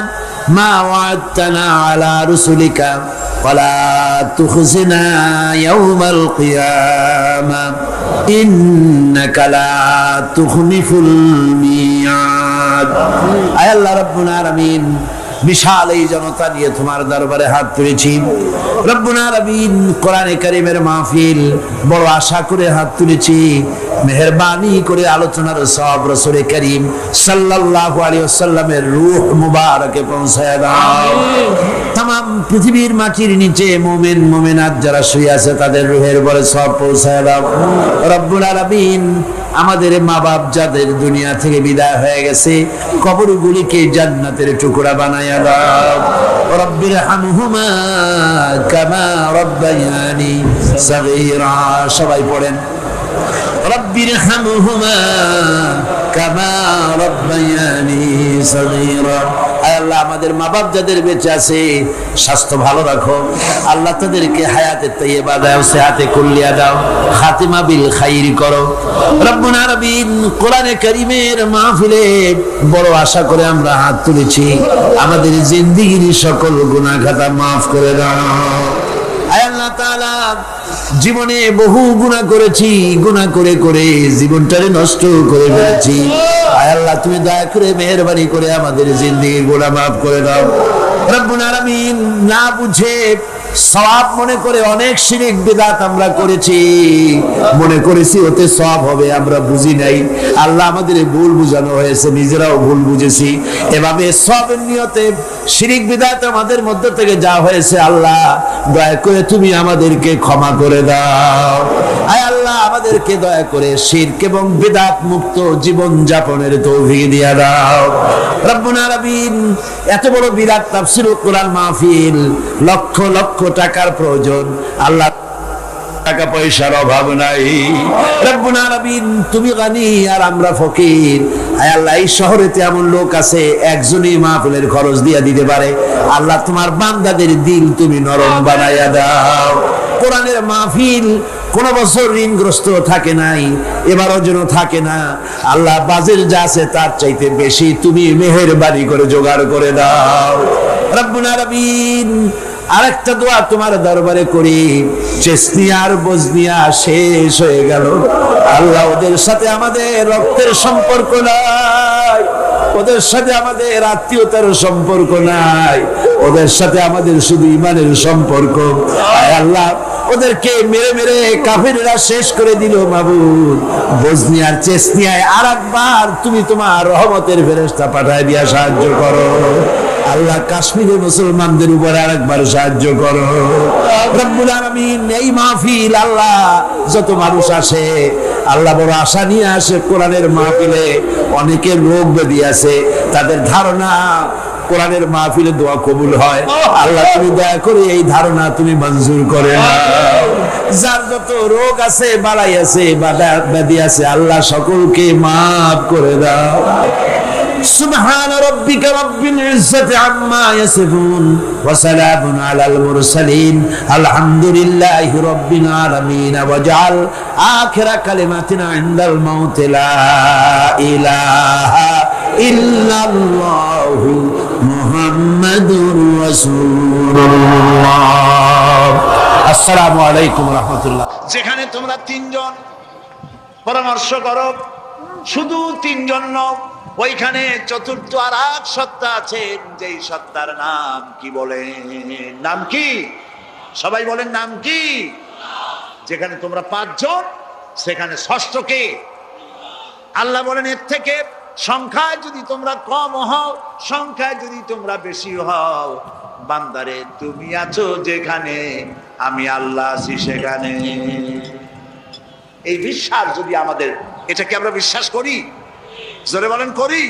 ما وعدتنا على رسلك ولا تخزنا يوم القيامة إنك لا تخلف الميعاد أي الله ربنا العالمين বিশাল এই জনতা নিয়ে তোমার দরবারে হাত তুলেছি রব্বুল আলামিন। কোরআনে কারীমের মাহফিল বড় আশা করে হাত তুলেছি, মেহেরবানি করে আলোচনার সওয়াব রাসূল করিম সাল্লাল্লাহু আলাইহি ওয়াসাল্লামের রূহ মুবারকে পৌঁছায় দাও। तमाम পৃথিবীর মাটির নিচে মুমিন মুমিনাত যারা শুয়ে আছে তাদের রূহের উপরে সওয়াব পৌঁছায় দাও রব্বুল আলামিন। আমাদের মা বাপ যাদের দুনিয়া থেকে বিদায় হয়ে গেছে, কবরগুলিকে জান্নাতের টুকরা বানায়া দাও। রব্বির হামহুমা কামা রব্বায়ানি সগীরা, সবাই পড়েন রব্বির হামহুমা কামা রব্বায়ানি সগীরা। আয় আল্লাহ, আমাদের মা বাপ যাদের বেঁচে আছে স্বাস্থ্য ভালো রাখো আল্লাহ, তাদেরকে হায়াতে তাইয়্যিবা দাও, সেহাতে কুল্লিয়া দাও, খাতিমা বিল খাইর করো রব্বুল আলামিন। কোরআনে কারীমের মাহফিলে বড় আশা করে আমরা হাত তুলেছি, আমাদের জিন্দেগির সকল গুনাহ খাতা মাফ করে দাও। আয় আল্লাহ তাআলা, জীবনে বহু গুনাহ করেছি, গুনাহ করে করে জীবনটারে নষ্ট করে ফেলেছি। আয় আল্লাহ, তুমি দয়া করে মেহেরবানি করে আমাদের জিন্দেগির গুনাহ মাফ করে দাও রব্বুল আলামিন। না বুঝে সওয়াব মনে করে অনেক শিরক বিদআত আমরা করেছি, মনে করেছি ওতে সওয়াব হবে, আমরা বুঝি নাই। আল্লাহ, আমাদের ভুল বুঝানো হয়েছে, নিজেরাও ভুল বুঝেছি। এভাবে সওয়াবের নিয়তে শিরক বিদআত আমাদের মধ্য থেকে যা হয়েছে, আল্লাহ দয়া করে তুমি আমাদেরকে ক্ষমা করে দাও। আয় আল্লাহ, আমাদেরকে দয়া করে শিরক এবং বিদআত মুক্ত জীবন যাপনের তৌফিক দিয়ে দাও রব্বুল আলামিন। এত বড় বিরাট তাফসীরুল কোরআন মাহফিল, লক্ষ লক্ষ টাকার প্রয়োজন, আল্লাহ টাকা পয়সার অভাব নাই রব্বুল আলামিন। তুমি গানি আর আমরা ফকির। আয় আল্লাহ, এই শহরেতে এমন লোক আছে একজনই মাহফিলের খরচ দিয়ে দিতে পারে। আল্লাহ, তোমার বান্দাদের দিল তুমি নরম বানাইয়া দাও। কোরআনের মাহফিল কোন বছর ঋণগ্রস্ত থাকে নাই, এবারও যেন থাকে না। আল্লাহ, বাজেট যা আছে তার চাইতে বেশি তুমি মেহেরবানি করে জোগাড় করে দাও রব্বুল আলামিন। আরেকটা দোয়া তোমার দরবারে করি, চেসনিয়া আর বজনিয়া শেষ হয়ে গেল আল্লাহ, ওদের সাথে আমাদের রক্তের সম্পর্ক নাই, ওদের সাথে আমাদের আত্মীয়তার সম্পর্ক নাই, ওদের সাথে আমাদের শুধু ইমানের সম্পর্ক। আয় আল্লাহ, ওদেরকে মেরে মেরে কাফেররা শেষ করে দিল। মাবুদ, বজনিয়ার চেসনিয়ায় আরেকবার তুমি তোমার রহমতের ফেরেশতা পাঠায় দিয়া সাহায্য করো। আল্লাহ, কাশ্মীরে মুসলমানদের উপর আরেকবার সাহায্য করো রব্বুল আলামিন। এই মাহফিল আল্লাহ, যত মানুষ আসে আল্লাহ বড় আশা নিয়ে আসে কোরআনের মাহফিলে। অনেকের রোগ ব্যাধি আছে, তাদের ধারণা কোরআনের মাহফিলে দোয়া কবুল হয়। আল্লাহ, তুমি দয়া করে এই ধারণা তুমি মঞ্জুর করে নাও। যার যত রোগ আছে, বাড়াই আছে, ব্যাধি আছে, আল্লাহ সকলকে মাফ করে দাও। সুবহান রাব্বিকা রাব্বিল ইজ্জাতি আম্মা ইয়াসিফুন ওয়া সালামুন আলাল মুরসালিন আলহামদুলিল্লাহি রাব্বিল আলামিন। ওয়াজআল আখিরা কালিমাতিনা ইনদাল মাউত লা ইলাহা ইল্লাল্লাহু মুহাম্মাদুর রাসূলুল্লাহ। আসসালামু আলাইকুম ওয়া রাহমাতুল্লাহ। যেখানে তোমরা তিনজন পরামর্শ করো, শুধু তিনজন নও, ওইখানে চতুর্থ আর এক সত্তা আছেন, যেই সত্তার নাম কি বলেন? নাম কি? সবাই বলেন নাম কি? যেখানে তোমরা পাঁচজন, সেখানে ষষ্ঠ কে? আল্লাহ বলেন, এর থেকে সংখ্যায় যদি তোমরা কম হও, সংখ্যায় যদি তোমরা বেশি হও, বান্দারে তুমি আছো যেখানে, আমি আল্লাহ আছি সেখানে। এই বিশ্বাস যদি আমাদের, এটা কি আমরা বিশ্বাস করি? জোরে বলেন করি?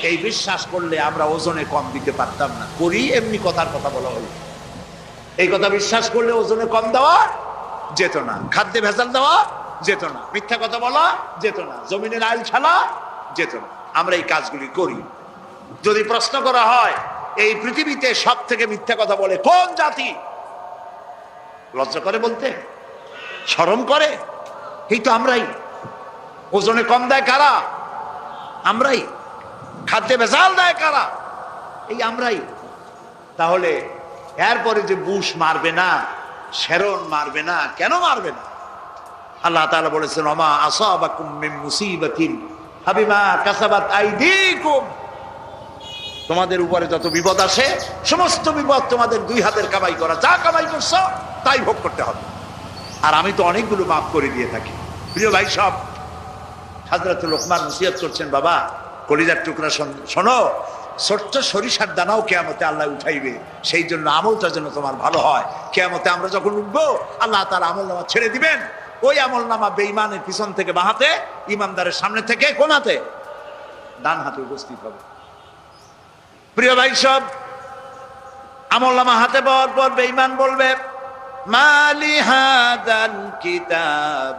এই বিশ্বাস করলে আমরা ওজনে কম দিতে পারতাম না। করি এমনি কথার কথা বলা হলো। এই কথা বিশ্বাস করলে ওজনে কম দেওয়া যেত না, খাদ্যে ভেজাল দেওয়া যেত না, মিথ্যা কথা বলা যেত না, জমিনের আইল ছালা যেত না। আমরা এই কাজগুলি করি। যদি প্রশ্ন করা হয় এই পৃথিবীতে সব থেকে মিথ্যা কথা বলে কোন জাতি, লজ্জা করে বলতে? শরম করে? এই তো আমরাই। ওজনে কম দেয় কারা? আমরাই। খাদ্যে ভেজাল দেয় কারা? এই আমরাই। তাহলে এরপরে যে বুশ মারবে না, শেরন মারবে না, কেন মারবে না? আল্লাহ তাআলা বলেছেন, ওমা আসাবাকুম মিন মুসিবাতিন ফাবিমা কাসাবাত আইদিকুম। তোমাদের উপরে যত বিপদ আসে, সমস্ত বিপদ তোমাদের দুই হাতের কামাই করা, যা কামাই করছো তাই ভোগ করতে হবে। আর আমি তো অনেকগুলো মাফ করে দিয়ে থাকি। প্রিয় ভাই সব, হযরত লোকমান নসিহত করছেন, বাবা কলিজার টুকরা শোনো, ছোট্ট সরিষার দানাও কিয়ামতে আল্লাহ উঠাইবে, সেই জন্য আমলটা যেন তোমার ভালো হয়। কিয়ামতে আমরা যখন উঠবো, আল্লাহ তার আমল নামা ছেড়ে দিবেন। ওই আমল নামা বেঈমানের পিছন থেকে বাঁ হাতে, ইমানদারের সামনে থেকে কোন হাতে? ডান হাতে উপস্থিত হবে। প্রিয় ভাই সব, আমল নামা হাতে পাওয়ার পর বেঈমান বলবে, মালি হাদাল কিতাব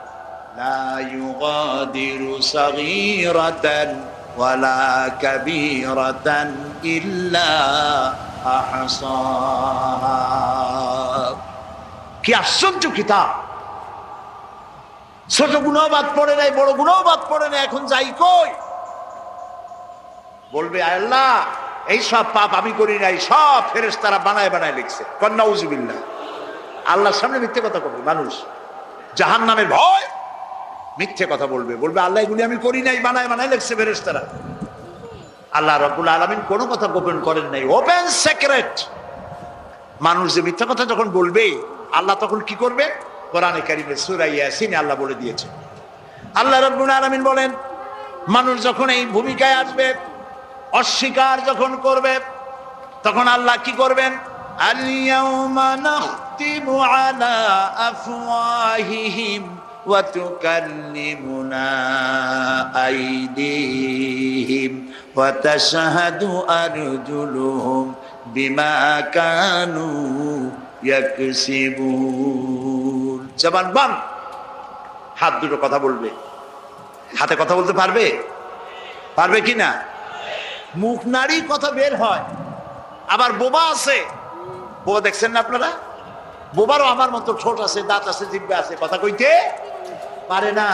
লা ইউগাদিরু সাগীরাতান ওয়ালা কাবীরাতান ইল্লা আহসাহা। কি আশ্চর্য কিতাব! ছোট গুনাহ বাদ পড়ে নাই, বড় গুনাহ বাদ পড়ে নাই, এখন যাই কই? বলবে, আল্লাহ এই সব পাপ আমি করি নাই, সব ফেরেশতারা বানায় বানায় লিখছে। নাউযুবিল্লাহ। আল্লাহর সামনে মিথ্যে কথা বলবে মানুষ, জাহান্নামের ভয় মিথ্যে কথা বলবে, বলবে আল্লাহ এগুলি আমি করি নাই, বানায় বানায় লিখছে ফেরেশতারা। আল্লাহ রাব্বুল আলামিন কোনো কথা গোপন করেন নাই, ওপেন সিক্রেট। মানুষ যে মিথ্যা কথা যখন বলবে, আল্লাহ তখন কি করবে? কোরআনে কারীমে সূরা ইয়াসিনে আল্লাহ বলে দিয়েছে। আল্লাহ রাব্বুল আলামিন বলেন, মানুষ যখন এই ভূমিকায় আসবে, অস্বীকার যখন করবে, তখন আল্লাহ কি করবেন? আল-ইয়াওমা নাখতিমু আলা আফওয়াহিহিম ওয়া তুকাল্লিমুনা আইদিহিম ওয়া তাশহাদু আরজুলুহুম বিমা কানু ইয়াকসিবুন। জবান বন্ধ, হাত দুটো কথা বলবে। হাতে কথা বলতে পারবে? পারবে কি না? মুখ নাড়ি কথা বের হয়। আবার বোবা আছে, বোবা দেখছেন না আপনারা? বোবারও আমার মতো ঠোঁট আছে, দাঁত আছে, জিহ্বা আছে, কথা কইতে পারে না।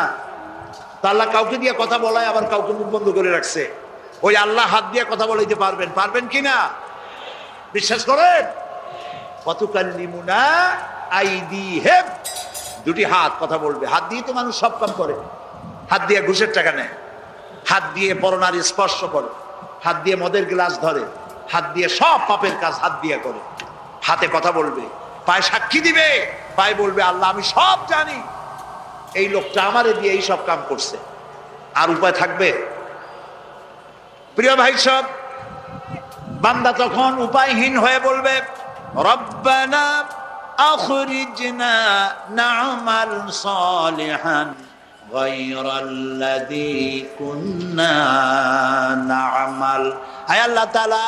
তা আল্লাহ কাউকে দিয়ে কথা বলায়, আবার কাউকে মুখ বন্ধ করে রাখছে। ওই আল্লাহ হাত দিয়ে কথা বলাইতে পারবেন? পারবেন কি না? বিশ্বাস করেন? ওয়াতুকাল্লিমুনা আইদিহিম, দুটি হাত কথা বলবে। হাত দিয়ে তো মানুষ সব কাম করে। হাত দিয়ে ঘুষের টাকা নেয়, হাত দিয়ে পরনারী স্পর্শ করে, হাত দিয়ে মদের গ্লাস ধরে, হাত দিয়ে সব পাপের কাজ হাত দিয়ে করে। হাতে কথা বলবে, পায়ে সাক্ষী দিবে, ভাই বলবে আল্লাহ আমি সব জানি, এই লোকটা আমারে দিয়ে এই সব কাম করছে, আর উপায় থাকবে? প্রিয় ভাই সব, বান্দা তখন উপায়হীন হয়ে বলবে রব্বানা আখরিজনা না'মাল সালিহান গায়রাল্লাযী কুন্না না'মাল। হায় আল্লাহ তাআলা,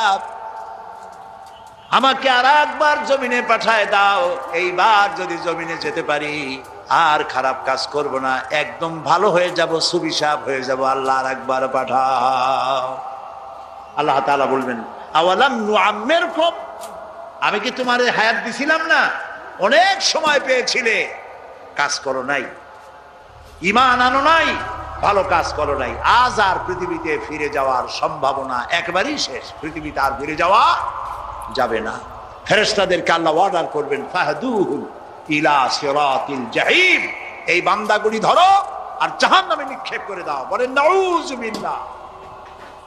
আমাকে আর একবার জমিনে পাঠায় দাও, এইবার যদি জমিনে যেতে পারি আর খারাপ কাজ করব না, একদম ভালো হয়ে যাব, সুবিশাপ হয়ে যাব, আল্লাহ আর একবার পাঠাও। আল্লাহ তাআলা বলবেন আওয়ালাম নুআম্মিরকুম, আমি কি তোমার হায়াত দিছিলাম না? অনেক সময় পেয়েছিলে, কাজ করো নাই, ঈমান আনো নাই, ভালো কাজ করো নাই, আজ আর পৃথিবীতে ফিরে যাওয়ার সম্ভাবনা একেবারেই শেষ, পৃথিবীতে আর ফিরে যাওয়া যাবে না। ফেরেশতাদেরকে আল্লাহ অর্ডার করবেন ফাহদুহু ইলা সিরাতিল জাহিম, এই বান্দাগুলি ধরো আর জাহান্নামে নিক্ষেপ করে দাও। বলেন নাউযুবিল্লাহ।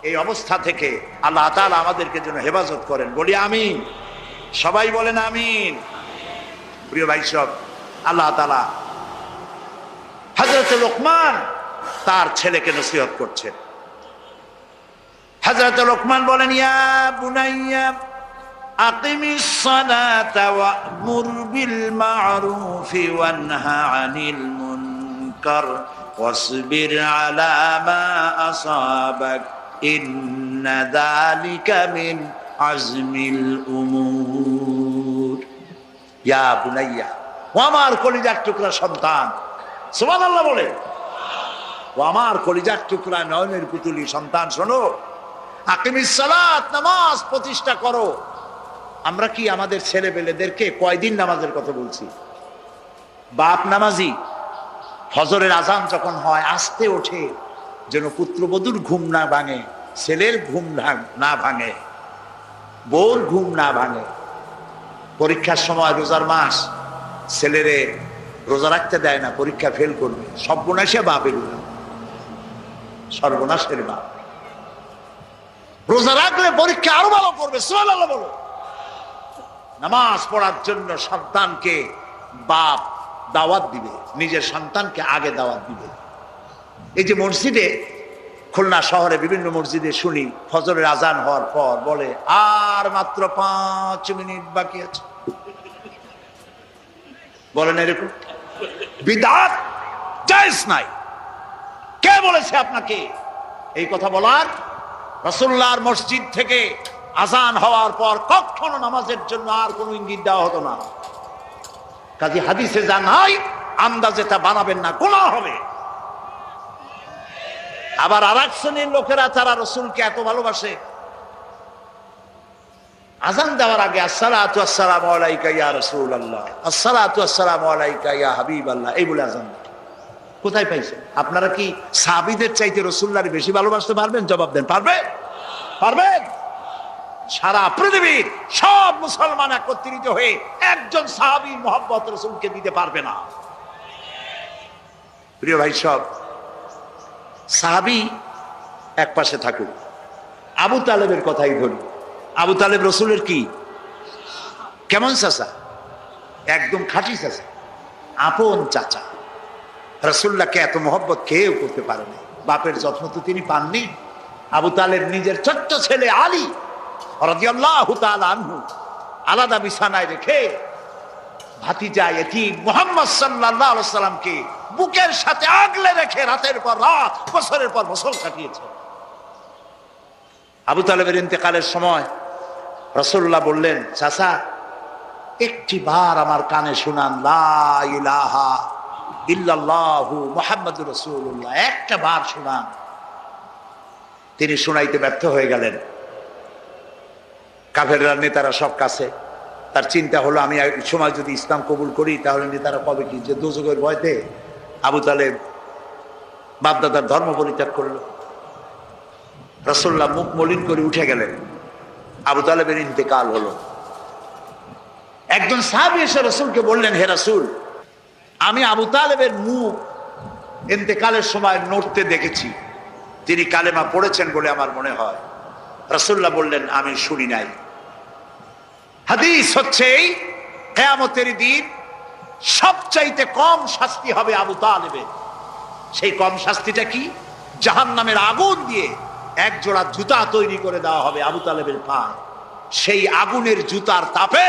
এই অবস্থা থেকে আল্লাহ তাআলা আমাদেরকে যেন হেফাজত করেন, বলি আমিন। সবাই বলেন আমিন। প্রিয় ভাই সব, আল্লাহ তাআলা হযরত লোকমান তার ছেলেকে নসিহত করছেন। হযরত লোকমান বলেন ইয়া বুনাইয়া আকিমিস সালাতা ওয়া'মুর বিল মা'রুফি ওয়ানহা আনিল মুনকার ওয়াসবির আলা মা আসাবাক ইন্না যালিকা মিন আজমিল উমুর। ইয়া বুনাইয়া, ও আমার কলিজার টুকরা সন্তান, সুবহানাল্লাহ বলে, ও আমার কলিজার টুকরা নয়নের পুতুলি সন্তান, শোনো, আকিমিস সালাত, নামাজ প্রতিষ্ঠা করো। আমরা কি আমাদের ছেলেপেলেদেরকে কয়দিন নামাজের কথা বলছি? বাপ নামাজি, ফজরের আজান যখন হয় আস্তে ওঠে, যেন পুত্রবধূর ঘুম না ভাঙে, ছেলের ঘুম না ভাঙে, বউর ঘুম না ভাঙে। পরীক্ষার সময় রোজার মাস, ছেলেরে রোজা রাখতে দেয় না, পরীক্ষা ফেল করবে, সর্বনাশে বাপের, সর্বনাশের বাপ। রোজা রাখলে পরীক্ষা আরো ভালো করবে, সুবহানাল্লাহ বলো। নামাজ পড়ার জন্য সন্তানকে বাপ দাওয়াত দিবে, নিজের সন্তানকে আগে দাওয়াত দিবে। এই যে মসজিদে, খুলনা শহরে বিভিন্ন মসজিদে শুনি ফজরের আজান হওয়ার পর বলে আর মাত্র 5 মিনিট বাকি আছে। বলেন এরকম বিদআত জায়েজ নাই। কে বলেছে আপনাকে এই কথা বলার? রাসূলুল্লাহর মসজিদ থেকে আজান হওয়ার পর কখনো নামাজের জন্য আর কোনো ইঙ্গিত দেওয়া হতো না। কাজী হাদিসে যা নাই আন্দাজে তা বানাবেন না, গুনাহ হবে। আবার আর এক শ্রেণীর লোকেরা, তারা রসুলকে এত ভালোবাসে, আজান দেওয়ার আগে আসসালাতু আসসালামু আলাইকা ইয়া রাসূলুল্লাহ, আসসালাতু আসসালামু আলাইকা ইয়া হাবিবাল্লাহ, এই বলে আজান দেয়। কোথায় পাইছেন? আপনারা কি সাহাবীদের চাইতে রাসূলুল্লাহকে বেশি ভালোবাসতে পারবেন? জবাব দেন, পারবেন? পারবেন? সারা পৃথিবীর সব মুসলমান একত্রিত হয়ে একজন সাহাবীর মহব্বত রাসূলকে দিতে পারবে না। প্রিয় ভাই সব, সাহাবী এক পাশে থাকুক, আবু তালেবের কথাই ধরি। আবু তালেব রসুলের কি কেমন চাচা? একদম খাঁটি চাচা, আপন চাচা। রসুল্লাহকে এত মহব্বত কেউ করতে পারে না। বাপের যত্ন তো তিনি পাননি। আবু তালেব নিজের ছোট্ট ছেলে আলী রাদিয়াল্লাহু তাআলা আনহু আলাদা বিছানায় রেখে ভাতিজা এতিম মুহাম্মদ সাল্লাল্লাহু আলাইহি সাল্লামকে বুকের সাথে আগলে রেখে রাতের পর রাত, বছরের পর বছর কাটিয়েছে। আবু তালেবের ইন্তেকালের সময় রাসূলুল্লাহ বললেন, চাচা একটি বার আমার কানে শুনান লা ইলাহা ইল্লাল্লাহু মুহাম্মাদুর রাসূলুল্লাহ, একটা বার শুনান। তিনি শুনাইতে ব্যর্থ হয়ে গেলেন। কাফেররা নেতারা সব কাছে, তার চিন্তা হলো আমি এক সময় যদি ইসলাম কবুল করি তাহলে নেতারা কবে কি যে দোজখের ভয়তে আবু তালেব বাপদাদার ধর্ম পরিত্যাগ করলো। রাসূলুল্লাহ মুখ মলিন করে উঠে গেলেন। আবু তালেবের ইন্তেকাল হলো। একজন সাহাবী এসে রাসূলকে বললেন, হে রাসূল, আমি আবু তালেবের মুখ ইন্তেকালের সময় নড়তে দেখেছি, তিনি কালেমা পড়েছেন বলে আমার মনে হয়। রাসূলুল্লাহ বললেন, আমি শুনি নাই। হাদিস হচ্ছে এই, কিয়ামতের দিন সবচাইতে কম শাস্তি হবে আবু তালেবের। সেই কম শাস্তিটা কি? জাহান্নামের আগুন দিয়ে এক জোড়া জুতা তৈরি করে দেওয়া হবে আবু তালেবের পায়ে। সেই আগুনের জুতার তাপে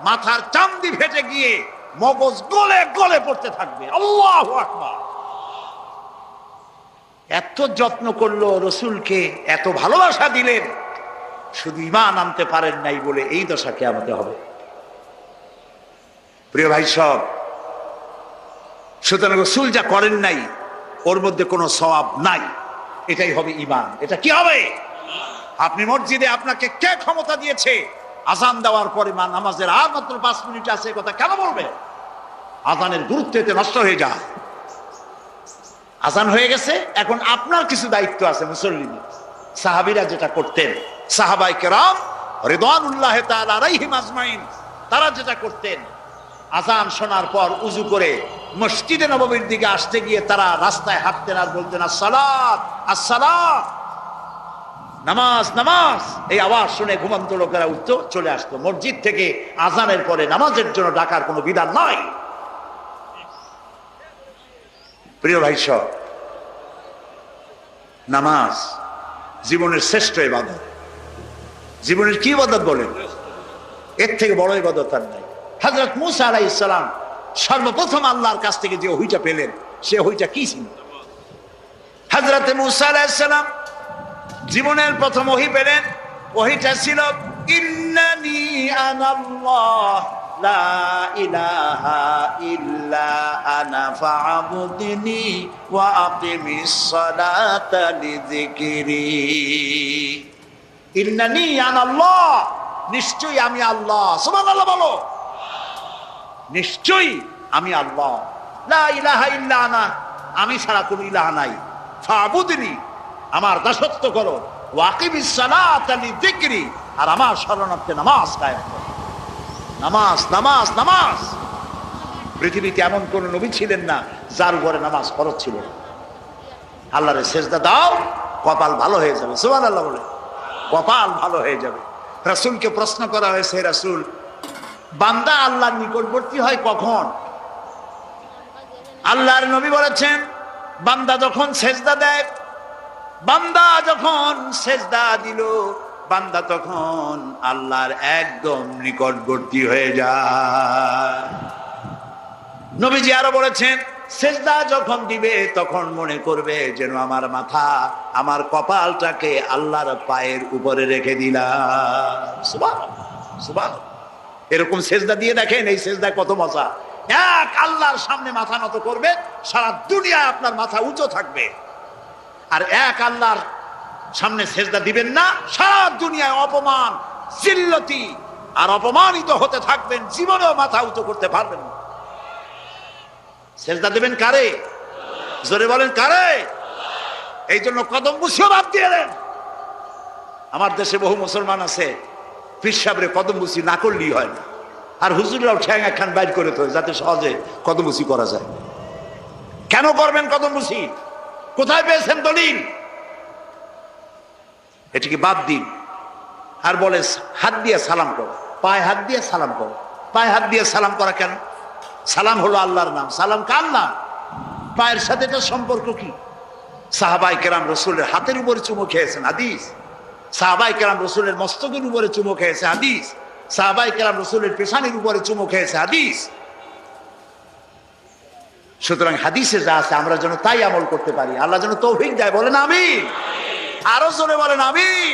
মাথার চামড়ি ফেটে গিয়ে মগজ গলে গলে পড়তে থাকবে। আল্লাহু আকবার। এত যত্ন করলো রসুলকে, এত ভালোবাসা দিলেন, শুধু ঈমান আনতে পারেন নাই বলে এই দশা কিয়ামতে হবে। প্রিয় ভাই সব, সুতরাং রসুল যা করেন নাই ওর মধ্যে কোনো সওয়াব নাই, এটাই হবে ঈমান। এটা কি হবে? আপনি মসজিদে আপনাকে কে ক্ষমতা দিয়েছে আজান দেওয়ার পরে নামাজের আর মাত্র 5 মিনিট আছে কথা কেন বলবে? আজানের গুরুত্ব এতে নষ্ট হয়ে যায়। আজান হয়ে গেছে, এখন আপনার কিছু দায়িত্ব আছে মুসল্লিদের। সাহাবীরা যেটা করতেন, সাহাবায়ে কেরাম রিদওয়ানুল্লাহি তাআলা আলাইহিম আজমাইন, তারা যেটা করতেন, আজান শোনার পর উজু করে মসজিদে নববীর দিকে আসতে গিয়ে তারা রাস্তায় হাঁটতেন আর বলতেন আসসালাত আসসালাত, নামাজ নামাজ। এই আওয়াজ শুনে ঘুমন্ত লোকেরা উঠতো, চলে আসতো। মসজিদ থেকে আজানের পরে নামাজের জন্য ডাকার কোনো বিধান নাই। প্রিয় ভাই সব, নামাজ জীবনের শ্রেষ্ঠ ইবাদত। জীবনের কি ইবাদত বলেন? এর থেকে বড় ইবাদত আর নাই। হযরত মূসা আলাইহিস সালাম সর্বপ্রথম আল্লাহর কাছ থেকে যে ওহীটা পেলেন, সে ওহীটা কি ছিল? হযরত মূসা আলাইহিস সালাম জীবনের প্রথম ওহী পেলেন, ওহীটা ছিল ইন্নানি আনাল্লাহ লা ইলাহা ইল্লা আনা ফা'বুদনি ওয়া আকিমিস সালাতা লিযিকরি। ইন্নানি আনাল্লাহ, নিশ্চয়ই আমি আল্লাহ। সুবহানাল্লাহ বলো। নিশ্চয়ই আমি আল্লাহ। লা ইলাহা ইল্লা আনা, আমি ছাড়া কোনো ইলাহ নাই। ফা'বুদনি, আমার দাসত্ব করো। ওয়া আকিমিস সালাতা লিযিকরি, আর আমার শরণার্থে নামাজ কায়েম করো। নামাজ নামাজ নামাজ। পৃথিবীতে এমন কোন নবী ছিলেন না যার উপরে নামাজ ফরজ ছিল না। আল্লাহরে সেজদা দাও, কপাল ভালো হয়ে যাবে। সুবহানাল্লাহ বলে, কপাল ভালো হয়ে যাবে। রাসূলকে প্রশ্ন করা হয়েছে, রাসূল, বান্দা আল্লাহর নিকটবর্তী হয় কখন? আল্লাহর নবী বলেছেন, বান্দা যখন সেজদা দেয়। বান্দা যখন সেজদা দিল, বান্দা তখন আল্লাহর একদম নিকটবর্তী হয়ে যায়। নবীজি আরো বলেছেন, সেজদা যখন দিবে তখন মনে করবে যেন আমার মাথা, আমার কপালটাকে আল্লাহর পায়ের উপরে রেখে দিলাম। সুবহানাল্লাহ সুবহানাল্লাহ। এরকম সেজদা দিয়ে দেখেন, এই সেজদা কত মজা। এক আল্লাহর সামনে মাথা নত করবে, সারা দুনিয়ায় আপনার মাথা উঁচু থাকবে। আর এক আল্লাহর সামনে সেজদা দিবেন না, সারা দুনিয়ায় অপমান, জিল্লতি আর অপমানিত হতে থাকবেন, জীবনেও মাথা উঁচু করতে পারবেন না। সেজদা দিবেন কারে? জোরে বলেন কারে? এই জন্য কদম বুসিও বাদ দিয়ে দেন। আমার দেশে বহু মুসলমান আছে, পীর সাহেবরে কদম বুসি না করলেই হয় না, আর হুজুররাও ঠ্যাং একখান বাইর করে তো যাতে সহজে কদম বুসি করা যায়। কেন করবেন কদম বুসি? কোথায় পেয়েছেন দলিল? এটিকে বাদ দিন। আর বলে হাত দিয়ে সালাম করো, পায়ে হাত দিয়ে সালাম করো। পায়ে হাত দিয়ে সালাম করা কেন? সালাম হলো আল্লাহর নাম, সালাম কার নাম? পায়ের সাথে এটার সম্পর্ক কি? সাহাবায়ে কেরাম রসুলের হাতের উপরে চুমো খেয়েছেন, হাদিস। সাহাবায়ে কেরাম রসুলের মস্তকের উপরে চুমো খেয়েছে, হাদিস। সাহাবায়ে কেরাম রসুলের পেশানির উপরে চুমো খেয়েছে, হাদিস। সুতরাং হাদিসে যা আছে আমরা যেন তাই আমল করতে পারি। আল্লাহ যেন তৌফিক দেয়। বলেন আমিন। আরো জোরে বলেন আমিন।